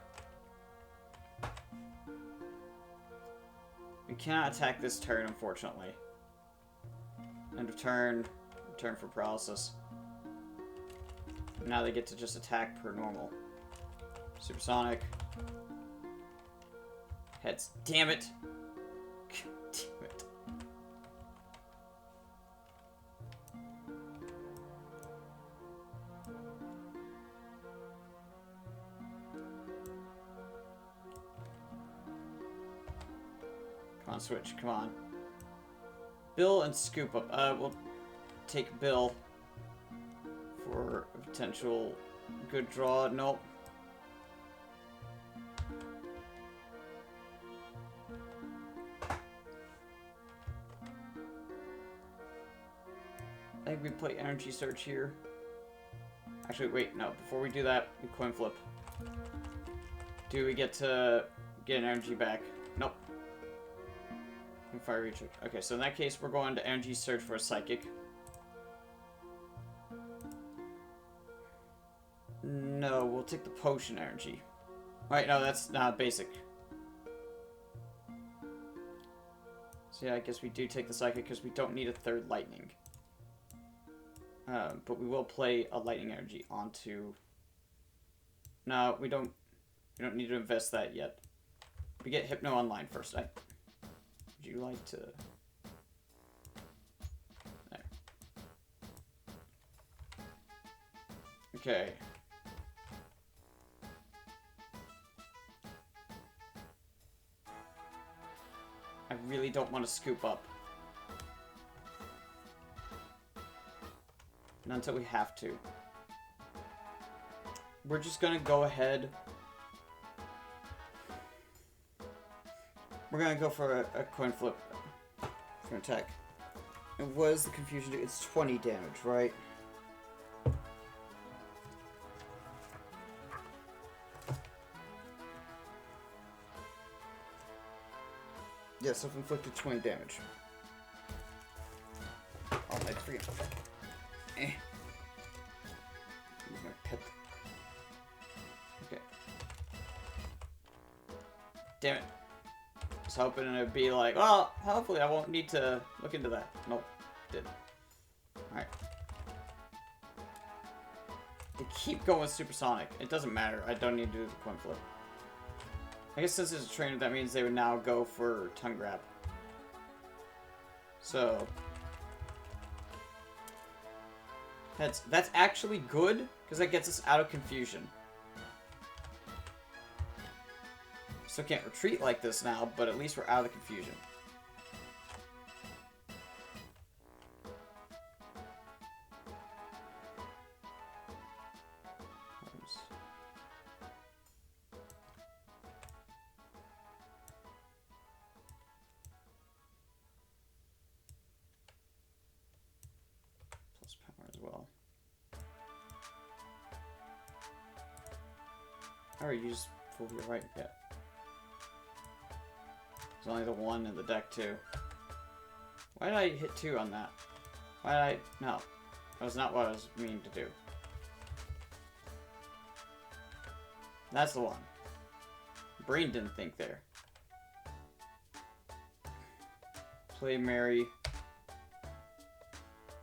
We cannot attack this turn, unfortunately. End of turn. Turn for paralysis. Now they get to just attack per normal. Supersonic. Heads. Damn it! Damn it. Come on, switch. Come on. Bill and Scoop up. We'll take Bill for a potential good draw. Nope. I think we play Energy Search here. Actually, wait, no. Before we do that, we coin flip. Do we get to get an energy back? Nope. Fire Reach. Okay, so in that case, we're going to Energy Search for a Psychic. No, we'll take the Potion Energy. Right, no, that's not basic. So yeah, I guess we do take the Psychic because we don't need a 3rd Lightning. But we will play a Lightning Energy onto... No, we don't need to invest that yet. We get Hypno online first. Would you like to... There. Okay. I really don't want to scoop up. Not until we have to. We're just gonna go ahead. We're gonna go for a coin flip for an attack. And what does the confusion do? It's 20 damage, right? Yeah, self-inflicted 20 damage. Oh, my freaking... Use my pet. Okay. Damn it. I was hoping it would be like, well, hopefully I won't need to look into that. Nope. Didn't. Alright. They keep going with Supersonic. It doesn't matter. I don't need to do the coin flip. I guess since it's a trainer, that means they would now go for Tongue Grab. So... That's actually good, because that gets us out of confusion. Still can't retreat like this now, but at least we're out of the confusion. Plus power as well. I already used full your right yet. There's only the one in the deck too. Why did I hit 2 on that? Why did I... No. That was not what I was meaning to do. That's the one. Brain didn't think there. Play Mary.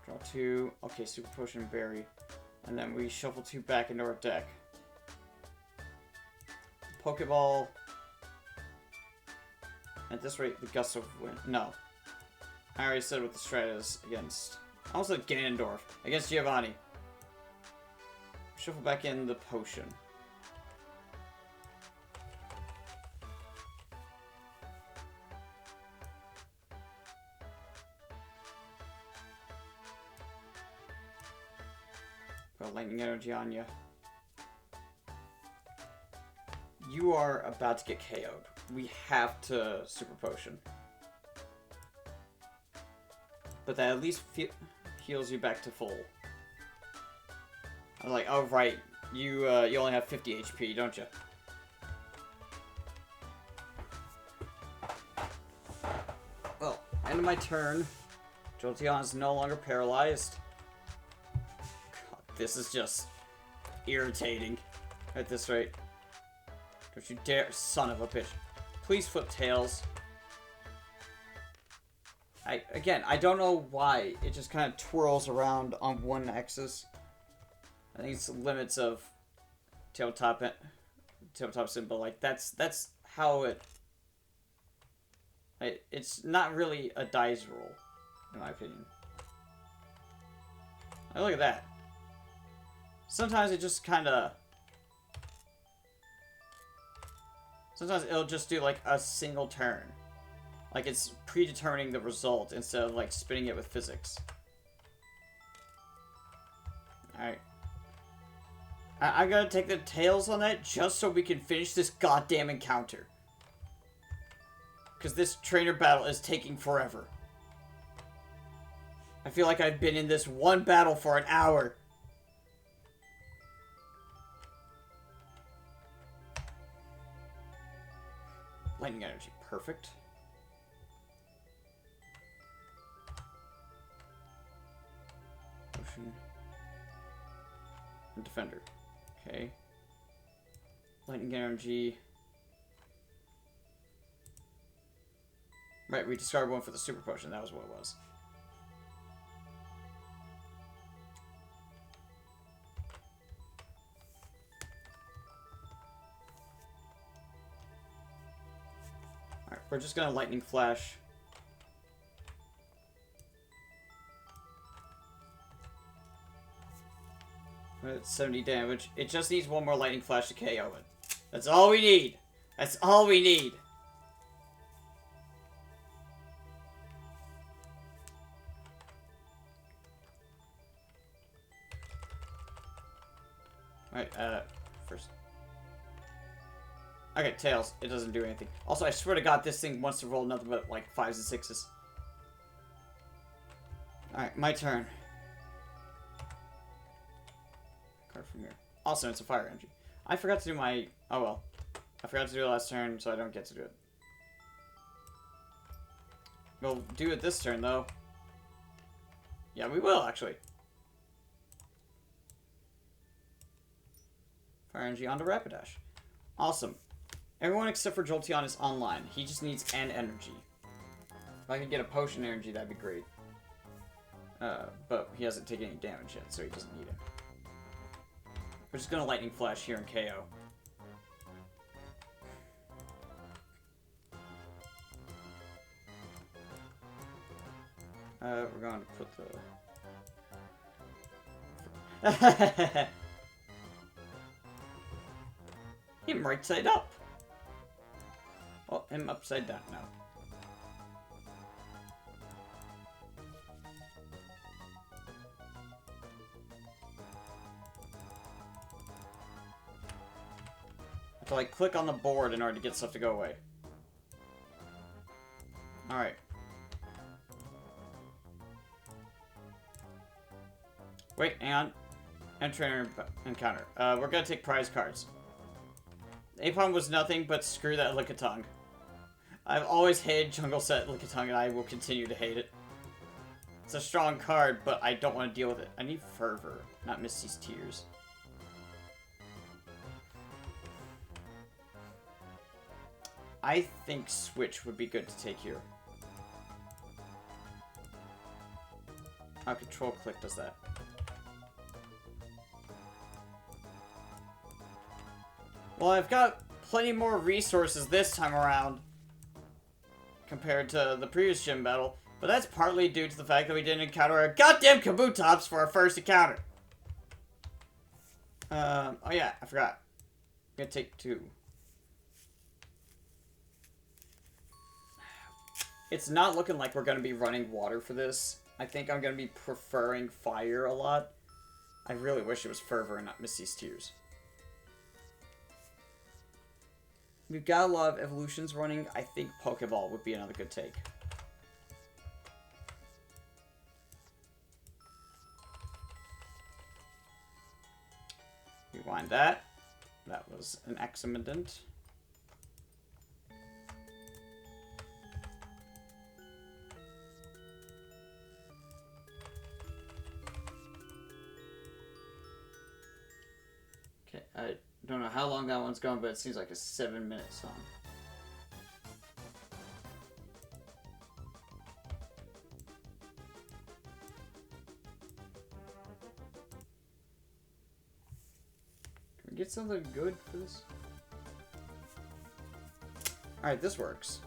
Draw 2. Okay, Super Potion Berry. And then we shuffle 2 back into our deck. Pokeball. At this rate, the Gusto win. No. I already said what the strat is against. I also said Ganondorf. Against Giovanni. Shuffle back in the potion. Put lightning energy on you. You are about to get KO'd. We have to Super Potion. But that at least heals you back to full. I'm like, oh right, you only have 50 HP, don't you? Well, end of my turn. Jolteon is no longer paralyzed. God, this is just irritating at this rate. Don't you dare, son of a bitch. Please flip tails. Again, I don't know why. It just kind of twirls around on one axis. I think it's the limits of tabletop symbol. Like, that's how it's not really a dice roll, in my opinion. Oh, look at that. Sometimes it just kind of... Sometimes it'll just do, like, a single turn. Like, it's predetermining the result instead of, like, spinning it with physics. Alright. I'm gonna take the tails on that just so we can finish this goddamn encounter. Because this trainer battle is taking forever. I feel like I've been in this one battle for an hour. Lightning energy, perfect. Potion. And defender. Okay. Lightning energy. Right, we discarded one for the super potion. That was what it was. Alright, we're just gonna lightning flash. It's 70 damage. It just needs one more lightning flash to KO it. That's all we need. That's all we need. Alright, first. Okay, tails. It doesn't do anything. Also, I swear to God, this thing wants to roll nothing but, like, 5s and 6s. Alright, my turn. Card from here. Also, it's a fire energy. I forgot to do my... Oh, well. I forgot to do it last turn, so I don't get to do it. We'll do it this turn, though. Yeah, we will, actually. Fire energy onto Rapidash. Awesome. Everyone except for Jolteon is online. He just needs an energy. If I could get a potion energy, that'd be great. But he hasn't taken any damage yet, so he doesn't need it. We're just gonna Lightning Flash here and KO. We're going to put the... Him right side up. Oh, him upside down now. I have to like click on the board in order to get stuff to go away. Alright. Wait, hang on. Enter encounter. We're gonna take prize cards. Apom was nothing, but screw that Lickitung. I've always hated Jungle Set Lickitung, and I will continue to hate it. It's a strong card, but I don't want to deal with it. I need Fervor, not Misty's Tears. I think Switch would be good to take here. Oh, Control Click does that. Well, I've got plenty more resources this time around compared to the previous gym battle, but that's partly due to the fact that we didn't encounter our goddamn Kabutops for our first encounter. Oh yeah, I forgot. I'm gonna take 2. It's not looking like we're gonna be running water for this. I think I'm gonna be preferring fire a lot. I really wish it was Fervor and not Misty's Tears. We've got a lot of evolutions running. I think Pokeball would be another good take. Rewind that. That was an accident. Okay, I don't know how long that one's going, but it seems like a 7-minute song. Can we get something good for this? Alright, this works.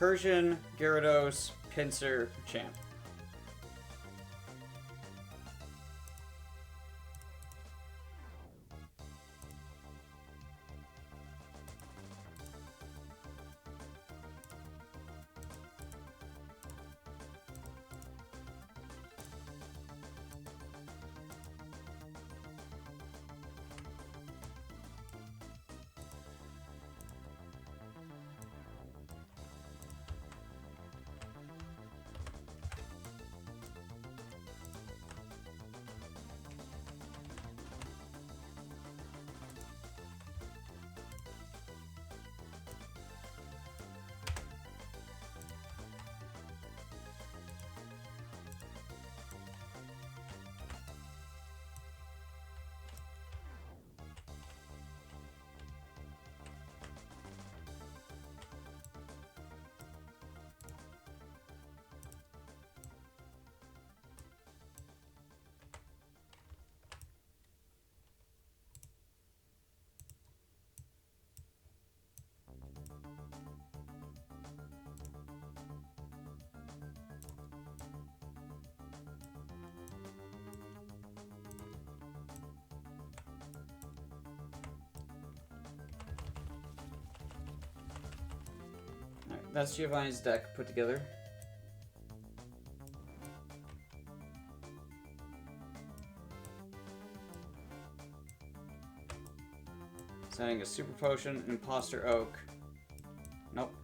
Persian, Gyarados, Pinsir, Champ. That's Giovanni's deck put together. Setting a Super Potion, Imposter Oak. Nope.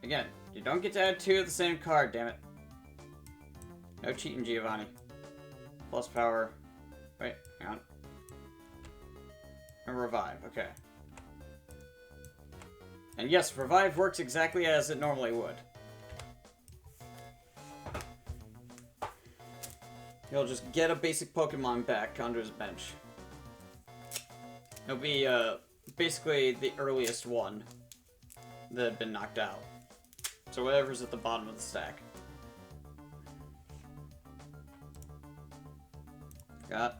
Again, you don't get to add 2 of the same card, damn it. No cheating, Giovanni. Plus power. Wait, hang on. And revive, okay. And yes, revive works exactly as it normally would. He'll just get a basic Pokemon back onto his bench. It'll be basically the earliest one that had been knocked out. So whatever's at the bottom of the stack. Got.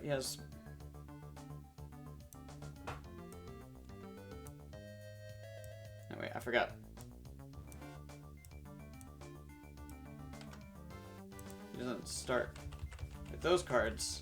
Yes. No, wait, I forgot. He doesn't start with those cards.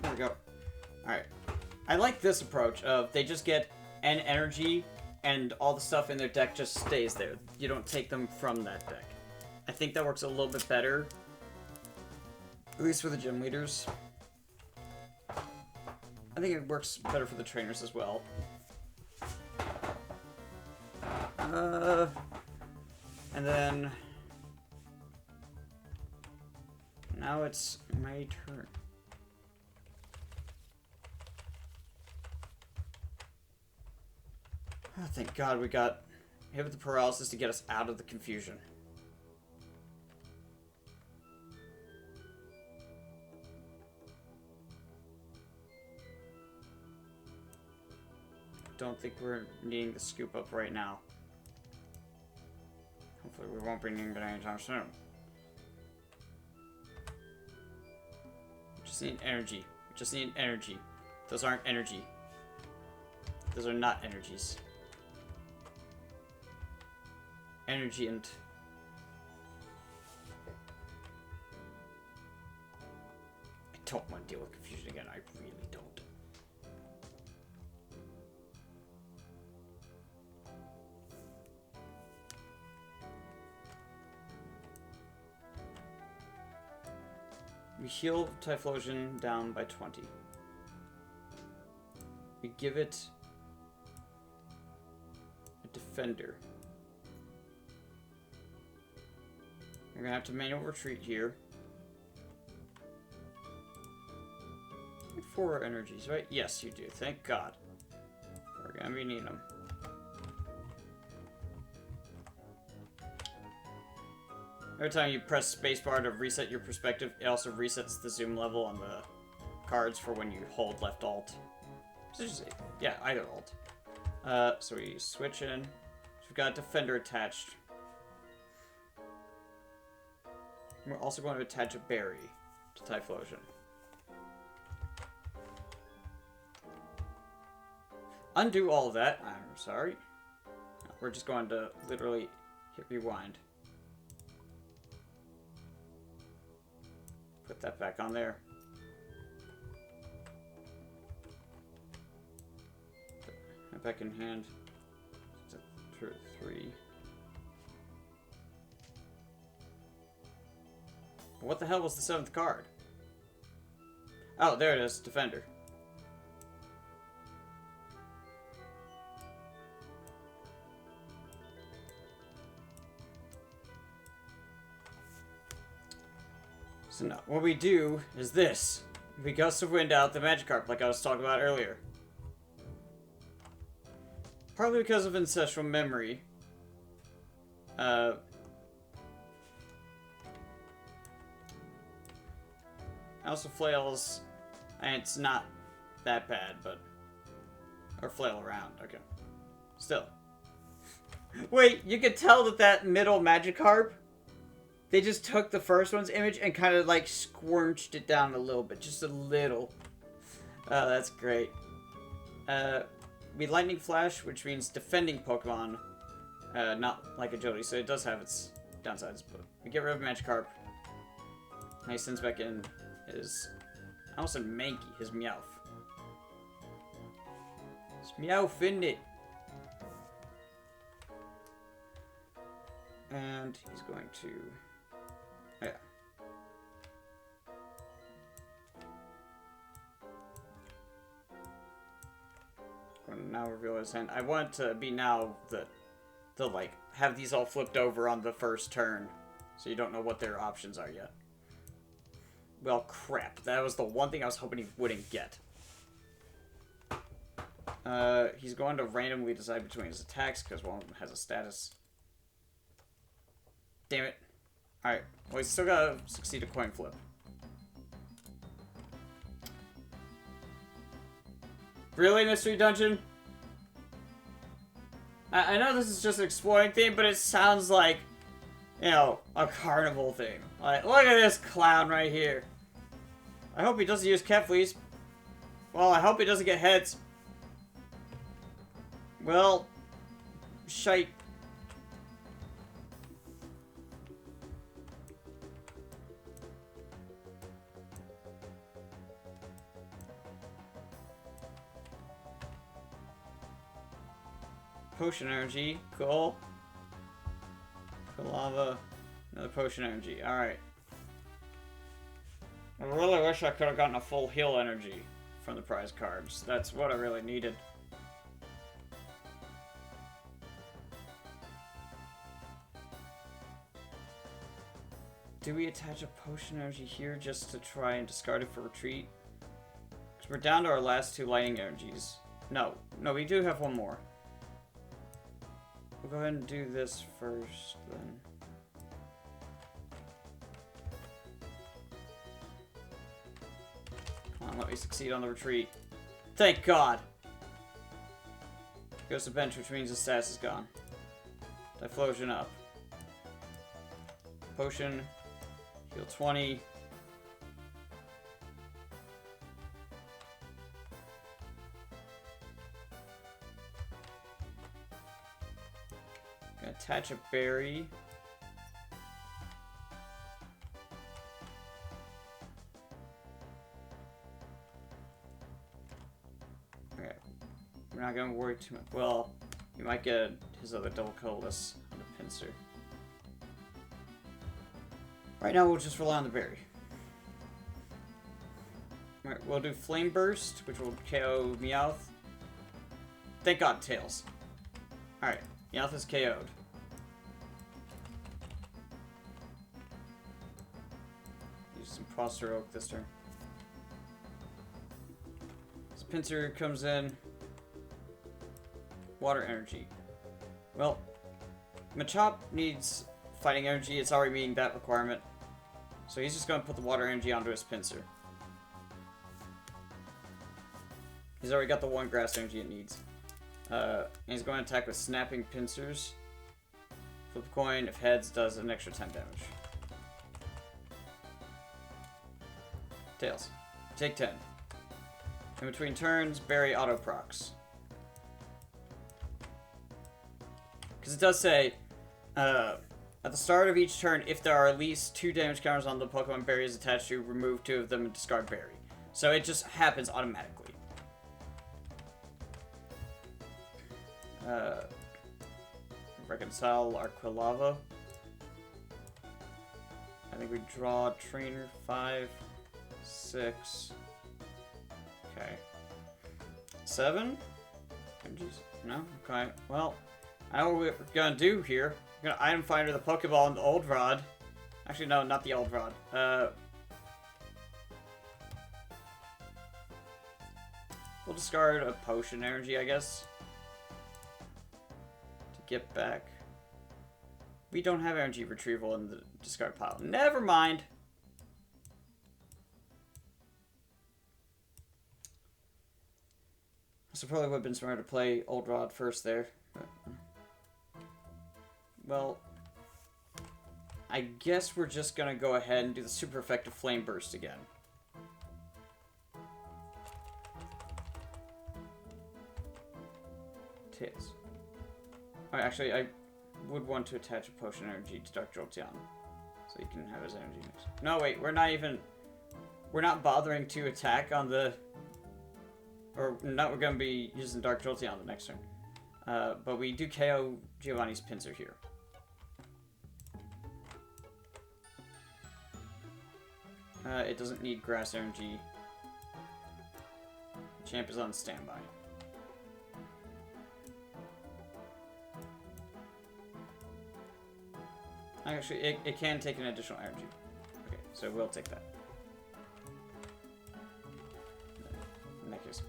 There we go. Alright. I like this approach of they just get an energy and all the stuff in their deck just stays there. You don't take them from that deck. I think that works a little bit better. At least for the gym leaders. I think it works better for the trainers as well. And then... now it's my turn. Oh, thank God we got hit with the paralysis to get us out of the confusion. Don't think we're needing the scoop up right now. Hopefully we won't be needing it anytime soon. We just need energy. We just need energy. Those aren't energy. Those are not energies. Energy and... I don't want to deal with confusion again. I really don't. We heal Typhlosion down by 20. We give it a defender. We're gonna have to manual retreat here. 4 energies, right? Yes, you do. Thank God. We're gonna be needing them. Every time you press spacebar to reset your perspective, it also resets the zoom level on the cards for when you hold left alt. Yeah, either alt. So we switch in. So we've got Defender attached. We're also going to attach a berry to Typhlosion. Undo all of that. I'm sorry. We're just going to literally hit rewind. Put that back on there. Put that back in hand. 3. What the hell was the 7th card? Oh, there it is. Defender. So now, what we do is this. We gust of wind out the Magikarp, like I was talking about earlier. Partly because of ancestral memory. Also flails, and it's not that bad, but... or flail around, okay. Still. Wait, you could tell that that middle Magikarp, they just took the first one's image and kind of like squirched it down a little bit, just a little. Oh, that's great. We Lightning Flash, which means defending Pokemon, not like agility, so it does have its downsides, but we get rid of Magikarp. And he sends back in his, I almost said Mankey, his Meowth. It's Meowth, isn't it? And he's going to... Yeah. Now reveal his hand. I want to be now the like have these all flipped over on the first turn, so you don't know what their options are yet. Well, crap. That was the one thing I was hoping he wouldn't get. He's going to randomly decide between his attacks because one of them has a status. Damn it. Alright. Well, he's still gotta succeed a coin flip. Really, Mystery Dungeon? I know this is just an exploring theme, but it sounds like, you know, a carnival thing. Like, look at this clown right here. I hope he doesn't use cat fleas. Well, I hope he doesn't get heads. Well, shite. Potion energy, cool. Lava, another potion energy. Alright. I really wish I could have gotten a full heal energy from the prize cards. That's what I really needed. Do we attach a potion energy here just to try and discard it for retreat? Because we're down to our last two lightning energies. No, we do have one more. We'll go ahead and do this first, then. Come on, let me succeed on the retreat. Thank God! Goes to bench, which means his status is gone. Typhlosion up. Potion. Heal 20. Gonna attach a berry. Okay. We're not gonna worry too much. Well, you might get his other double colorless on the pincer. Right now, we'll just rely on the berry. Alright, we'll do Flame Burst, which will KO Meowth. Thank God, Tails. Alright, Meowth is KO'd. Use some Prosper Oak this turn. This pincer comes in. Water energy. Well, Machop needs fighting energy. It's already meeting that requirement. So he's just going to put the water energy onto his pincer. He's already got the one grass energy it needs. And he's going to attack with snapping pincers. Flip a coin. If heads, does an extra 10 damage. Tails. Take 10. In between turns, berry auto procs. Because it does say, at the start of each turn, if there are at least 2 damage counters on the Pokemon berry is attached to, remove 2 of them and discard berry. So it just happens automatically. Reconcile Arquilava. I think we draw Trainer 5, 6. Okay. 7? Jeez. No? Okay. Well, I know what we're gonna do here. We're gonna item finder the Pokeball and the Old Rod. Actually, no, not the Old Rod. We'll discard a potion energy, I guess. To get back. We don't have energy retrieval in the discard pile. Never mind. So probably would have been smarter to play Old Rod first there. Well, I guess we're just gonna go ahead and do the super effective Flame Burst again. Tails. Oh, actually, I would want to attach a potion energy to Dark Jolteon, so you can have his energy mix. No, wait, we're not bothering to attack on the... Or, not, we're gonna be using Dark Jolteon on the next turn. But we do KO Giovanni's pincer here. It doesn't need grass energy. Champ is on standby. Actually, it can take an additional energy. Okay, so we'll take that. In that case.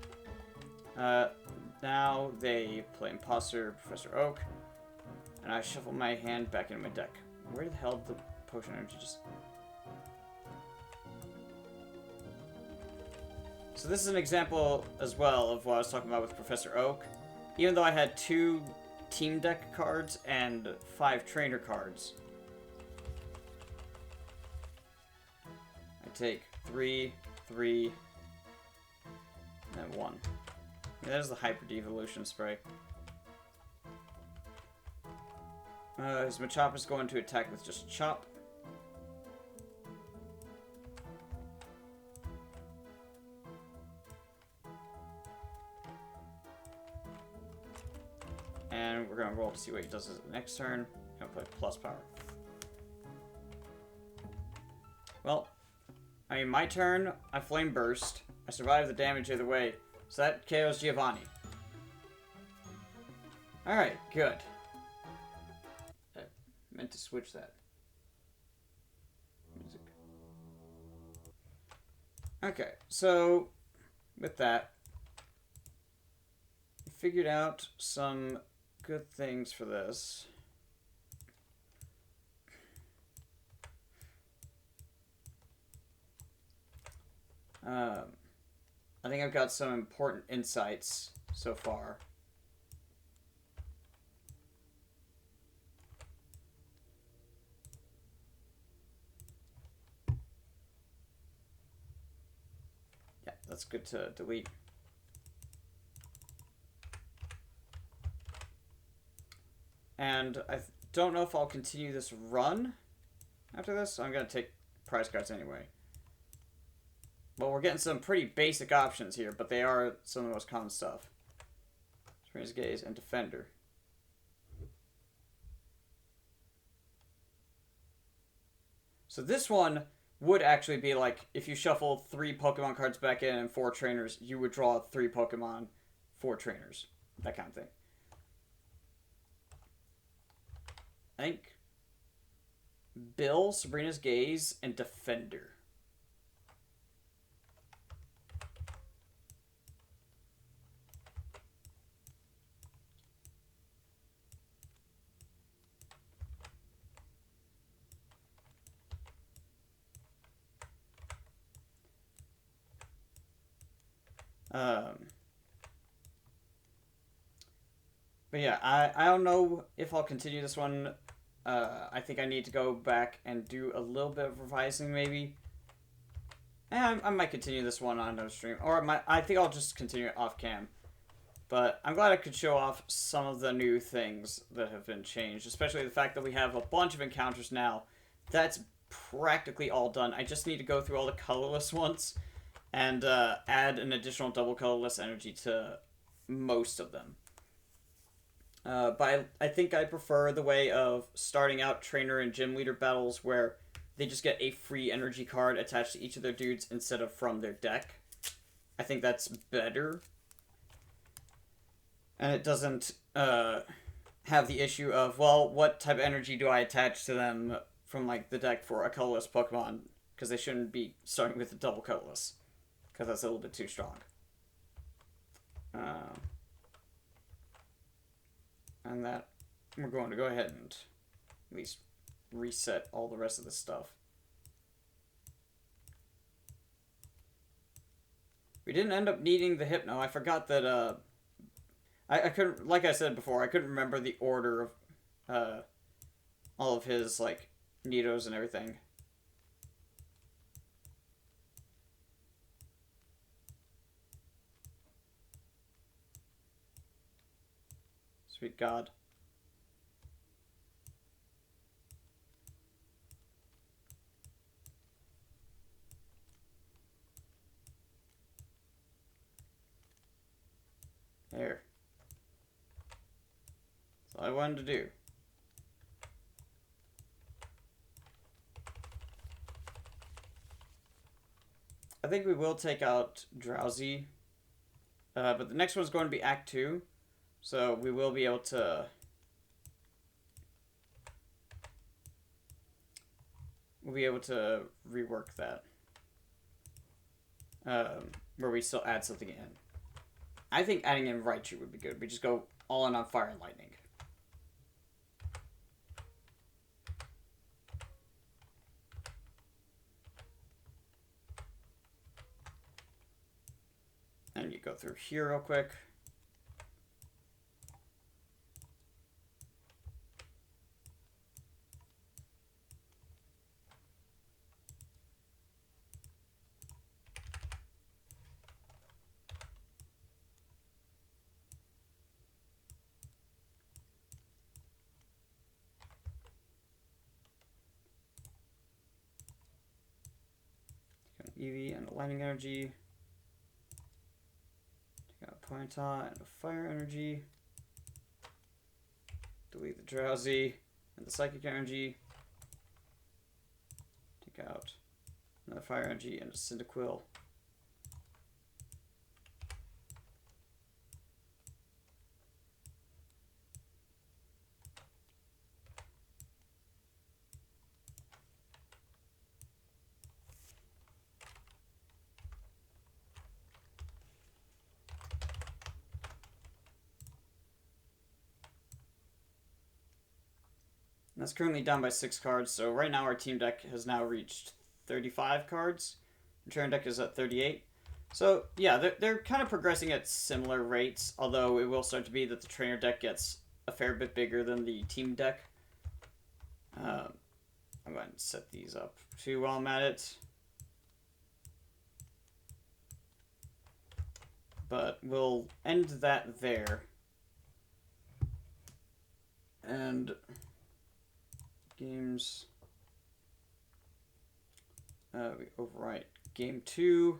Now they play Imposter, Professor Oak, and I shuffle my hand back into my deck. Where the hell did the potion energy just... So this is an example as well of what I was talking about with Professor Oak. Even though I had 2 team deck cards and 5 trainer cards, I take 3, 3, and 1. Yeah, that is the Hyper Devolution spray. His Machop is going to attack with just Chop. And we're going to roll to see what he does his next turn. Going to play plus power. Well, I mean, my turn, I Flame Burst. I survive the damage either way. So that KOs Giovanni. Alright, good. I meant to switch that. Music. Okay, so with that, I figured out some good things for this. I think I've got some important insights so far. Yeah, that's good to delete. And I don't know if I'll continue this run after this. I'm going to take prize cards anyway. Well, we're getting some pretty basic options here, but they are some of the most common stuff. Springer's Gaze and Defender. So this one would actually be like, if you shuffle 3 Pokemon cards back in and 4 trainers, you would draw 3 Pokemon, 4 trainers. That kind of thing. I think Bill, Sabrina's Gaze, and Defender. But yeah, I don't know if I'll continue this one. I think I need to go back and do a little bit of revising, maybe. And I might continue this one on no stream. Or I think I'll just continue it off cam. But I'm glad I could show off some of the new things that have been changed. Especially the fact that we have a bunch of encounters now. That's practically all done. I just need to go through all the colorless ones. And add an additional double colorless energy to most of them. But I think I prefer the way of starting out trainer and gym leader battles where they just get a free energy card attached to each of their dudes instead of from their deck. I think that's better. And it doesn't have the issue of, well, what type of energy do I attach to them from like the deck for a colorless Pokemon? Because they shouldn't be starting with a double colorless. Because that's a little bit too strong. And that, we're going to go ahead and at least reset all the rest of this stuff. We didn't end up needing the Hypno. I forgot that, I couldn't, like I said before, I couldn't remember the order of, all of his, like, Nidos and everything. Sweet God. There. That's all I wanted to do. I think we will take out Drowsy. But the next one's going to be Act 2. So we will be able to... We'll be able to rework that. Where we still add something in. I think adding in Raichu would be good. We just go all in on Fire and Lightning. And you go through here real quick. Eevee and a Lightning Energy. Take out Ponyta and a Fire Energy. Delete the Drowsy and the Psychic Energy. Take out another Fire Energy and a Cyndaquil. And that's currently down by 6 cards, so right now our team deck has now reached 35 cards. The trainer deck is at 38. So, yeah, they're kind of progressing at similar rates, although it will start to be that the trainer deck gets a fair bit bigger than the team deck. I'm going to set these up too while I'm at it. But we'll end that there. And... games. We overwrite game 2.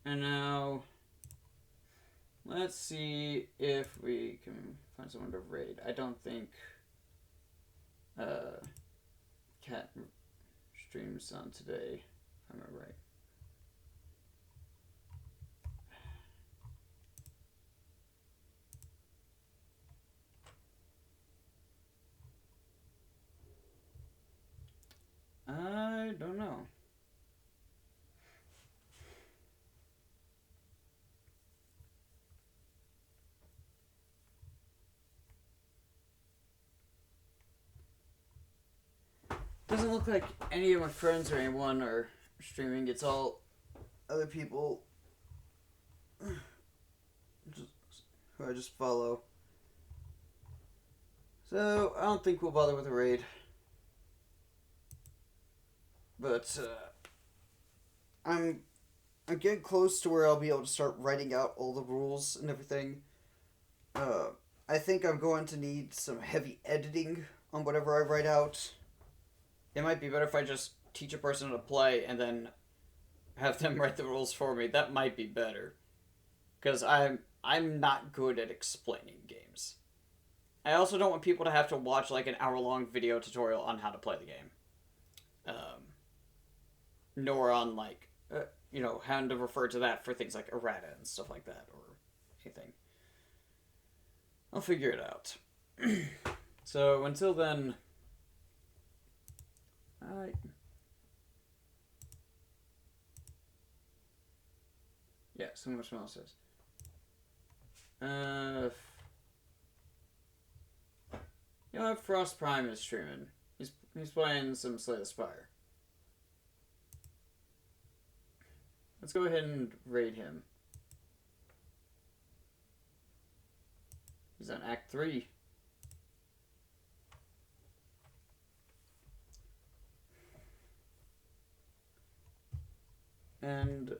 And now let's see if we can find someone to raid. I don't think Cat streams on today, if I remember right. I don't know. Doesn't look like any of my friends or anyone are streaming. It's all other people who I just follow. So I don't think we'll bother with a raid. But I'm getting close to where I'll be able to start writing out all the rules and everything. I think I'm going to need some heavy editing on whatever I write out. It might be better if I just teach a person how to play and then have them write the rules for me. That might be better. Because I'm not good at explaining games. I also don't want people to have to watch like an hour-long video tutorial on how to play the game. Nor on like, having to refer to that for things like errata and stuff like that or anything. I'll figure it out. So until then, yeah, so much more says. Frost Prime is streaming. He's playing some Slay the Spire. Let's go ahead and raid him. He's on Act 3. And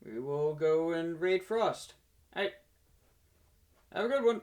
we will go and raid Frost. Alright. Have a good one.